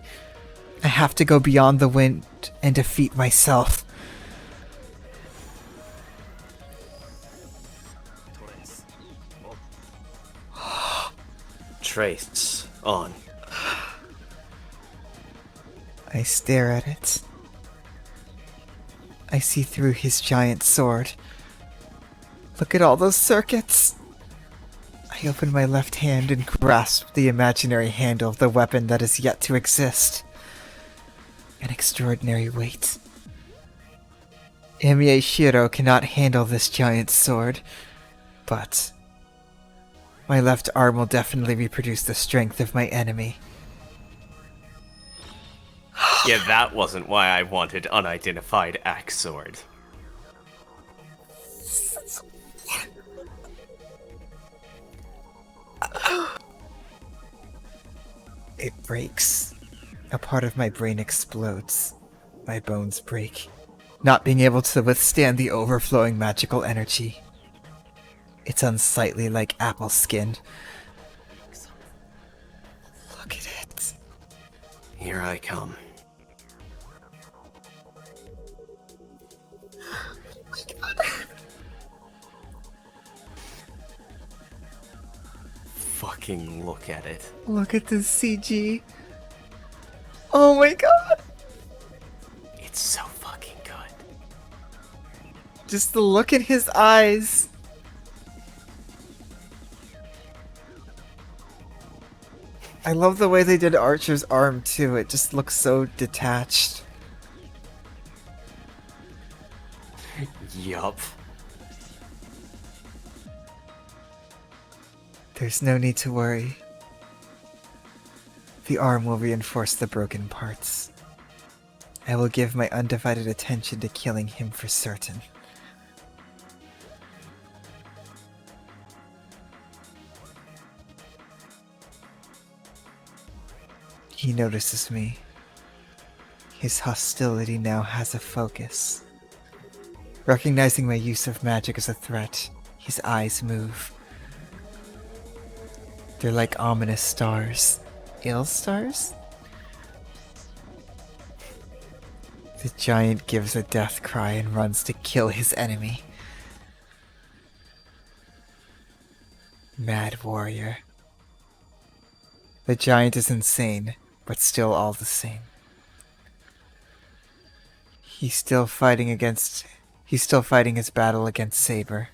I have to go beyond the wind and defeat myself. Trace on. I stare at it. I see through his giant sword. Look at all those circuits! I open my left hand and grasp the imaginary handle of the weapon that is yet to exist. An extraordinary weight. Emiya Shirou cannot handle this giant sword, but my left arm will definitely reproduce the strength of my enemy. Yeah, that wasn't why I wanted unidentified axe sword. It breaks. A part of my brain explodes. My bones break, not being able to withstand the overflowing magical energy. It's unsightly like apple skin. Look at it. Here I come. Fucking look at it. Look at this CG. Oh my god. It's so fucking good. Just the look in his eyes. I love the way they did Archer's arm too. It just looks so detached. Yup. There's no need to worry. The arm will reinforce the broken parts. I will give my undivided attention to killing him for certain. He notices me. His hostility now has a focus. Recognizing my use of magic as a threat, his eyes move. They're like ominous stars. Ill stars? The giant gives a death cry and runs to kill his enemy. Mad warrior. The giant is insane, but still all the same. He's still fighting his battle against Saber.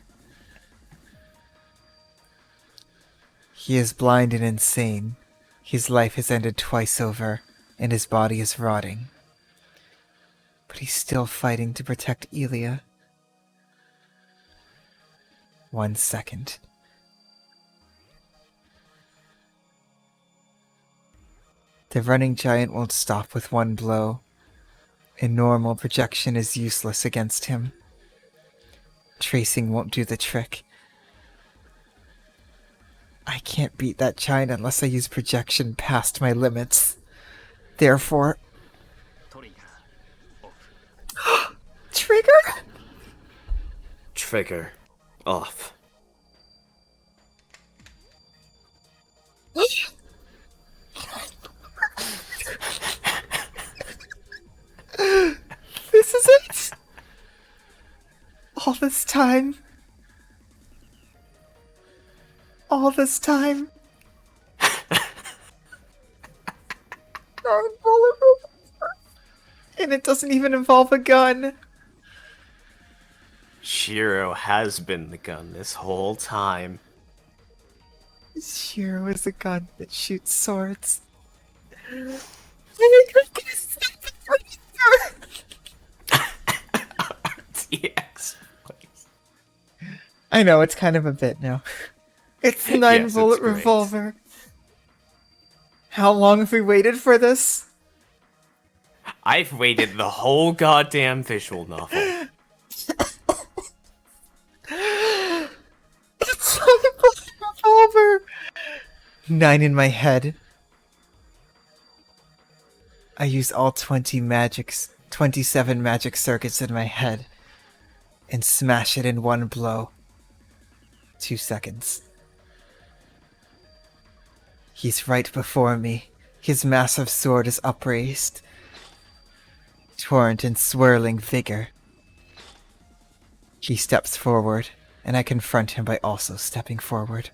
He is blind and insane. His life has ended twice over, and his body is rotting. But he's still fighting to protect Elia 1 second. The running giant won't stop with one blow. A normal projection is useless against him. Tracing won't do the trick. I can't beat that giant unless I use projection past my limits. Therefore... トリガーオフ Trigger? Trigger off. This is it? All this time? All this time? 9-bullet revolver. And it doesn't even involve a gun. Shirou has been the gun this whole time. Shirou is a gun that shoots swords. TX, please. I know, it's kind of a bit now. It's 9-bullet great. revolver. How long have we waited for this? I've waited the whole goddamn visual novel. It's 9-bullet revolver! 9 in my head. I use all 27 magic circuits in my head and smash it in one blow. 2 seconds. He's right before me. His massive sword is upraised. Torrent in swirling vigor. He steps forward, and I confront him by also stepping forward.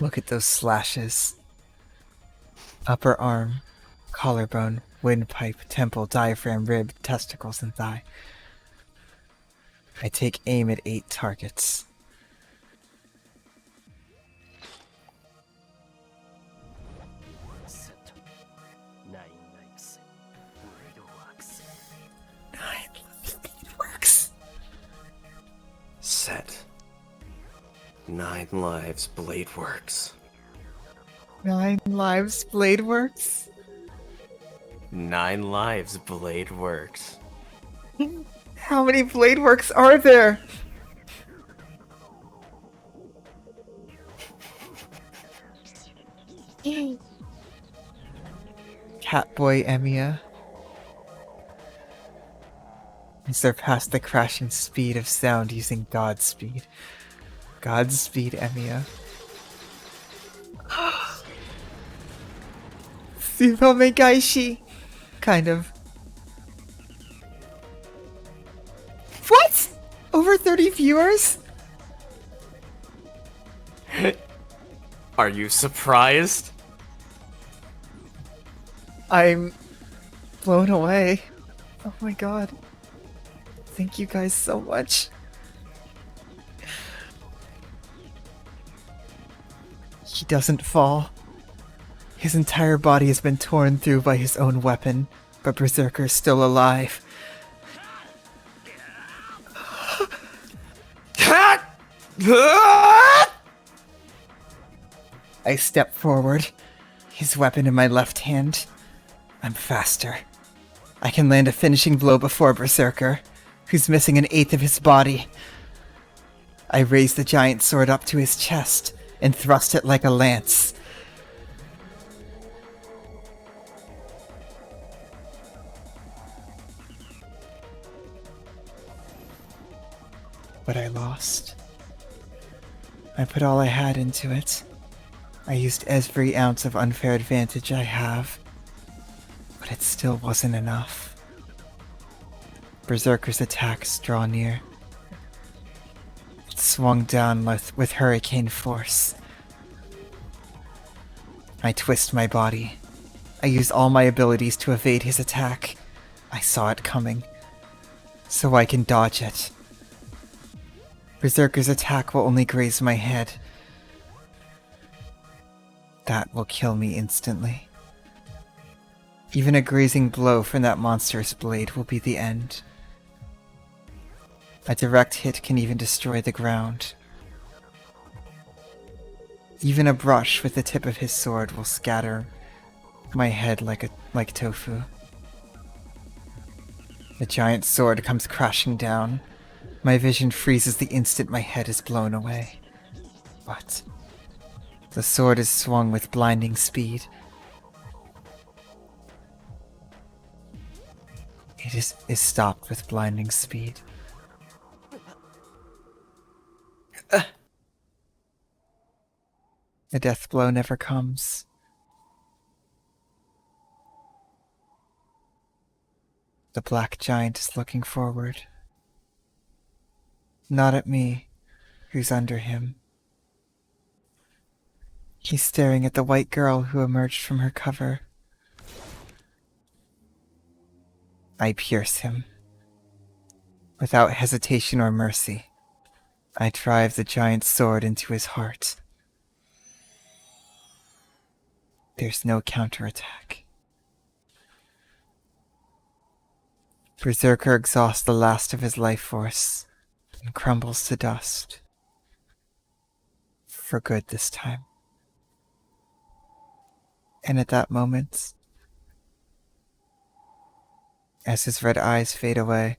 Look at those slashes. Upper arm, collarbone, windpipe, temple, diaphragm, rib, testicles, and thigh. I take aim at 8 targets. Set 9 lives. Blade works. 9 works. Set. 9 lives, blade works. 9 lives, blade works. 9 lives, blade works. How many blade works are there? Catboy Emiya. I surpassed the crashing speed of sound using Godspeed. Godspeed Emiya. Tsubo Megaishi. Kind of. What? Over 30 viewers? Are you surprised? I'm blown away. Oh my god. Thank you guys so much. He doesn't fall. His entire body has been torn through by his own weapon, but Berserker is still alive. I step forward, his weapon in my left hand. I'm faster. I can land a finishing blow before Berserker, who's missing an eighth of his body. I raise the giant sword up to his chest and thrust it like a lance. But I lost. I put all I had into it. I used every ounce of unfair advantage I have. But it still wasn't enough. Berserker's attacks draw near. It swung down with hurricane force. I twist my body. I use all my abilities to evade his attack. I saw it coming, so I can dodge it. Berserker's attack will only graze my head. That will kill me instantly. Even a grazing blow from that monstrous blade will be the end. A direct hit can even destroy the ground. Even a brush with the tip of his sword will scatter my head like tofu. The giant sword comes crashing down. My vision freezes the instant my head is blown away. But the sword is swung with blinding speed. It is stopped with blinding speed. The death blow never comes. The black giant is looking forward. Not at me, who's under him. He's staring at the white girl who emerged from her cover. I pierce him. Without hesitation or mercy, I drive the giant's sword into his heart. There's no counterattack. Berserker exhausts the last of his life force and crumbles to dust. For good this time. And at that moment, as his red eyes fade away,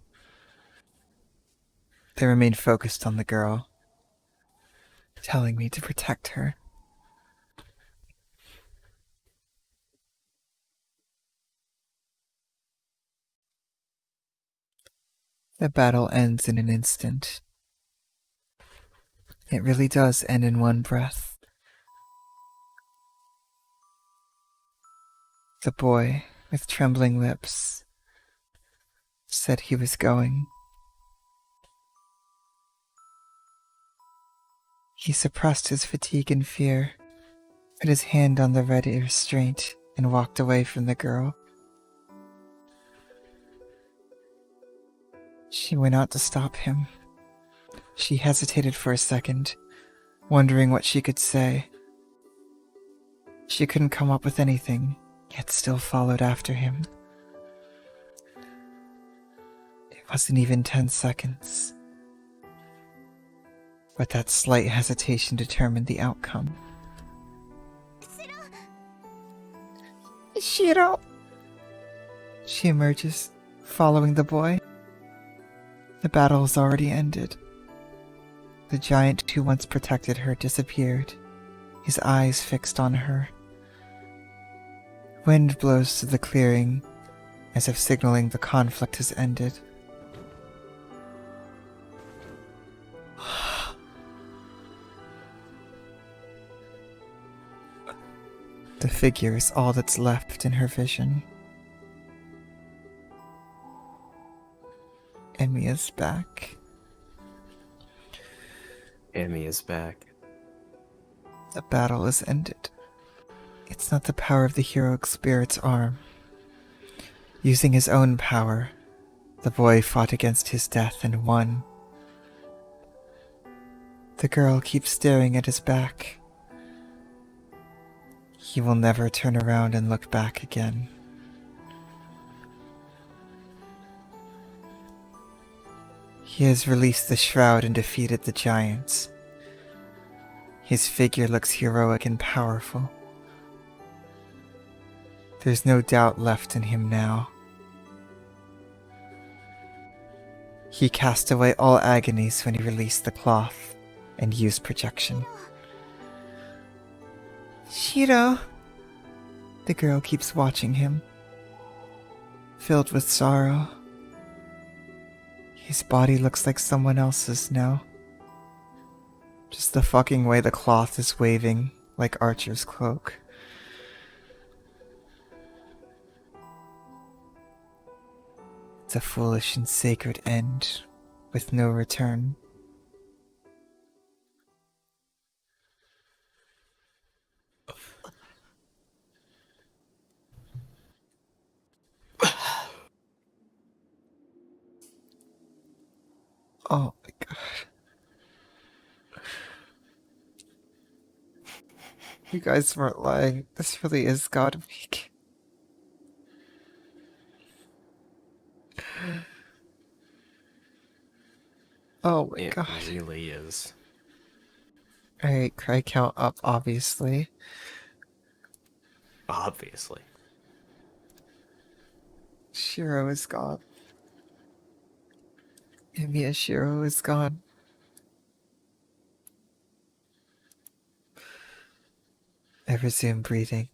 they remain focused on the girl, telling me to protect her. The battle ends in an instant. It really does end in one breath. The boy, with trembling lips, said he was going. He suppressed his fatigue and fear, put his hand on the red restraint, and walked away from the girl. She went out to stop him. She hesitated for a second, wondering what she could say. She couldn't come up with anything, yet still followed after him. It wasn't even 10 seconds. But that slight hesitation determined the outcome. Shirou! She emerges, following the boy. The battle has already ended. The giant who once protected her disappeared, his eyes fixed on her. Wind blows through the clearing, as if signaling the conflict has ended. The figure is all that's left in her vision. Emiya's back. Emmy is back. The battle is ended. It's not the power of the heroic spirit's arm. Using his own power, the boy fought against his death and won. The girl keeps staring at his back. He will never turn around and look back again. He has released the shroud and defeated the giants. His figure looks heroic and powerful. There's no doubt left in him now. He cast away all agonies when he released the cloth and used projection. Shirou! The girl keeps watching him, filled with sorrow. His body looks like someone else's now. Just the fucking way the cloth is waving like Archer's cloak. It's a foolish and sacred end with no return. Oh my god. You guys weren't lying. This really is God Week. Oh my It god. really is. Alright, cry count up, obviously. Obviously. Shirou is gone. Emiya Shirou is gone. I resume breathing.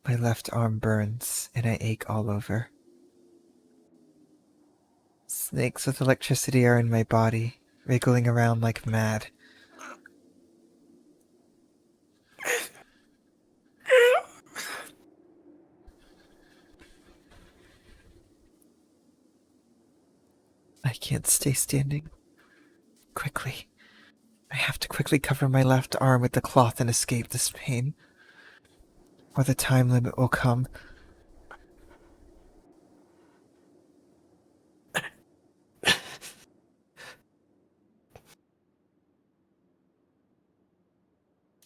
My left arm burns, and I ache all over. Snakes with electricity are in my body, wriggling around like mad. I can't stay standing. Quickly. I have to quickly cover my left arm with the cloth and escape this pain. Or the time limit will come.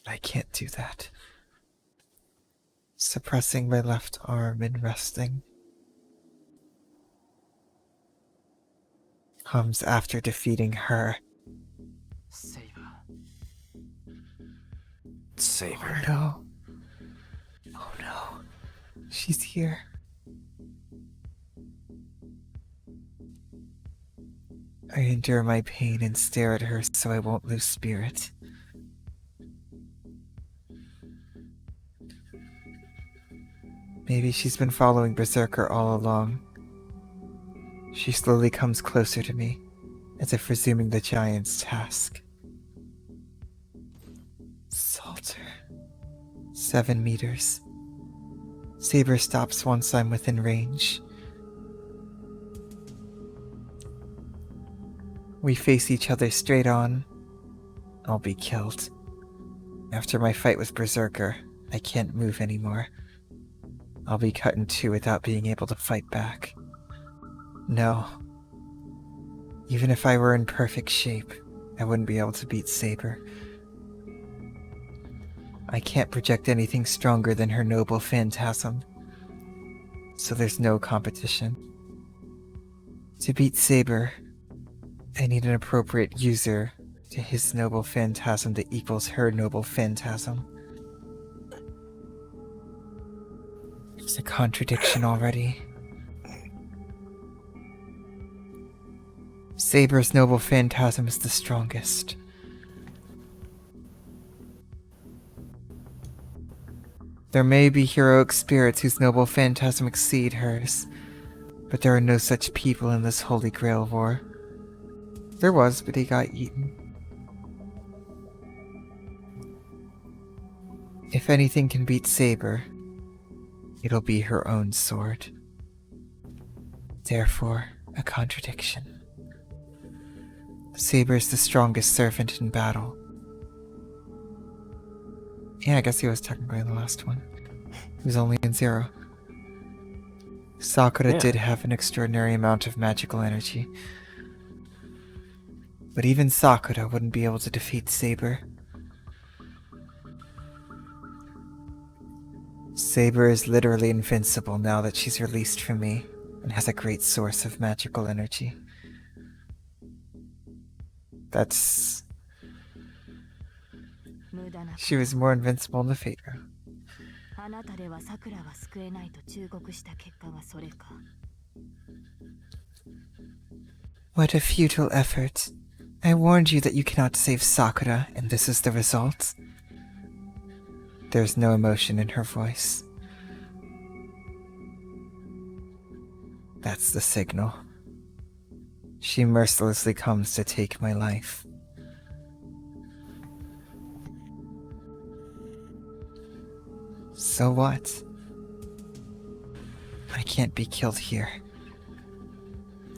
I can't do that. Suppressing my left arm and resting comes after defeating her. Saber. Oh no. Oh no. She's here. I endure my pain and stare at her so I won't lose spirit. Maybe she's been following Berserker all along. She slowly comes closer to me, as if resuming the giant's task. Salter. 7 meters. Saber stops once I'm within range. We face each other straight on. I'll be killed. After my fight with Berserker, I can't move anymore. I'll be cut in two without being able to fight back. No. Even if I were in perfect shape, I wouldn't be able to beat Saber. I can't project anything stronger than her noble phantasm. So there's no competition. To beat Saber, I need an appropriate user to his noble phantasm that equals her noble phantasm. It's a contradiction already. Saber's noble phantasm is the strongest. There may be heroic spirits whose noble phantasm exceed hers, but there are no such people in this Holy Grail war. There was, but he got eaten. If anything can beat Saber, it'll be her own sword. Therefore, a contradiction. Saber's the strongest servant in battle. Yeah, I guess he was technically in the last one. He was only in 0. Sakura did have an extraordinary amount of magical energy. But even Sakura wouldn't be able to defeat Saber. Saber is literally invincible now that she's released from me and has a great source of magical energy. That's... She was more invincible in the Fate Room. What a futile effort. I warned you that you cannot save Sakura, and this is the result. There's no emotion in her voice. That's the signal. She mercilessly comes to take my life. So what? I can't be killed here.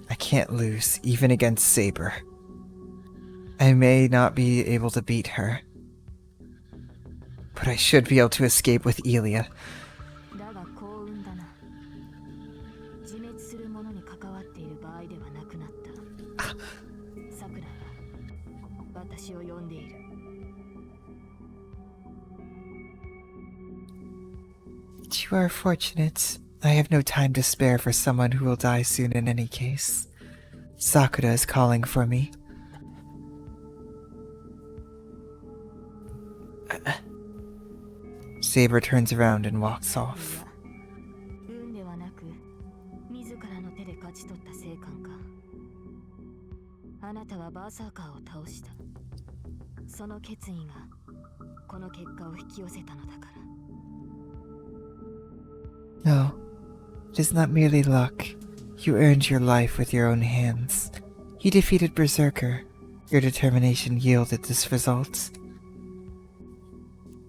I can't lose, even against Saber. I may not be able to beat her, but I should be able to escape with Elia. You are fortunate. I have no time to spare for someone who will die soon in any case. Sakura is calling for me. Saber turns around and walks off. 運ではなく自らの手で勝ち取った成果か。あなたはバーサーカーを倒した。その決意がこの結果を引き寄せたのだから。 No, it is not merely luck. You earned your life with your own hands. You defeated Berserker. Your determination yielded this result.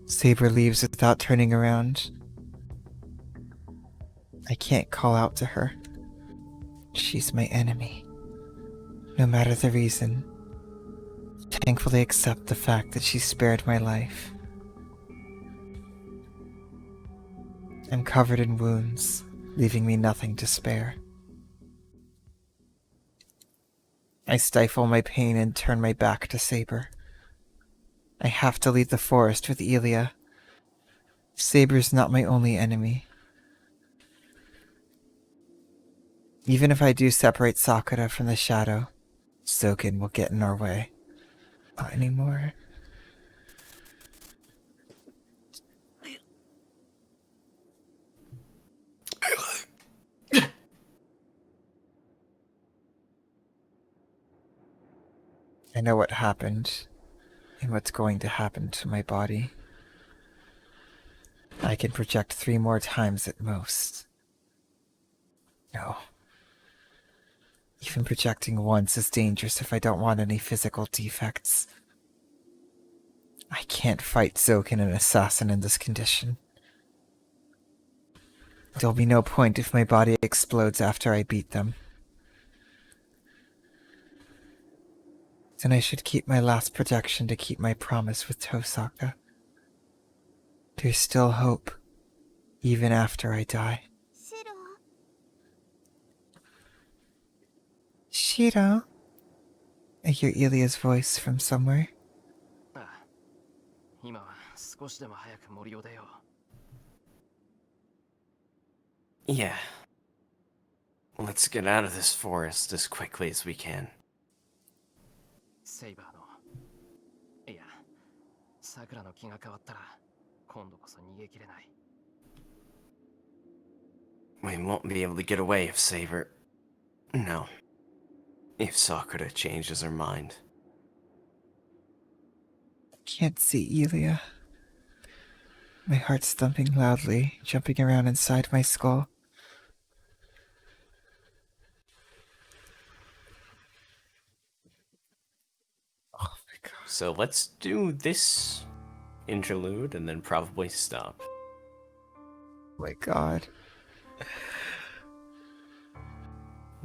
Saber leaves without turning around. I can't call out to her. She's my enemy. No matter the reason, thankfully accept the fact that she spared my life. I'm covered in wounds, leaving me nothing to spare. I stifle my pain and turn my back to Saber. I have to leave the forest with Elia. Saber's not my only enemy. Even if I do separate Sakura from the shadow, Zoken will get in our way. Not anymore. I know what happened, and what's going to happen to my body. I can project 3 more times at most. No. Even projecting once is dangerous if I don't want any physical defects. I can't fight Zoken, an assassin, in this condition. There'll be no point if my body explodes after I beat them. Then I should keep my last projection to keep my promise with Tosaka. There's still hope, even after I die. Shirou? I hear Ilia's voice from somewhere. ああ、今は少しでも早く森を出よう。 Yeah. Let's get out of this forest as quickly as we can. セイバーの、いや、さくらの気が変わったら今度こそ逃げきれない。 We won't be able to get away if Saber... No. If Sakura changes her mind. Can't see Ilia. My heart's thumping loudly, jumping around inside my skull. Oh my god. So let's do this interlude and then probably stop. Oh my god.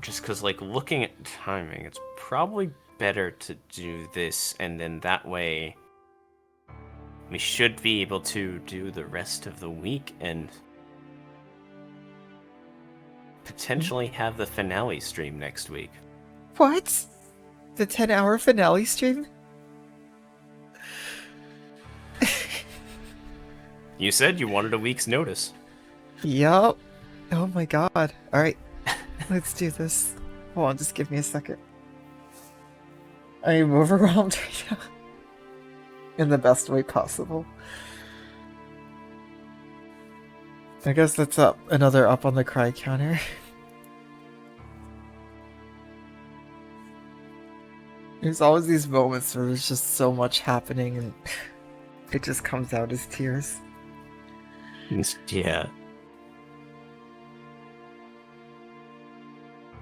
Just because, like, looking at timing, it's probably better to do this, and then that way we should be able to do the rest of the week and potentially have the finale stream next week. What? The 10-hour finale stream? You said you wanted a week's notice. Yup. Oh my god. Alright. Let's do this. Hold on, just give me a second. I am overwhelmed right now. In the best way possible. I guess that's up. Another up on the cry counter. There's always these moments where there's just so much happening and it just comes out as tears. Yeah.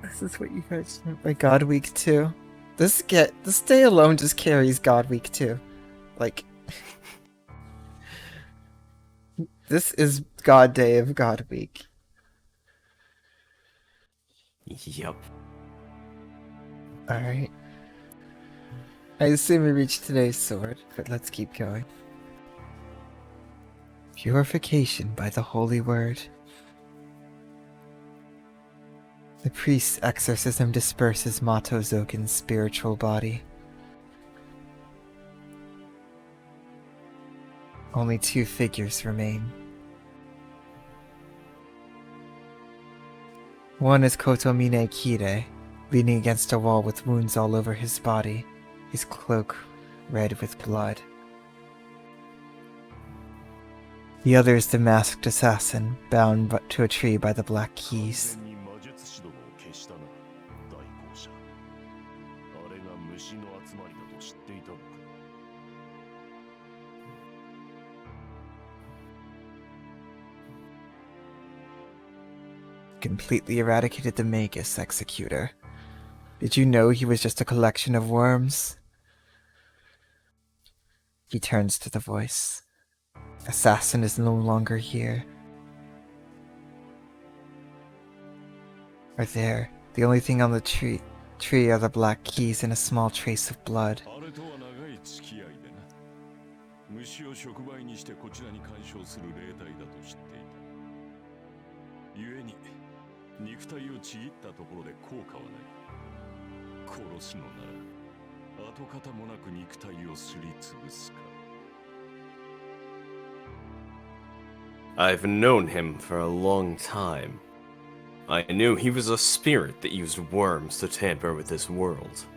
This is what you guys meant by God Week 2. This day alone just carries God Week 2. Like, this is God Day of God Week. Yup. Alright. I assume we reached today's sword, but let's keep going. Purification by the holy word. The priest's exorcism disperses Mato Zoken's spiritual body. Only 2 figures remain. One is Kotomine Kire, leaning against a wall with wounds all over his body, his cloak red with blood. The other is the masked assassin, bound to a tree by the black keys. 完全に魔術師どもを消したな、代行者。あれが虫の集まりだと知っていたのか。Completely eradicated the Magus Executor. Did you know he was just a collection of worms? He turns to the voice. Assassin is no longer here. Or there. The only thing on the tree are the black keys and a small trace of blood. あれとは長い付き合いでな。虫を触媒にしてこちらに干渉する霊体だと知っていた。故に肉体をちぎったところで効果はない。殺すのなら跡形もなく肉体をすりつぶすか。I've known him for a long time. I knew he was a spirit that used worms to tamper with this world.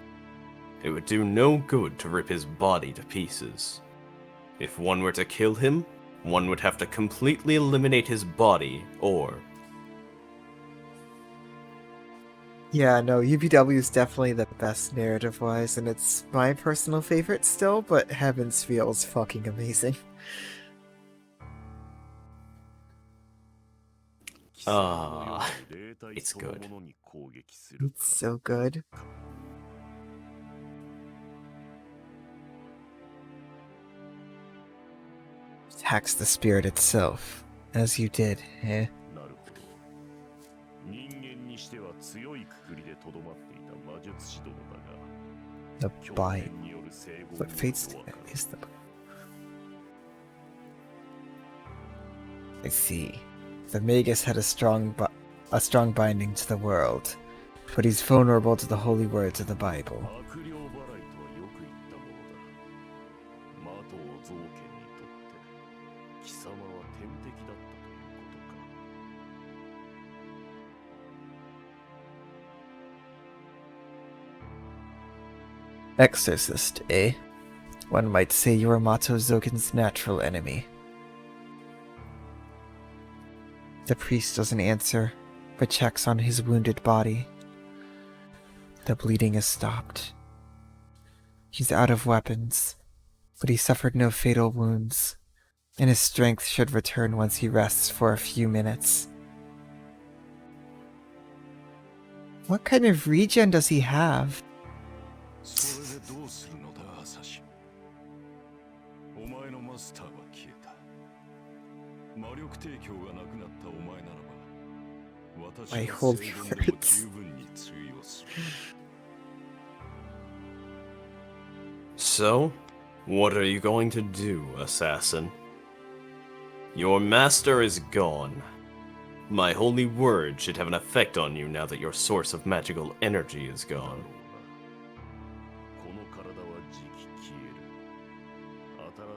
It would do no good to rip his body to pieces. If one were to kill him, one would have to completely eliminate his body, or... Yeah, no, UPW is definitely the best narrative-wise, and it's my personal favorite still, but Heavens feels fucking amazing. Ah, it's good. It's so good. Attacks the spirit itself, as you did, eh? なるほど。人間にしては強いくくりでとどまっていた魔術師どもだが、 The bite. 狂犬による整合 What fates とわかる。 is the... I see. The Magus had a strong binding to the world, but he's vulnerable to the holy words of the Bible. 悪霊払いとはよく言ったものだ。魔頭ゾーケンにとって貴様は天敵だったということか。 Exorcist, eh? One might say you are Mato Zoken's natural enemy. The priest doesn't answer, but checks on his wounded body. The bleeding has stopped. He's out of weapons, but he suffered no fatal wounds, and his strength should return once he rests for a few minutes. What kind of regen does he have? それでどうするのだ、アサシン。お前のマスターは消えた。魔力提供がなくなったお前ならば、私は My 聖 holy 言でも words. 十分に通用する。 So, what are you going to do, assassin? Your master is gone. My holy word should have an effect on you now that your source of magical energy is gone. この体はじき消える。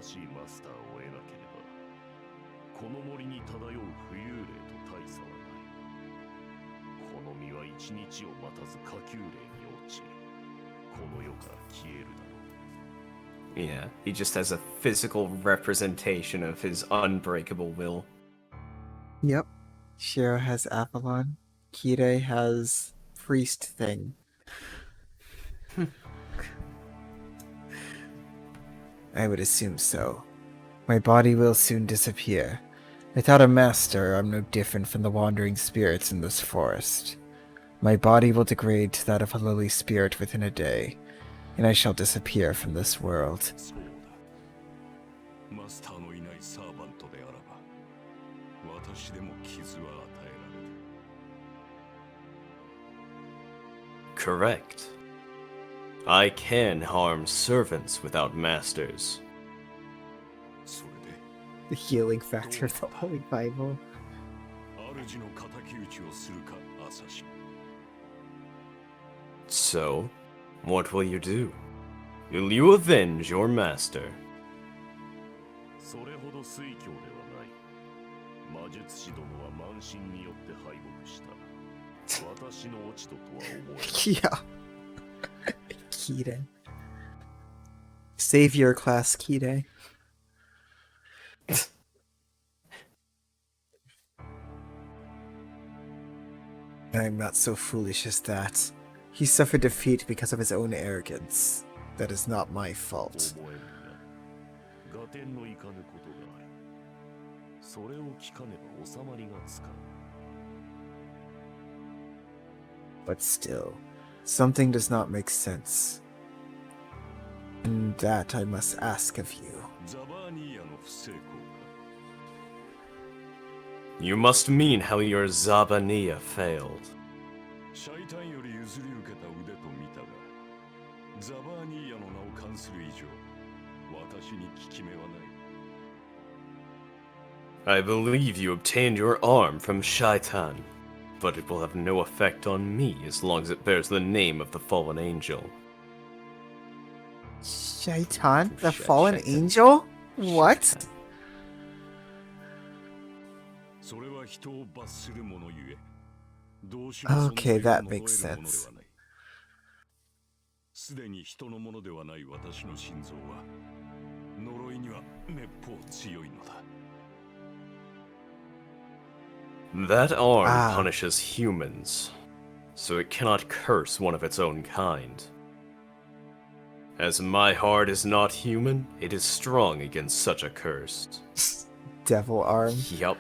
新しいマスターを得なければ、この森に漂う浮遊霊と大差はない。この身は一日を待たず下級霊に落ち、この世から消えるだろう。 Yeah, he just has a physical representation of his unbreakable will. Yep. Shirou has Avalon. Kire has Priest Thing. I would assume so. My body will soon disappear. Without a master, I'm no different from the wandering spirits in this forest. My body will degrade to that of a lowly spirit within a day, and I shall disappear from this world. そうだ。マスターのいないサーバントであらば、私でも傷は与えられる。 Correct. I can harm servants without masters. それで、 The healing factor of the Holy Bible. 主の敵討ちをするか、アサシン。 So, what will you do? Will you avenge your master? それほど酔狂ではない。魔術師どもは慢心によって敗北した。私の落ち度とは思えない。 Yeah. Kide. Savior class Kide. I'm not so foolish as that. He suffered defeat because of his own arrogance. That is not my fault. 覚えるが合点のいかぬことがある。それを聞かねば収まりがつかん。 But still, something does not make sense. And that I must ask of you. ザバーニーヤの不成功か。 You must mean how your Zabania failed. シャイタンより譲り受けた腕と見たが、ザバーニーヤの名を冠する以上、私に効き目はない。 I believe you obtained your arm from Shaitan, but it will have no effect on me as long as it bears the name of the fallen angel. Shaitan? The Shit, fallen Shaitan. angel? What? それは人を罰するものゆえ、同種の存 Okay, 在を that 呪える makes もので sense. はない。すでに人のものではない私の心臓は、呪いにはめっぽう強いのだ。 That arm Ah. punishes humans, so it cannot curse one of its own kind. As my heart is not human, it is strong against such a curse. Devil arm. Yup.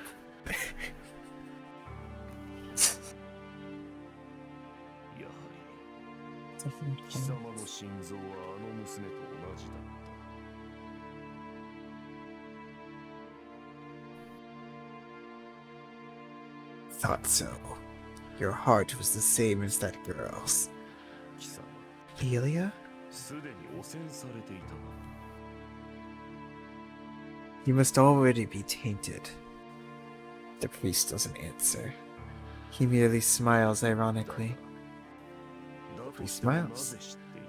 やはり貴様の心臓はあの娘と同じだった。 Thought so. Your heart was the same as that girl's. 貴様、 Helia? すでに汚染されていたな。 You must already be tainted. The priest doesn't answer. He merely smiles ironically. だと He してもな smiles. ぜ知っていた？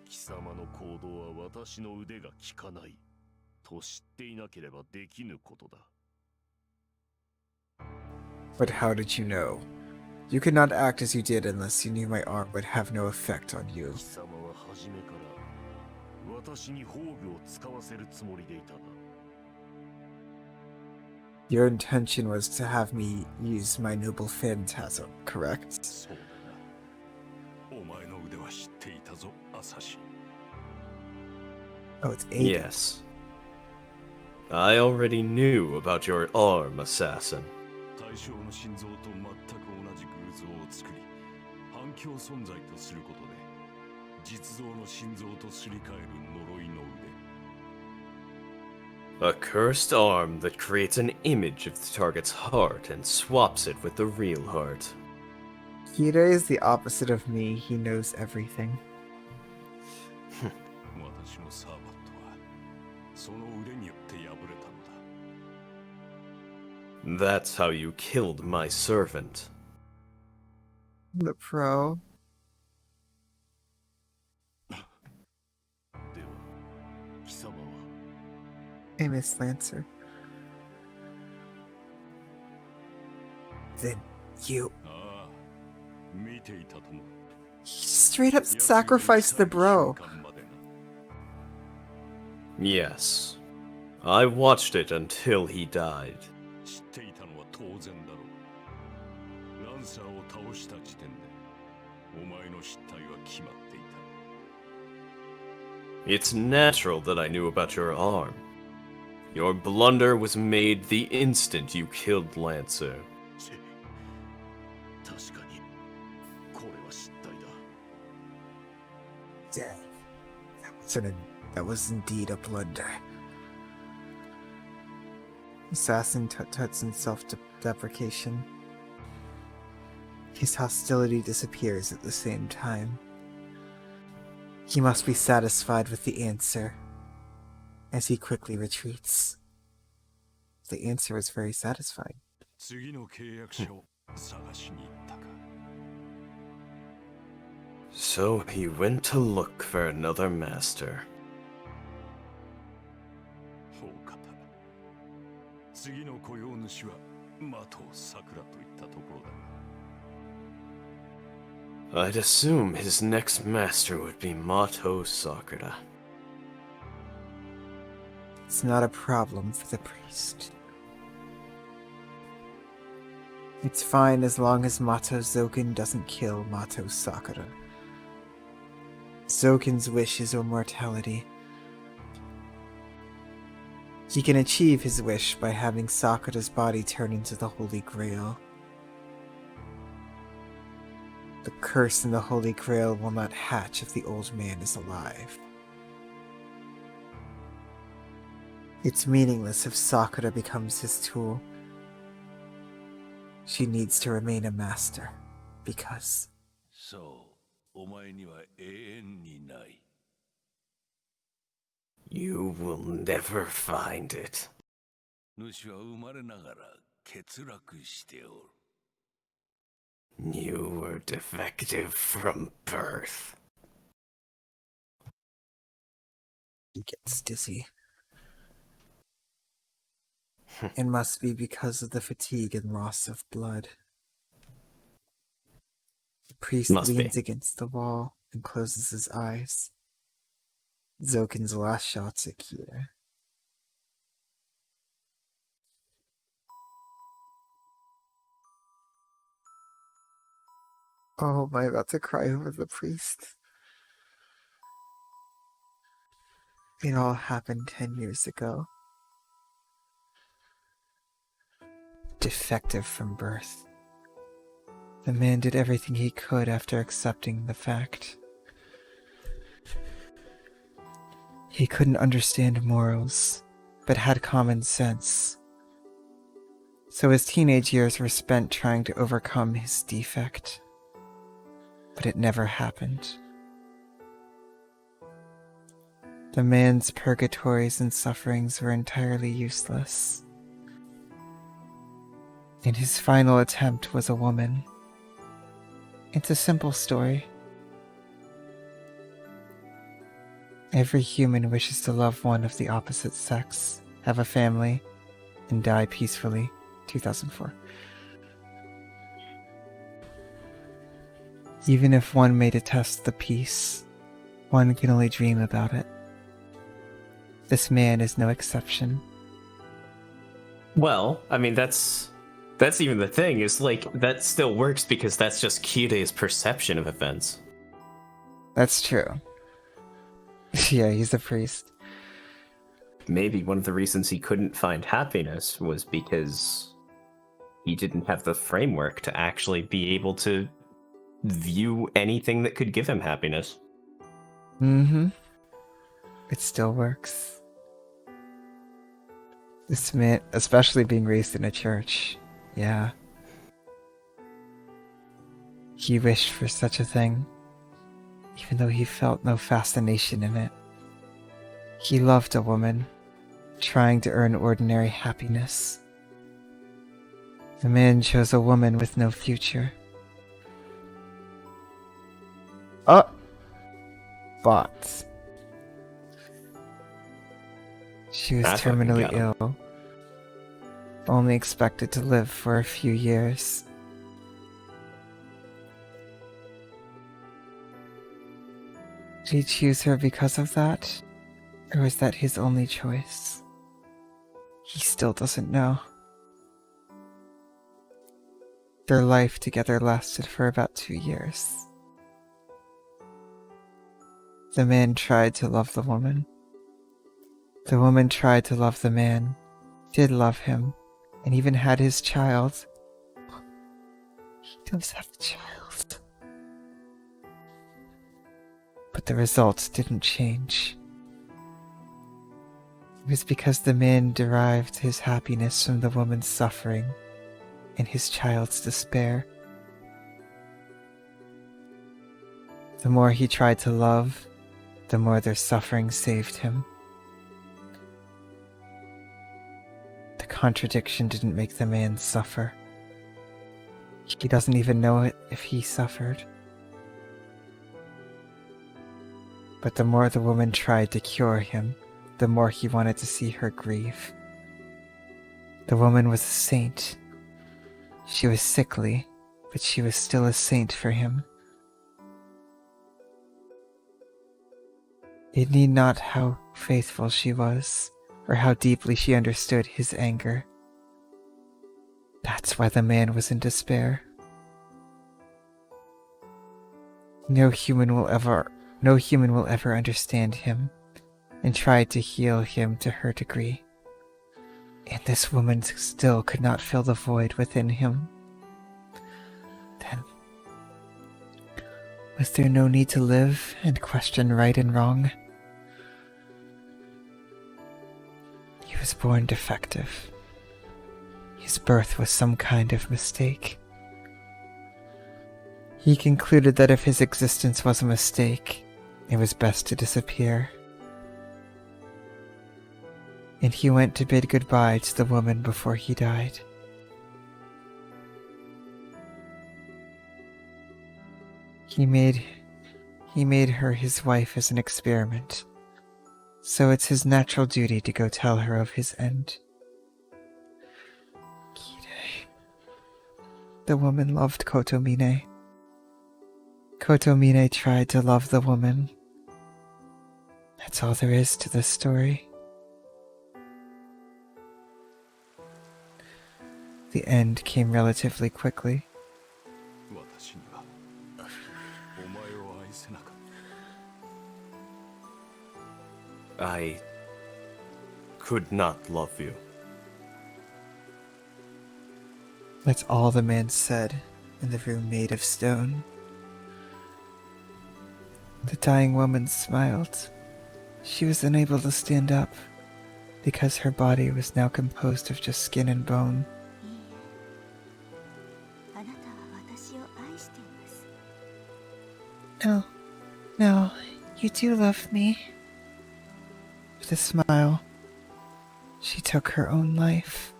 貴様の行動は私の腕が効かないと知っていなければできぬことだ。 But how did you know? You could not act as you did unless you knew my arm would have no effect on you. 貴様は初めから私に宝具を使わせるつもりでいたな。 Your intention was to have me use my noble phantasm, correct? そうだな。お前の腕は知っていたぞ、アサシン。 Oh, it's Aiden. Yes. I already knew about your arm, assassin. 対象の心臓と全く同じ偶像を作り、反響存在とすることで、実像の心臓とすり替える呪いの腕。 A cursed arm that creates an image of the target's heart and swaps it with the real heart. Kira is the opposite of me. He knows everything. 私のサーバットはその腕によって破れたのだ。 That's how you killed my servant. The pro. では、貴様は Hey, Miss Lancer. Then you ああ、見ていたとも。 straight up sacrificed the bro. Yes. I watched it until he died. 知っていたのは当然だろう。ランサーを倒した時点で、お前の失態は決まっていた。 It's natural that I knew about your arm. Your blunder was made the instant you killed Lancer. 確かに、これは失態だ。 Dead. That was indeed a blunder. Assassin tuts in self-deprecation. His hostility disappears at the same time. He must be satisfied with the answer, as he quickly retreats. The answer is very satisfying. 次の契約者を探しに行ったか。 So he went to look for another master. 大方。次の雇用主は的さくらといったところだ。 I'd assume his next master would be Mato Sakura. It's not a problem for the priest. It's fine as long as Mato Zoken doesn't kill Mato Sakura. Zoken's wish is immortality. He can achieve his wish by having Sakura's body turn into the Holy Grail. The curse in the Holy Grail will not hatch if the old man is alive. It's meaningless if Sakura becomes his tool. She needs to remain a master, because... そう、お前には永遠にない。 You will never find it. 主は生まれながら欠落しておる。 You were defective from birth. He gets dizzy. It must be because of the fatigue and loss of blood. The priest Must leans be. against the wall and closes his eyes. Zoken's last shots at Kira. Oh, am I about to cry over the priest? It all happened 10 years ago. Defective from birth. The man did everything he could after accepting the fact. He couldn't understand morals, but had common sense. So his teenage years were spent trying to overcome his defect. But it never happened. The man's purgatories and sufferings were entirely useless. And his final attempt was a woman. It's a simple story. Every human wishes to love one of the opposite sex, have a family, and die peacefully. 2004. Even if one may detest the peace, one can only dream about it. This man is no exception. Well, I mean, that's even the thing, is like, that still works because that's just Kire's perception of events. That's true. Yeah, he's a priest. Maybe one of the reasons he couldn't find happiness was because he didn't have the framework to actually be able to view anything that could give him happiness. Mm-hmm. It still works. This man, especially being raised in a church, yeah. He wished for such a thing, even though he felt no fascination in it. He loved a woman, trying to earn ordinary happiness. The man chose a woman with no future. But she was I fucking terminally got him. ill, only expected to live for a few years. Did he choose her because of that? Or was that his only choice? He still doesn't know. Their life together lasted for about 2 years. The man tried to love the woman. The woman tried to love the man, did love him, and even had his child. He does have a child. But the results didn't change. It was because the man derived his happiness from the woman's suffering and his child's despair. The more he tried to love, the more their suffering saved him. The contradiction didn't make the man suffer. He doesn't even know it if he suffered. But the more the woman tried to cure him, the more he wanted to see her grieve. The woman was a saint, She was sickly, but she was still a saint for him. It need not how faithful she was, or how deeply she understood his anger. That's why the man was in despair. No human will ever understand him, and tried to heal him to her degree. And this woman still could not fill the void within him. Then, was there no need to live and question right and wrong? He was born defective. His birth was some kind of mistake. He concluded that if his existence was a mistake, it was best to disappear. And he went to bid goodbye to the woman before he died. He made her his wife as an experiment, so it's his natural duty to go tell her of his end. The woman loved Kotomine. Kotomine tried to love the woman. That's all there is to this story. The end came relatively quickly. 私にはお前を愛せなかった。 I could not love you. That's all the man said in the room made of stone. The dying woman smiled. She was unable to stand up because her body was now composed of just skin and bone. あなたは私を愛しています。 No, you do love me. With a smile, she took her own life.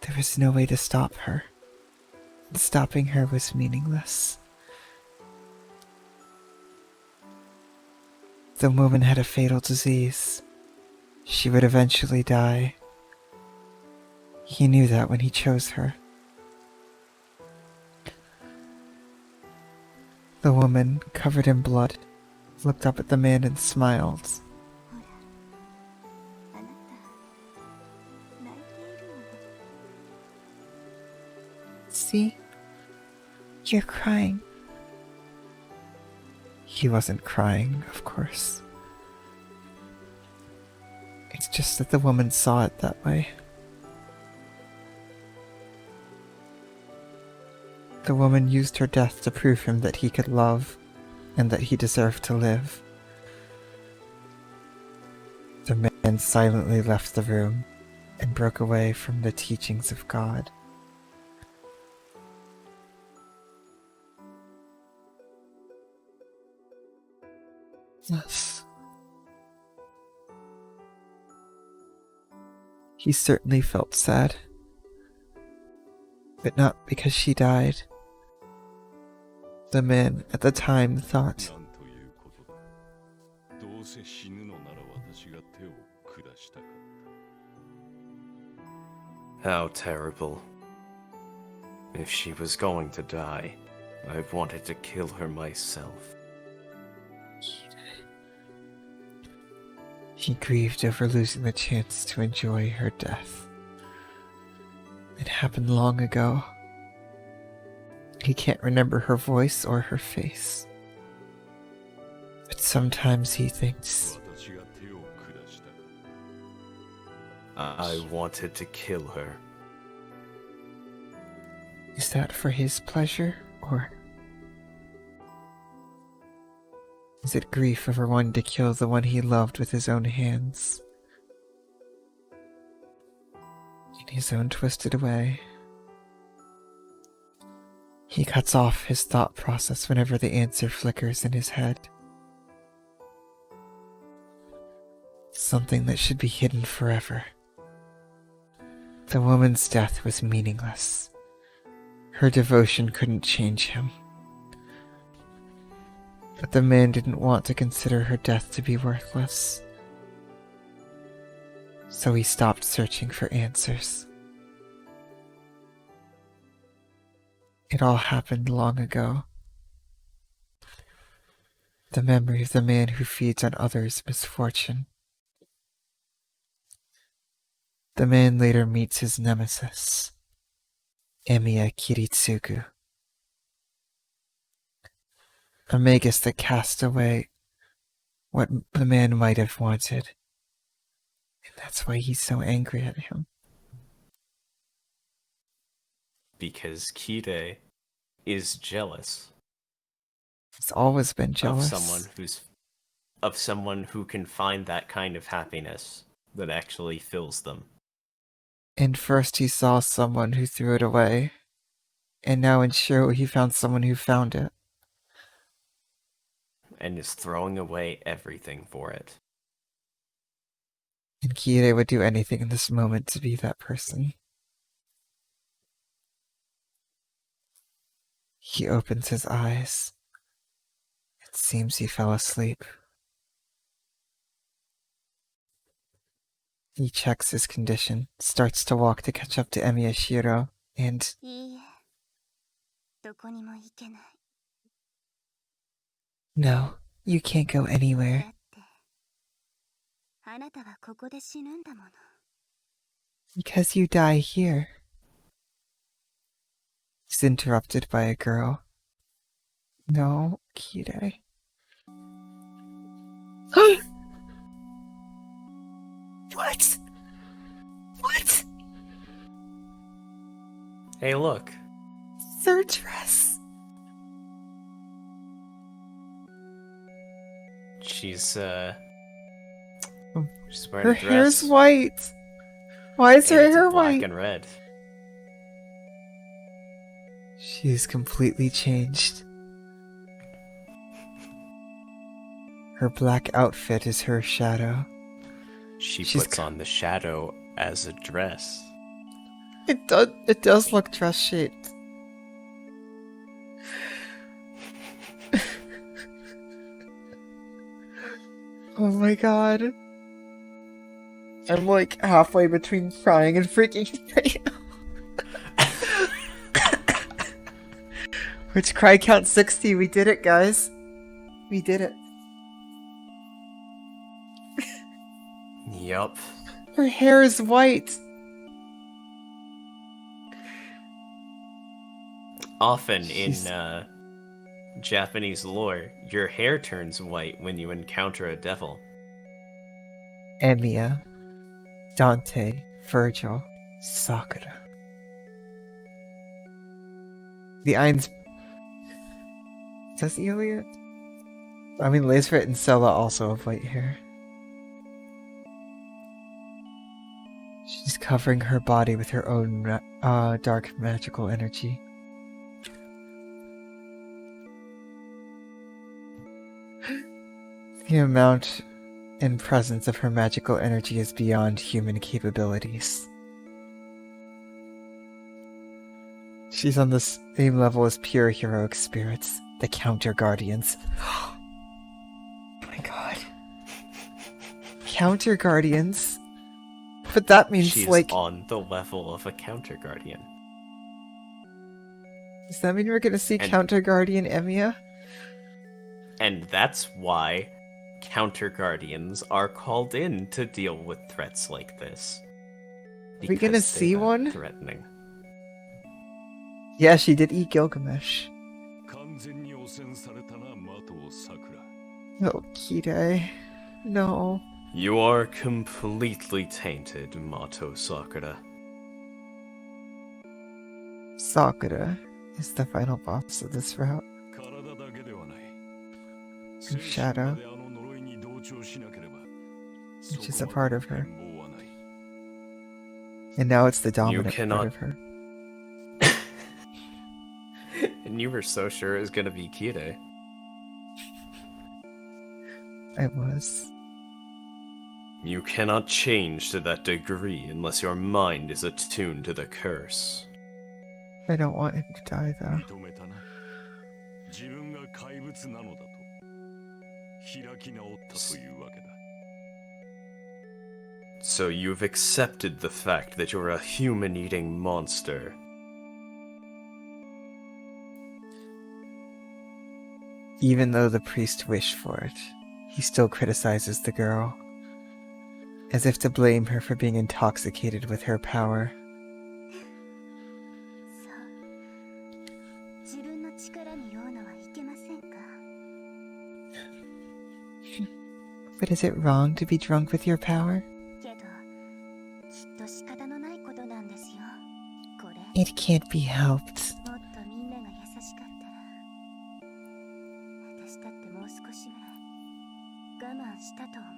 There was no way to stop her. Stopping her was meaningless. The woman had a fatal disease. She would eventually die. He knew that when he chose her. The woman, covered in blood, looked up at the man and smiled. ほら、あなた、泣いているわ。 See? You're crying. He wasn't crying, of course. It's just that the woman saw it that way. The woman used her death to prove him that he could love, and that he deserved to live. The man silently left the room, and broke away from the teachings of God. Yes. He certainly felt sad. But not because she died. The man at the time thought, なんということだ。どうせ死ぬのなら私が手を下したかった。 How terrible. If she was going to die, I wanted to kill her myself. he grieved over losing the chance to enjoy her death. It happened long ago. He can't remember her voice or her face. But sometimes he thinks, 私が手を下したかった。 I wanted to kill her. is that for his pleasure, or is it grief over wanting to kill the one he loved with his own hands? In his own twisted way, he cuts off his thought process whenever the answer flickers in his head. Something that should be hidden forever. The woman's death was meaningless. Her devotion couldn't change him. But the man didn't want to consider her death to be worthless. So he stopped searching for answers. It all happened long ago. The memory of the man who feeds on others' misfortune. The man later meets his nemesis, Emiya Kiritsugu, a magus that cast away what the man might have wanted. And that's why he's so angry at him. Because Kide is jealous He's always been jealous. of someone who can find that kind of happiness that actually fills them. And first he saw someone who threw it away. And now in Shirou he found someone who found it. And is throwing away everything for it. And Kiide would do anything in this moment to be that person. He opens his eyes. It seems he fell asleep. He checks his condition, starts to walk to catch up to Emiya Shirou, and いいえ、どこにも行けない。 no, you can't go だ anywhere って、あなたはここで死ぬんだもの。 because you die here. He's interrupted by a girl. No, Kiide. What? What? Hey, look. Their dress. She's Oh. wearing Her a dress. hair's white. Why is and her it's hair black white? and red. She's completely changed. Her black outfit is her shadow. She She's puts on the shadow as a dress. It does look dress shaped. Oh my god. I'm like halfway between crying and freaking right now. Which cry count 60? We did it, guys. We did it. Yup. Her hair is white. Often She's- in Japanese lore, your hair turns white when you encounter a devil. Emiya, Dante, Virgil, Sakura. The Ein's. Does Iliad? I mean, Lacerit and Sella also have white hair. She's covering her body with her own dark magical energy. The amount and presence of her magical energy is beyond human capabilities. She's on the same level as pure heroic spirits, the Counter Guardians. Oh my god. Counter Guardians? But that means She's like... on the level of a counter guardian. Does that mean we're gonna see And- Counter Guardian Emiya? And that's why counter guardians are called in to deal with threats like this. Are we gonna Because see they're that one? threatening. Yeah, she did eat Gilgamesh. 完全に汚染されたな、マトサクラ。 Oh, Kide. No. You are completely tainted, Mato Sakura. Sakura is the final boss of this route. 体だけではない。 Shadow, 精神まであの呪いに同調しなければ、 which is a part of her. そこまでの変貌はない。 And now it's the dominant part cannot- of her. And you were so sure it was gonna be Kide. I was. You cannot change to that degree unless your mind is attuned to the curse. I don't want him to die though. 認めたな。自分が怪物なのだと。開き直ったというわけだ。 So you've accepted the fact that you're a human-eating monster. Even though the priest wished for it, he still criticizes the girl, as if to blame her for being intoxicated with her power. そう自分の力に酔うのはいけませんか But is it wrong to be drunk with your power? けどきっと仕方のないことなんですよこれ It can't be helped. もっとみんなが優しかったら私だってもう少しぐらい我慢したと思う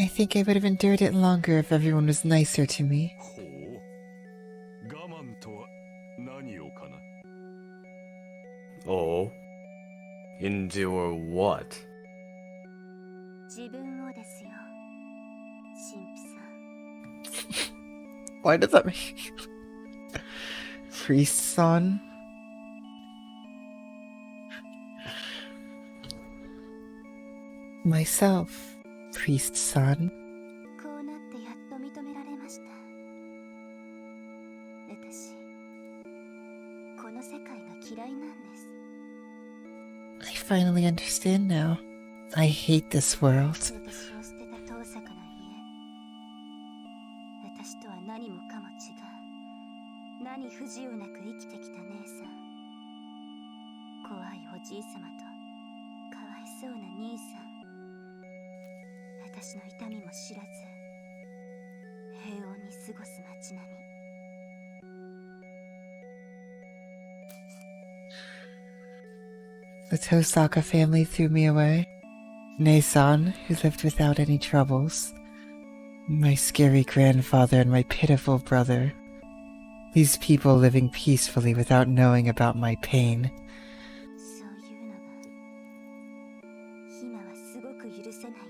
んです I think I would have endured it longer if everyone was nicer to me. ほう。我慢とは何をかな。 Oh. Endure what? 自分をですよ神父さん Why does that make Priest son? Myself, priest son. こうなってやっと認められました私この世界が嫌いなんです I finally understand now. I hate this world. 私を捨てた遠坂の家私とは何もかも違う何不自由なく生きてきた姉さん怖いおじいさまとかわいそうな兄さん私の痛みも知らず平穏に過ごす街並み The Tosaka family threw me away. Nei-san, who lived without any troubles. My scary grandfather and my pitiful brother. These people living peacefully without knowing about my pain. そういうのが今はすごく許せないで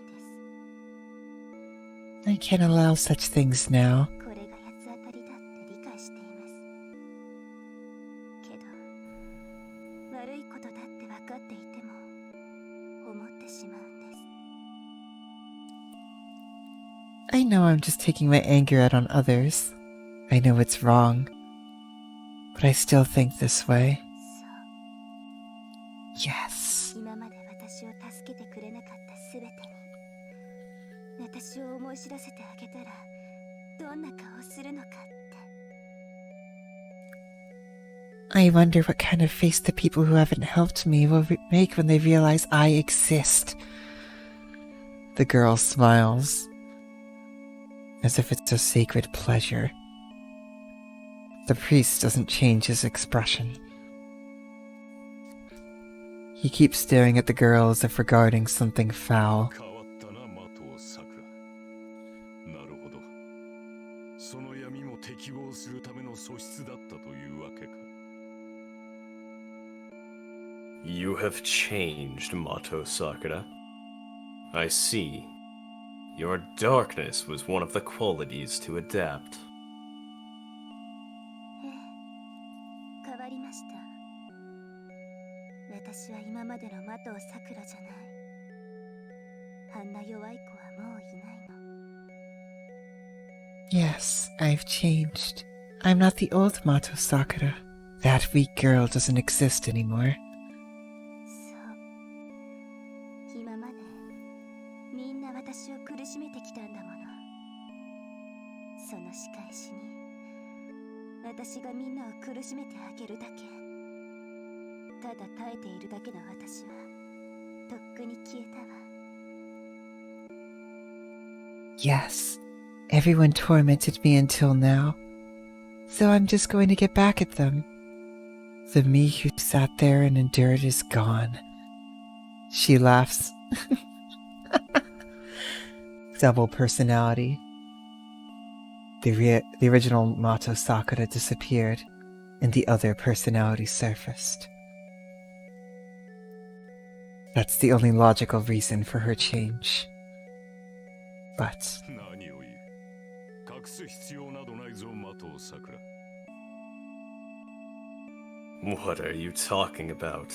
す I can't allow such things now. これが八つ当たりだって理解していますけど悪いことだって分かっていても思ってしまうんです I know I'm just taking my anger out on others. I know it's wrong. But I still think this way. そう Yes. 今まで私を助けてくれなかったすべてに私を思い知らせてあげたらどんな顔をするのかって I wonder what kind of face the people who haven't helped me will make when they realize I exist. The girl smiles, as if it's a sacred pleasure. The priest doesn't change his expression. He keeps staring at the girl as if regarding something foul. 変わったな、的さくら。なるほど。その闇も適合するための素質だったというわけか。You have changed, Mato Sakura. I see. Your darkness was one of the qualities to adapt. ええ変わりました私は今までの的をさくらじゃないあんな弱い子はもういないの Yes, I've changed. I'm not the old Mato Sakura. That weak girl doesn't exist anymore. そう今までみんな私を苦しめてきたんだものその仕返しに私がみんなを苦しめてあげるだけただ耐えているだけの私はとっくに消えたわ Yes, everyone tormented me until now. So I'm just going to get back at them. The me who sat there and endured is gone. She laughs. Double personality. The original Mato Sakura disappeared, and the other personality surfaced. That's the only logical reason for her change. But 何を言う。隠す必要などないぞ、的さくら。What are you talking about?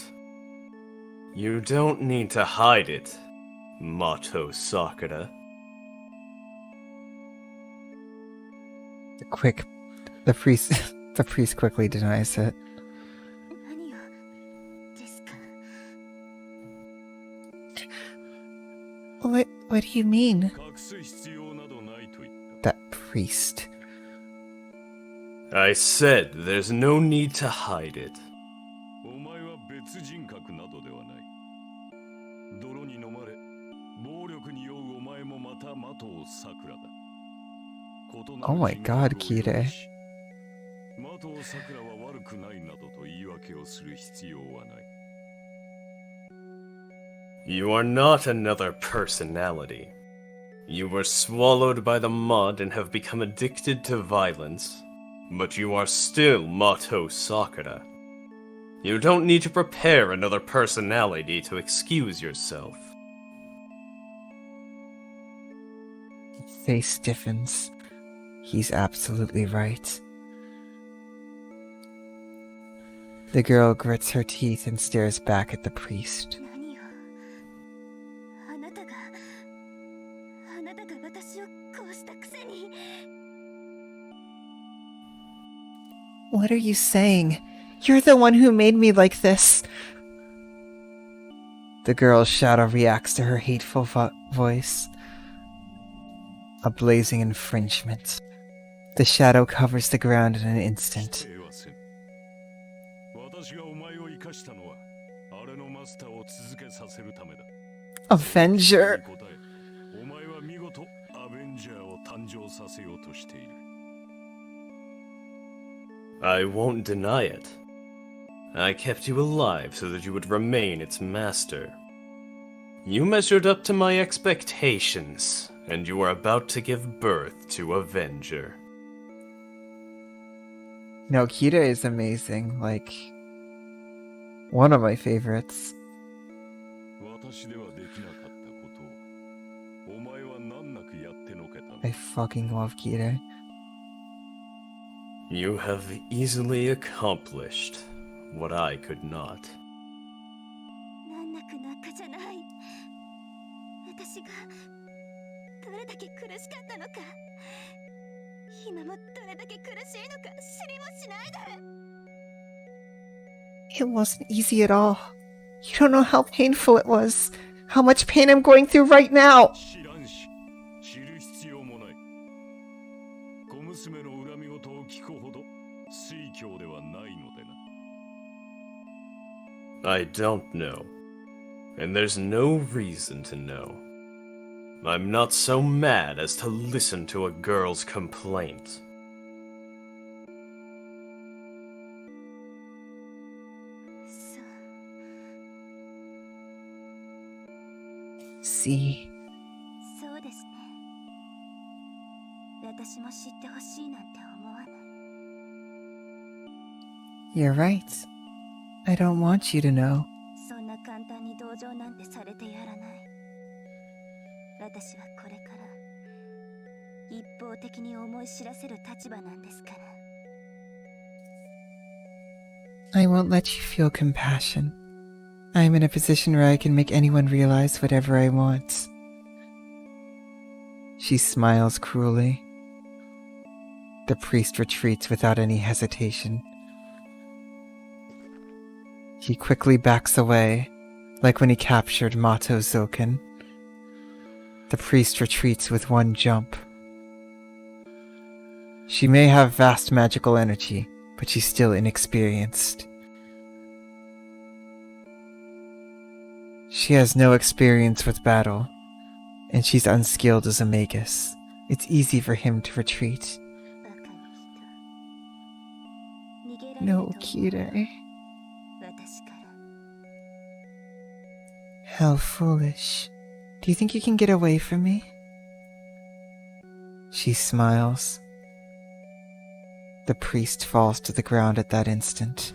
You don't need to hide it, Mato Sakura. the priest quickly denies it. 何を What do you mean? 隠す必要などないと言っ That priest. I said there's no need to hide it. た。お前は別人格などではない。泥に飲まれ、暴力に酔うお前もまた的を桜だ。 Oh my god, Kire. 的を桜は悪くないなどと言い訳をする必要はない。 You are not another personality. You were swallowed by the mud and have become addicted to violence. But you are still Mato Sakura. You don't need to prepare another personality to excuse yourself. Face stiffens. He's absolutely right. The girl grits her teeth and stares back at the priest. 何よ。あなたが私をこうしたくせに。 What are you saying? You're the one who made me like this. The girl's shadow reacts to her hateful voice. A blazing infringement. The shadow covers the ground in an instant. 否定はせん。私がお前を生かしたのは、あれのマスターを続けさせるためだ。 Avenger! 答え、お前は見事アベンジャーを誕生させようとしている。 I won't deny it. I kept you alive so that you would remain its master. You measured up to my expectations, and you are about to give birth to Avenger. No, Kira is amazing. Like, one of my favorites. 私ではできなかったことを、お前は難なくやってのけたの。 I fucking love Kira. You have easily accomplished what I could not. なんなくなんかじゃない。私がどれだけ苦しかったのか。今もどれだけ苦しいのか知りもしないで。 It wasn't easy at all. You don't know how painful it was. How much pain I'm going through right now. 知らんし、知る必要もない。小娘の恨み事を聞くほど水郷ではないのでな。 I don't know. And there's no reason to know. I'm not so mad as to listen to a girl's complaint. See, そうですね。私も知ってほしいなんて思わない。 you're right. I don't want you to know. そんな簡単に同情なんてされてやらない。私はこれから一方的に思い知らせる立場なんですから。 I won't let you feel compassion. I'm in a position where I can make anyone realize whatever I want. She smiles cruelly. The priest retreats without any hesitation. He quickly backs away, like when he captured Mato Zoken. The priest retreats with one jump. She may have vast magical energy, but she's still inexperienced. She has no experience with battle, and she's unskilled as a magus. It's easy for him to retreat. バカな人。逃げられると No, 思う Kire. 私から。 How foolish. Do you think you can get away from me? She smiles. The priest falls to the ground at that instant.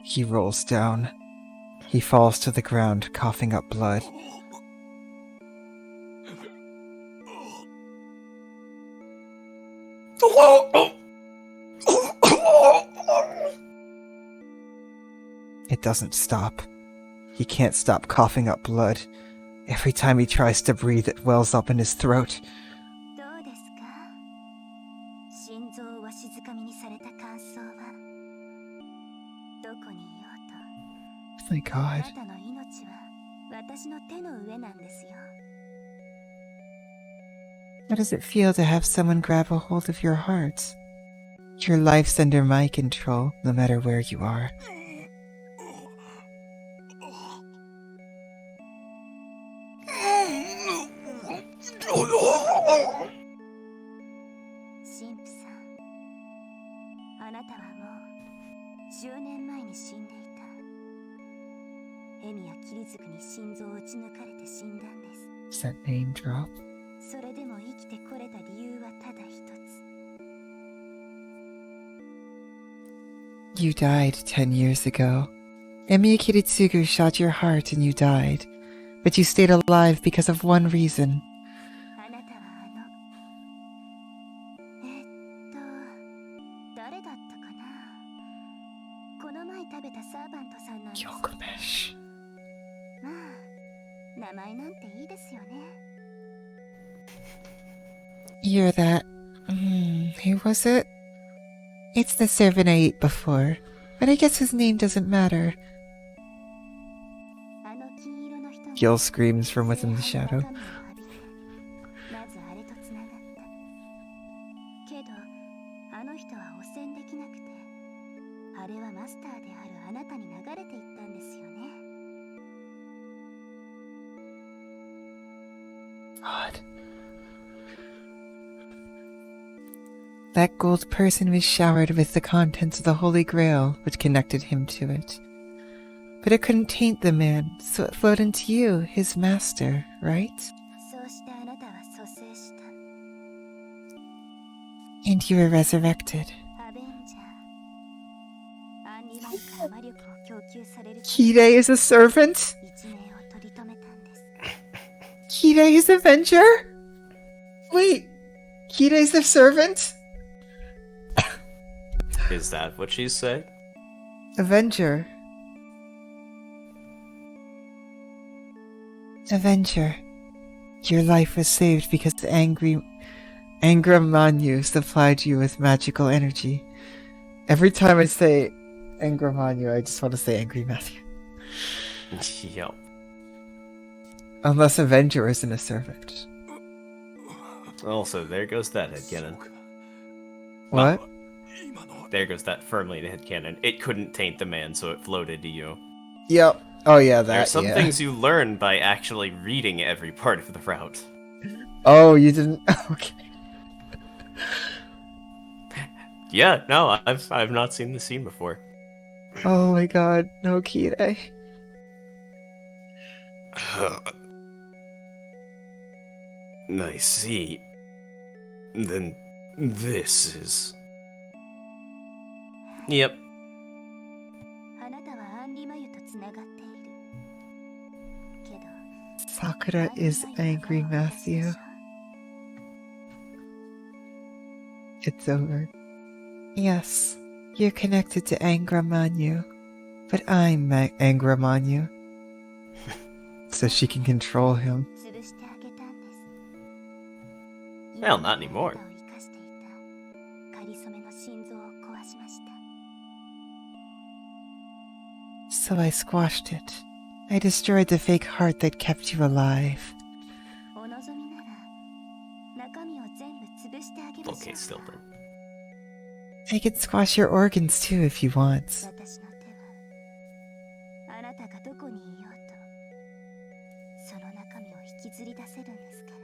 He rolls down. He falls to the ground, coughing up blood. It doesn't stop. He can't stop coughing up blood. Every time he tries to breathe, it wells up in his throat. どうですか。心臓をわしづ my あ god. なたの命は私の手の上なんですよ。 How does it feel to have someone grab a hold of your heart? Your life's under my control, no matter where you are. 神父さん、あなたはもう10年前に死んでいた。エミやキリズクに心臓を撃ち抜かれて死んだんです。 Does that name drop? それでも生きてこれた理由はただ一つ。 You died 10 years ago. Emiya Kiritsugu shot your heart and you died. But you stayed alive because of one reason. あなたは誰だったかな。この前食べたサーバントさんなんですけど。 Gilgamesh. まあ、名前なんていいですよね。 You're that... who was it? It's the servant I ate before. But I guess his name doesn't matter. あの金色の人が Gil screams from within the shadow. まずあれとつながった。けど、あの人は汚染できなくて、あれはマスターであるあなたに流れていったんですよね。 God. That gold person was showered with the contents of the Holy Grail, which connected him to it. But it couldn't taint the man, so it flowed into you, his master, right? そうしてあなたは蘇生した。 And you were resurrected. アベンジャー。アンリマイから魔力を供給される。 Kide is a servant? 一命を取り留めたんです。 Kide is Avenger? Wait, Kide's the servant? Is that what she said? Avenger. Avenger. Your life was saved because Angra Manu supplied you with magical energy. Every time I say Angra Manu, I just want to say Angry Matthew. Yep. Unless Avenger isn't a servant. Also, there goes that headcanon. What? There goes that firmly in headcanon. It couldn't taint the man, so it floated to you. Yep. Oh yeah, There are that, some yeah. things you learn by actually reading every part of the route. Oh, you didn't... Okay. Yeah, no, I've not seen the scene before. Oh my god, no Kide. I see. Then this is... Yep. あなたはアンリマユとつながっている。けど、 Sakura is angry, Matthew. It's over. Yes, you're connected to Angra Manu, but I'm Angra Manu. So she can control him. 潰してあげたんです。 Well, not anymore. 今あなたを生かしていたかりそめの心臓を壊しました。 So I squashed it. I destroyed the fake heart that kept you alive. お望みなら中身を全部潰してあげましょう。 Okay, still then. I can squash your organs too if you want. 私の手はあなたがどこにいようとその中身を引きずり出せるんですから。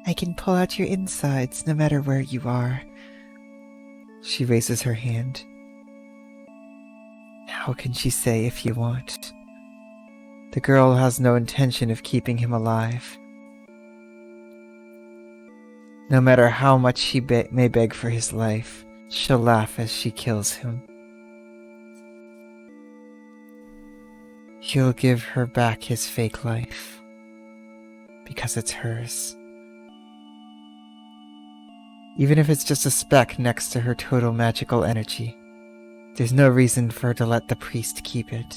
I can pull out your insides no matter where you are. She raises her hand. How can she say if you want? The girl has no intention of keeping him alive. No matter how much she may beg for his life, she'll laugh as she kills him. He'll give her back his fake life. Because it's hers. Even if it's just a speck next to her total magical energy, there's no reason for her to let the priest keep it.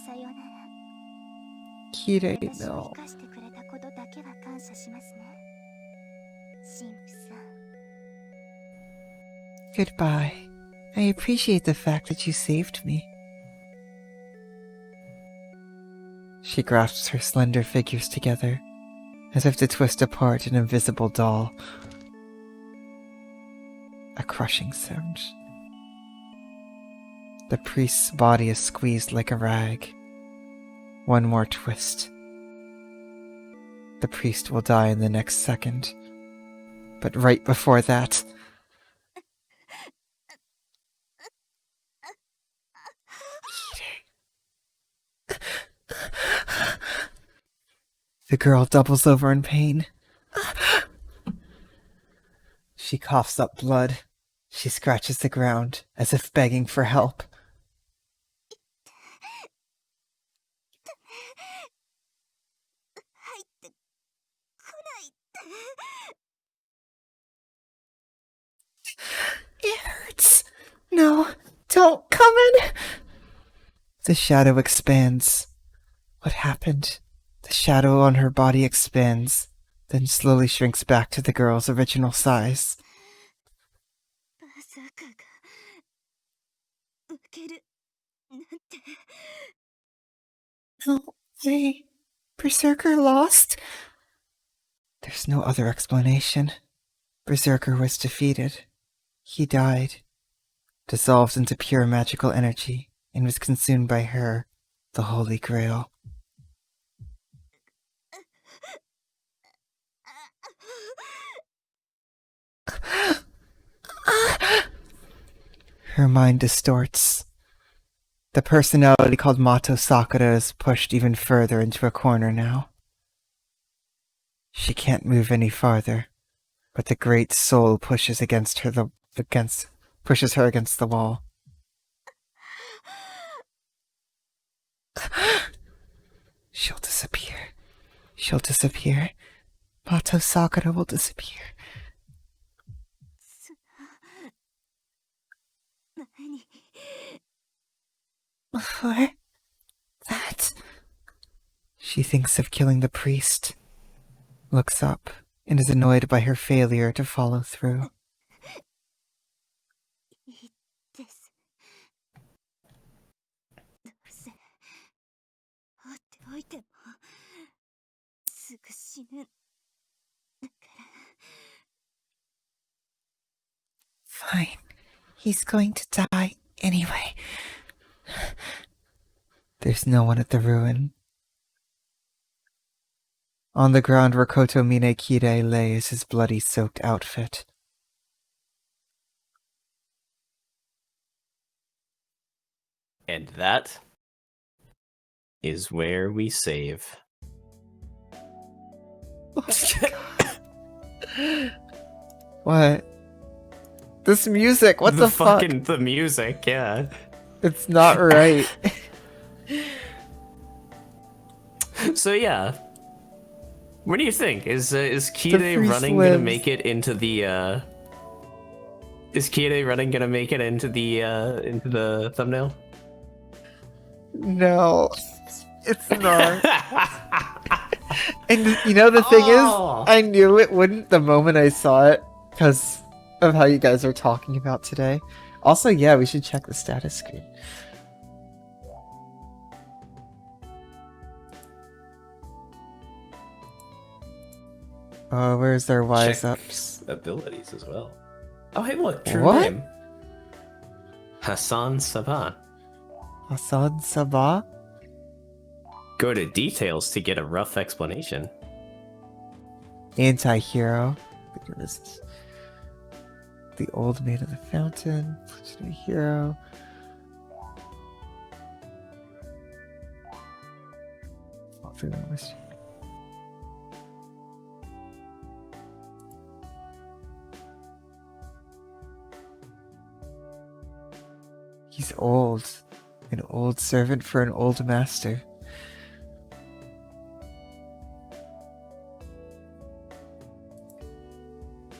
さよなら。 Kire, 私を no. 生かしてくれたことだけは感謝しますね。神父さん。 Goodbye, I appreciate the fact that you saved me. She grasps her slender figures together, as if to twist apart an invisible doll. A crushing sound. The priest's body is squeezed like a rag. One more twist. The priest will die in the next second. But right before that... The girl doubles over in pain. She coughs up blood. She scratches the ground, as if begging for help. It hurts. No, don't come in. The shadow expands. What happened? The shadow on her body expands, then slowly shrinks back to the girl's original size. No way. Berserker lost? There's no other explanation. Berserker was defeated. He died, dissolved into pure magical energy, and was consumed by her, the Holy Grail. Her mind distorts. The personality called Mato Sakura is pushed even further into a corner now. She can't move any farther, but the great soul pushes her against the wall. She'll disappear. She'll disappear. Mato Sakura will disappear. Before that... She thinks of killing the priest, looks up, and is annoyed by her failure to follow through. Fine. He's going to die anyway. There's no one at the ruin. On the ground where Kotomine Kire lay is his bloody soaked outfit. And that is where we save. What? This music, what the fuck? The music, yeah. It's not right. So yeah. What do you think? Is Kire priest running lives. gonna make it into the Is Kire running gonna make it into the thumbnail? No, it's not. And you know the thing is, I knew it wouldn't the moment I saw it because of how you guys are talking about today. Also, yeah, we should check the status screen. Oh, where's their wise Check ups? abilities as well. Oh, hey, look, true What? name. Hassan Saban. Hassan Sabah? Go to details to get a rough explanation. Anti-hero. The old man of the fountain. Legendary hero. He's old. An old servant for an old master.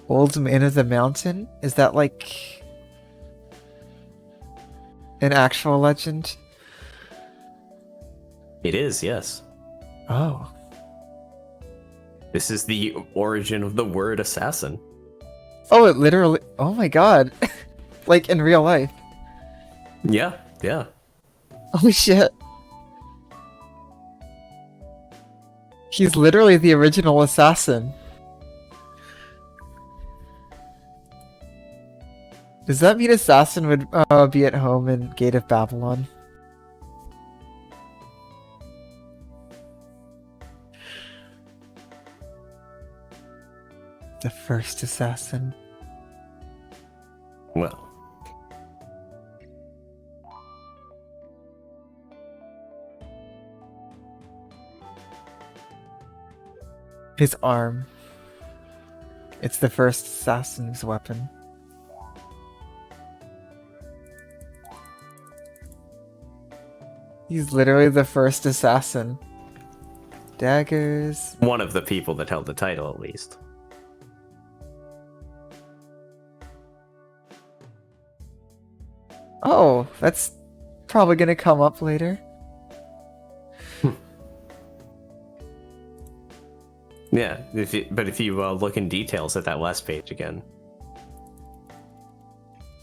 Old Man of the Mountain? Is that like an actual legend? It is, yes. Oh. This is the origin of the word assassin. Oh, it literally... Oh my god. Like in real life. Yeah, yeah. Oh shit. He's literally the original assassin. Does that mean Assassin would be at home in Gate of Babylon? The first assassin. Well, His arm. It's the first assassin's weapon. He's literally the first assassin. Daggers. one of the people that held the title, at least. Oh, that's probably gonna come up later. Yeah, if you look in details at that last page again.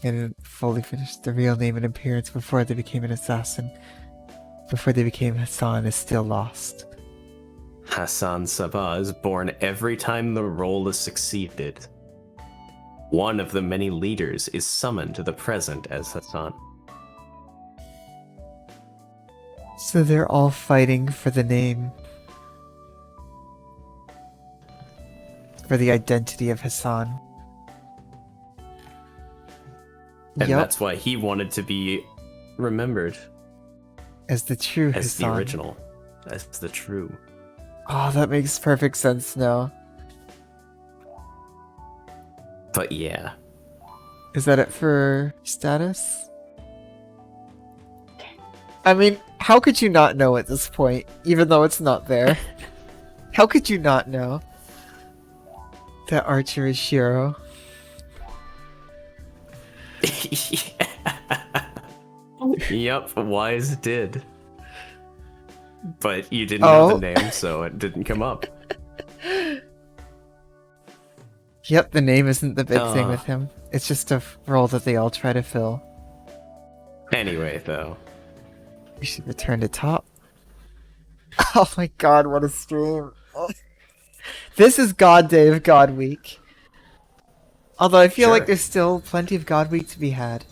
And fully finished the real name and appearance before they became an assassin. Before they became Hassan is still lost. Hassan Sabah is born every time the role is succeeded. One of the many leaders is summoned to the present as Hassan. So they're all fighting for the name. For the identity of Hassan. And Yup, that's why he wanted to be remembered as the true as Hassan. the original, as the true. Oh, that makes perfect sense now. But yeah, Is that it for status? I mean, how could you not know at this point, even though it's not there? How could you not know that Archer is Shirou? Yep, Wise did. But you didn't Oh. know the name, so it didn't come up. Yep, the name isn't the big thing Ugh. with him. It's just a role that they all try to fill. Anyway, though. We should return to top. Oh my god, what a stream. This is God Day of God Week. Although I feel Sure. like there's still plenty of God Week to be had.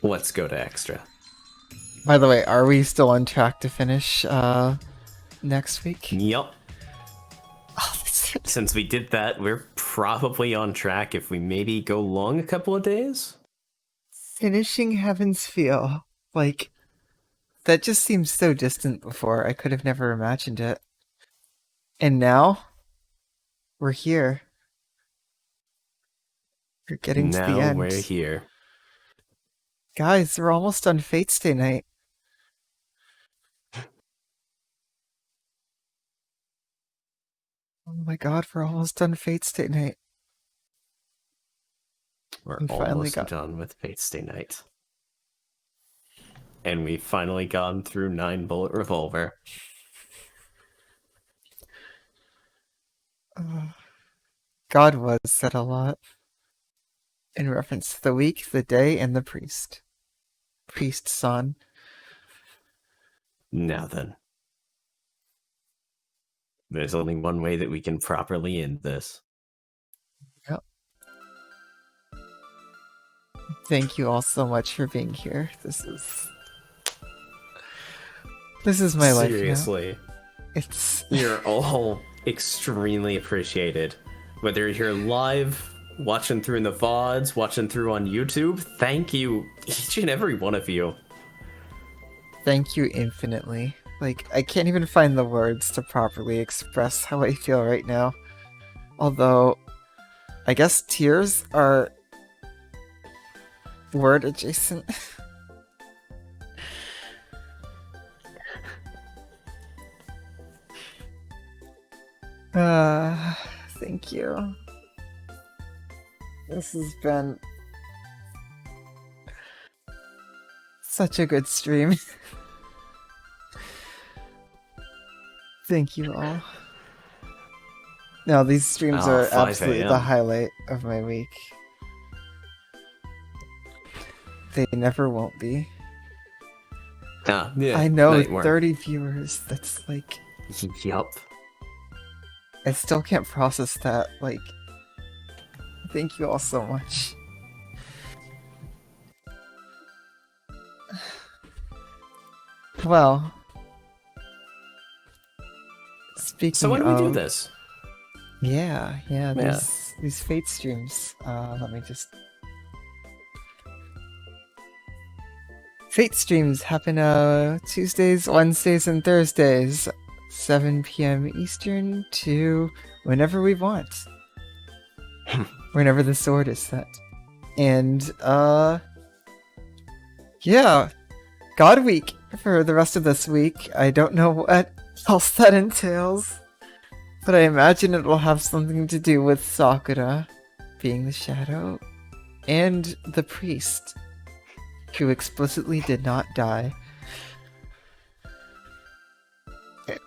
Let's go to extra. By the way, are we still on track to finish next week? Yup. Oh, that's Since we did that, we're probably on track if we maybe go long a couple of days. finishing Heaven's Feel. Like, that just seems so distant before. I could have never imagined it. And now, we're here. We're getting to the Now end. we're here. Guys, we're almost on Fate's Day night. Oh my god, we're almost done Fate's Day night. We're We finally almost got- done with Fate's Day Night. And we've finally gone through 9-bullet Revolver. God was said a lot. In reference to the week, the day, and the priest. Priest son. Now then. There's only one way that we can properly end this. Yep. Thank you all so much for being here. This is my life now. Seriously. It's You're all extremely appreciated. Whether you're live, watching through in the VODs, watching through on YouTube, thank you, each and every one of you. thank you infinitely. Like, I can't even find the words to properly express how I feel right now. Although, I guess tears are word adjacent. Thank you. This has been such a good stream. Thank you all. No, these streams Oh, are 5 absolutely a.m. the highlight of my week. they never won't be. Yeah, I know, night worm. 30 viewers. That's like, Yup. I still can't process that. Like, thank you all so much. Well, speaking So when do we do of- this? Yeah, Yeah. these Fate streams. Let me just. Fate streams happen Tuesdays, Wednesdays, and Thursdays, 7 p.m. Eastern to whenever we want. Whenever the sword is set. And yeah, God Week for the rest of this week. I don't know what else that entails. But I imagine it will have something to do with Sakura being the shadow and the priest who explicitly did not die.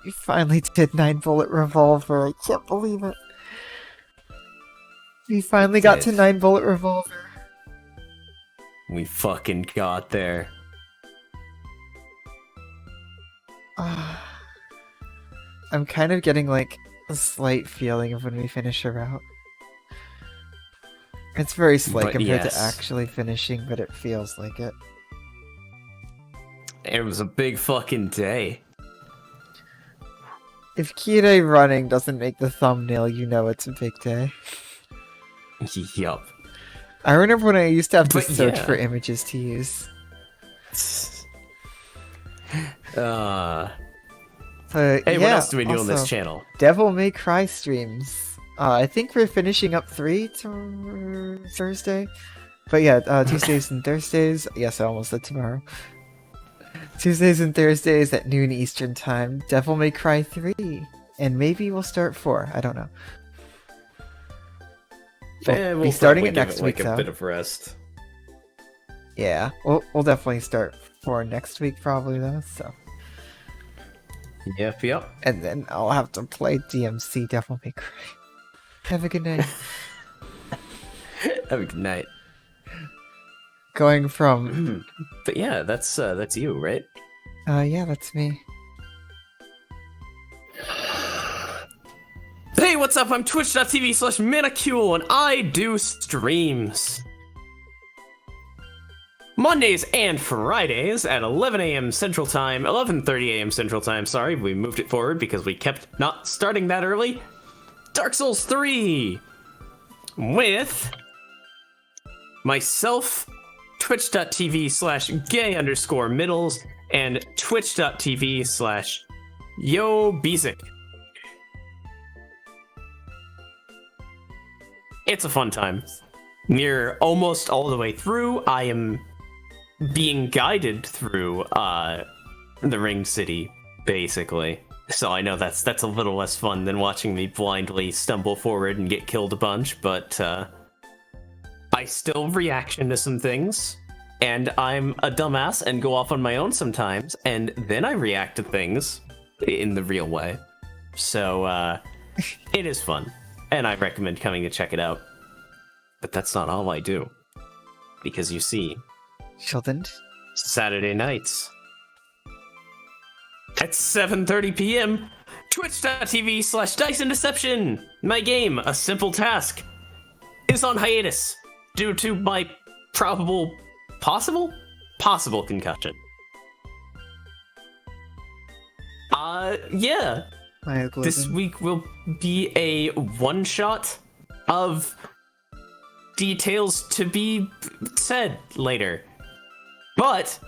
We finally did 9-bullet Revolver. I can't believe it. We finally got to 9-bullet Revolver. We fucking got there. I'm kind of getting like a slight feeling of when we finish a route. It's very slight But compared yes. to actually finishing, but it feels like it. It was a big fucking day. If Kirei running doesn't make the thumbnail, you know it's a big day. Yup. I remember when I used to have to But search yeah. for images to use. But Hey, yeah, what else do we do on this also, channel? Devil May Cry streams. I think we're finishing up 3 to Thursday. But yeah, Tuesdays and Thursdays. Yes, I almost said tomorrow. Tuesdays and Thursdays at noon Eastern time. Devil May Cry 3. And maybe we'll start 4. I don't know. We'll be starting it next week, like though. a bit of rest. Yeah, we'll definitely start 4 next week, probably, though, so. Yep. And then I'll have to play DMC Devil May Cry. Have a good night. Have a good night. Going from... But yeah, that's you, right? yeah, that's me. Hey, what's up? I'm twitch.tv/Manicule, and I do streams. Mondays and Fridays at 11 a.m. Central Time, 11:30 a.m. Central Time, sorry, we moved it forward because we kept not starting that early. Dark Souls 3! With myself, twitch.tv/gay_middles, and twitch.tv/YoBezic. It's a fun time. We're almost all the way through. I am being guided through the Ring City, basically. So I know that's a little less fun than watching me blindly stumble forward and get killed a bunch, but I still reaction to some things, and I'm a dumbass and go off on my own sometimes, and then I react to things in the real way. So it is fun, and I recommend coming to check it out. But that's not all I do, because you see, Sheldon? Saturday nights at 7:30 p.m. Twitch.tv/Dice and Deception. My game, A Simple Task, is on hiatus due to my possible concussion. Yeah. This week will be a one-shot of details to be said later. But,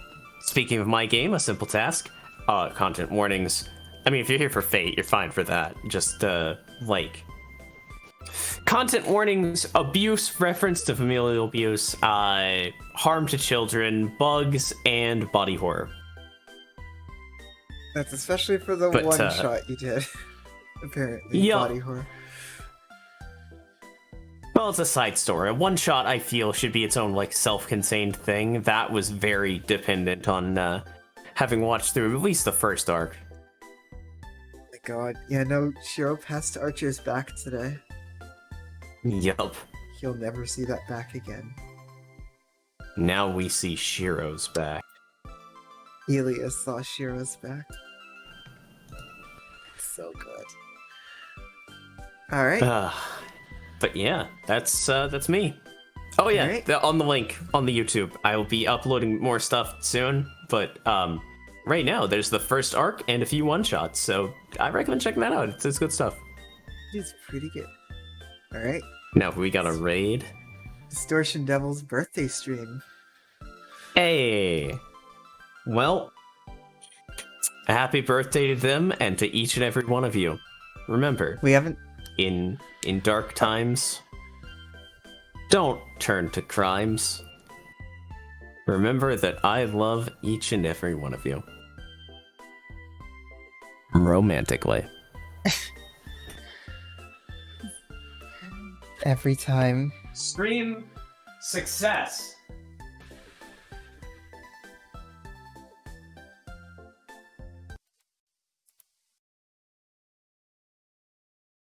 speaking of my game, A Simple Task, content warnings. I mean, if you're here for Fate, you're fine for that. Just, content warnings, abuse, reference to familial abuse, harm to children, bugs, and body horror. That's especially for the But, one shot you did. Apparently, yeah. body horror. Well, it's a side story. A one-shot, I feel, should be its own, self-contained thing. That was very dependent on, having watched through at least the first arc. Oh my god. Yeah, no, Shirou passed Archer's back today. Yup. He'll never see that back again. Now we see Shirou's back. Elias saw Shirou's back. So good. All right. But yeah, that's me. Oh yeah, Alright. on the link on the YouTube. I will be uploading more stuff soon, but right now there's the first arc and a few one-shots, so I recommend checking that out. It's good stuff. It's pretty good. All right. Now we got a raid. Distortion Devil's birthday stream. Hey! Well, happy birthday to them and to each and every one of you. Remember, We haven't. in dark times, don't turn to crimes. Remember that I love each and every one of you. Romantically. Every time. Stream success.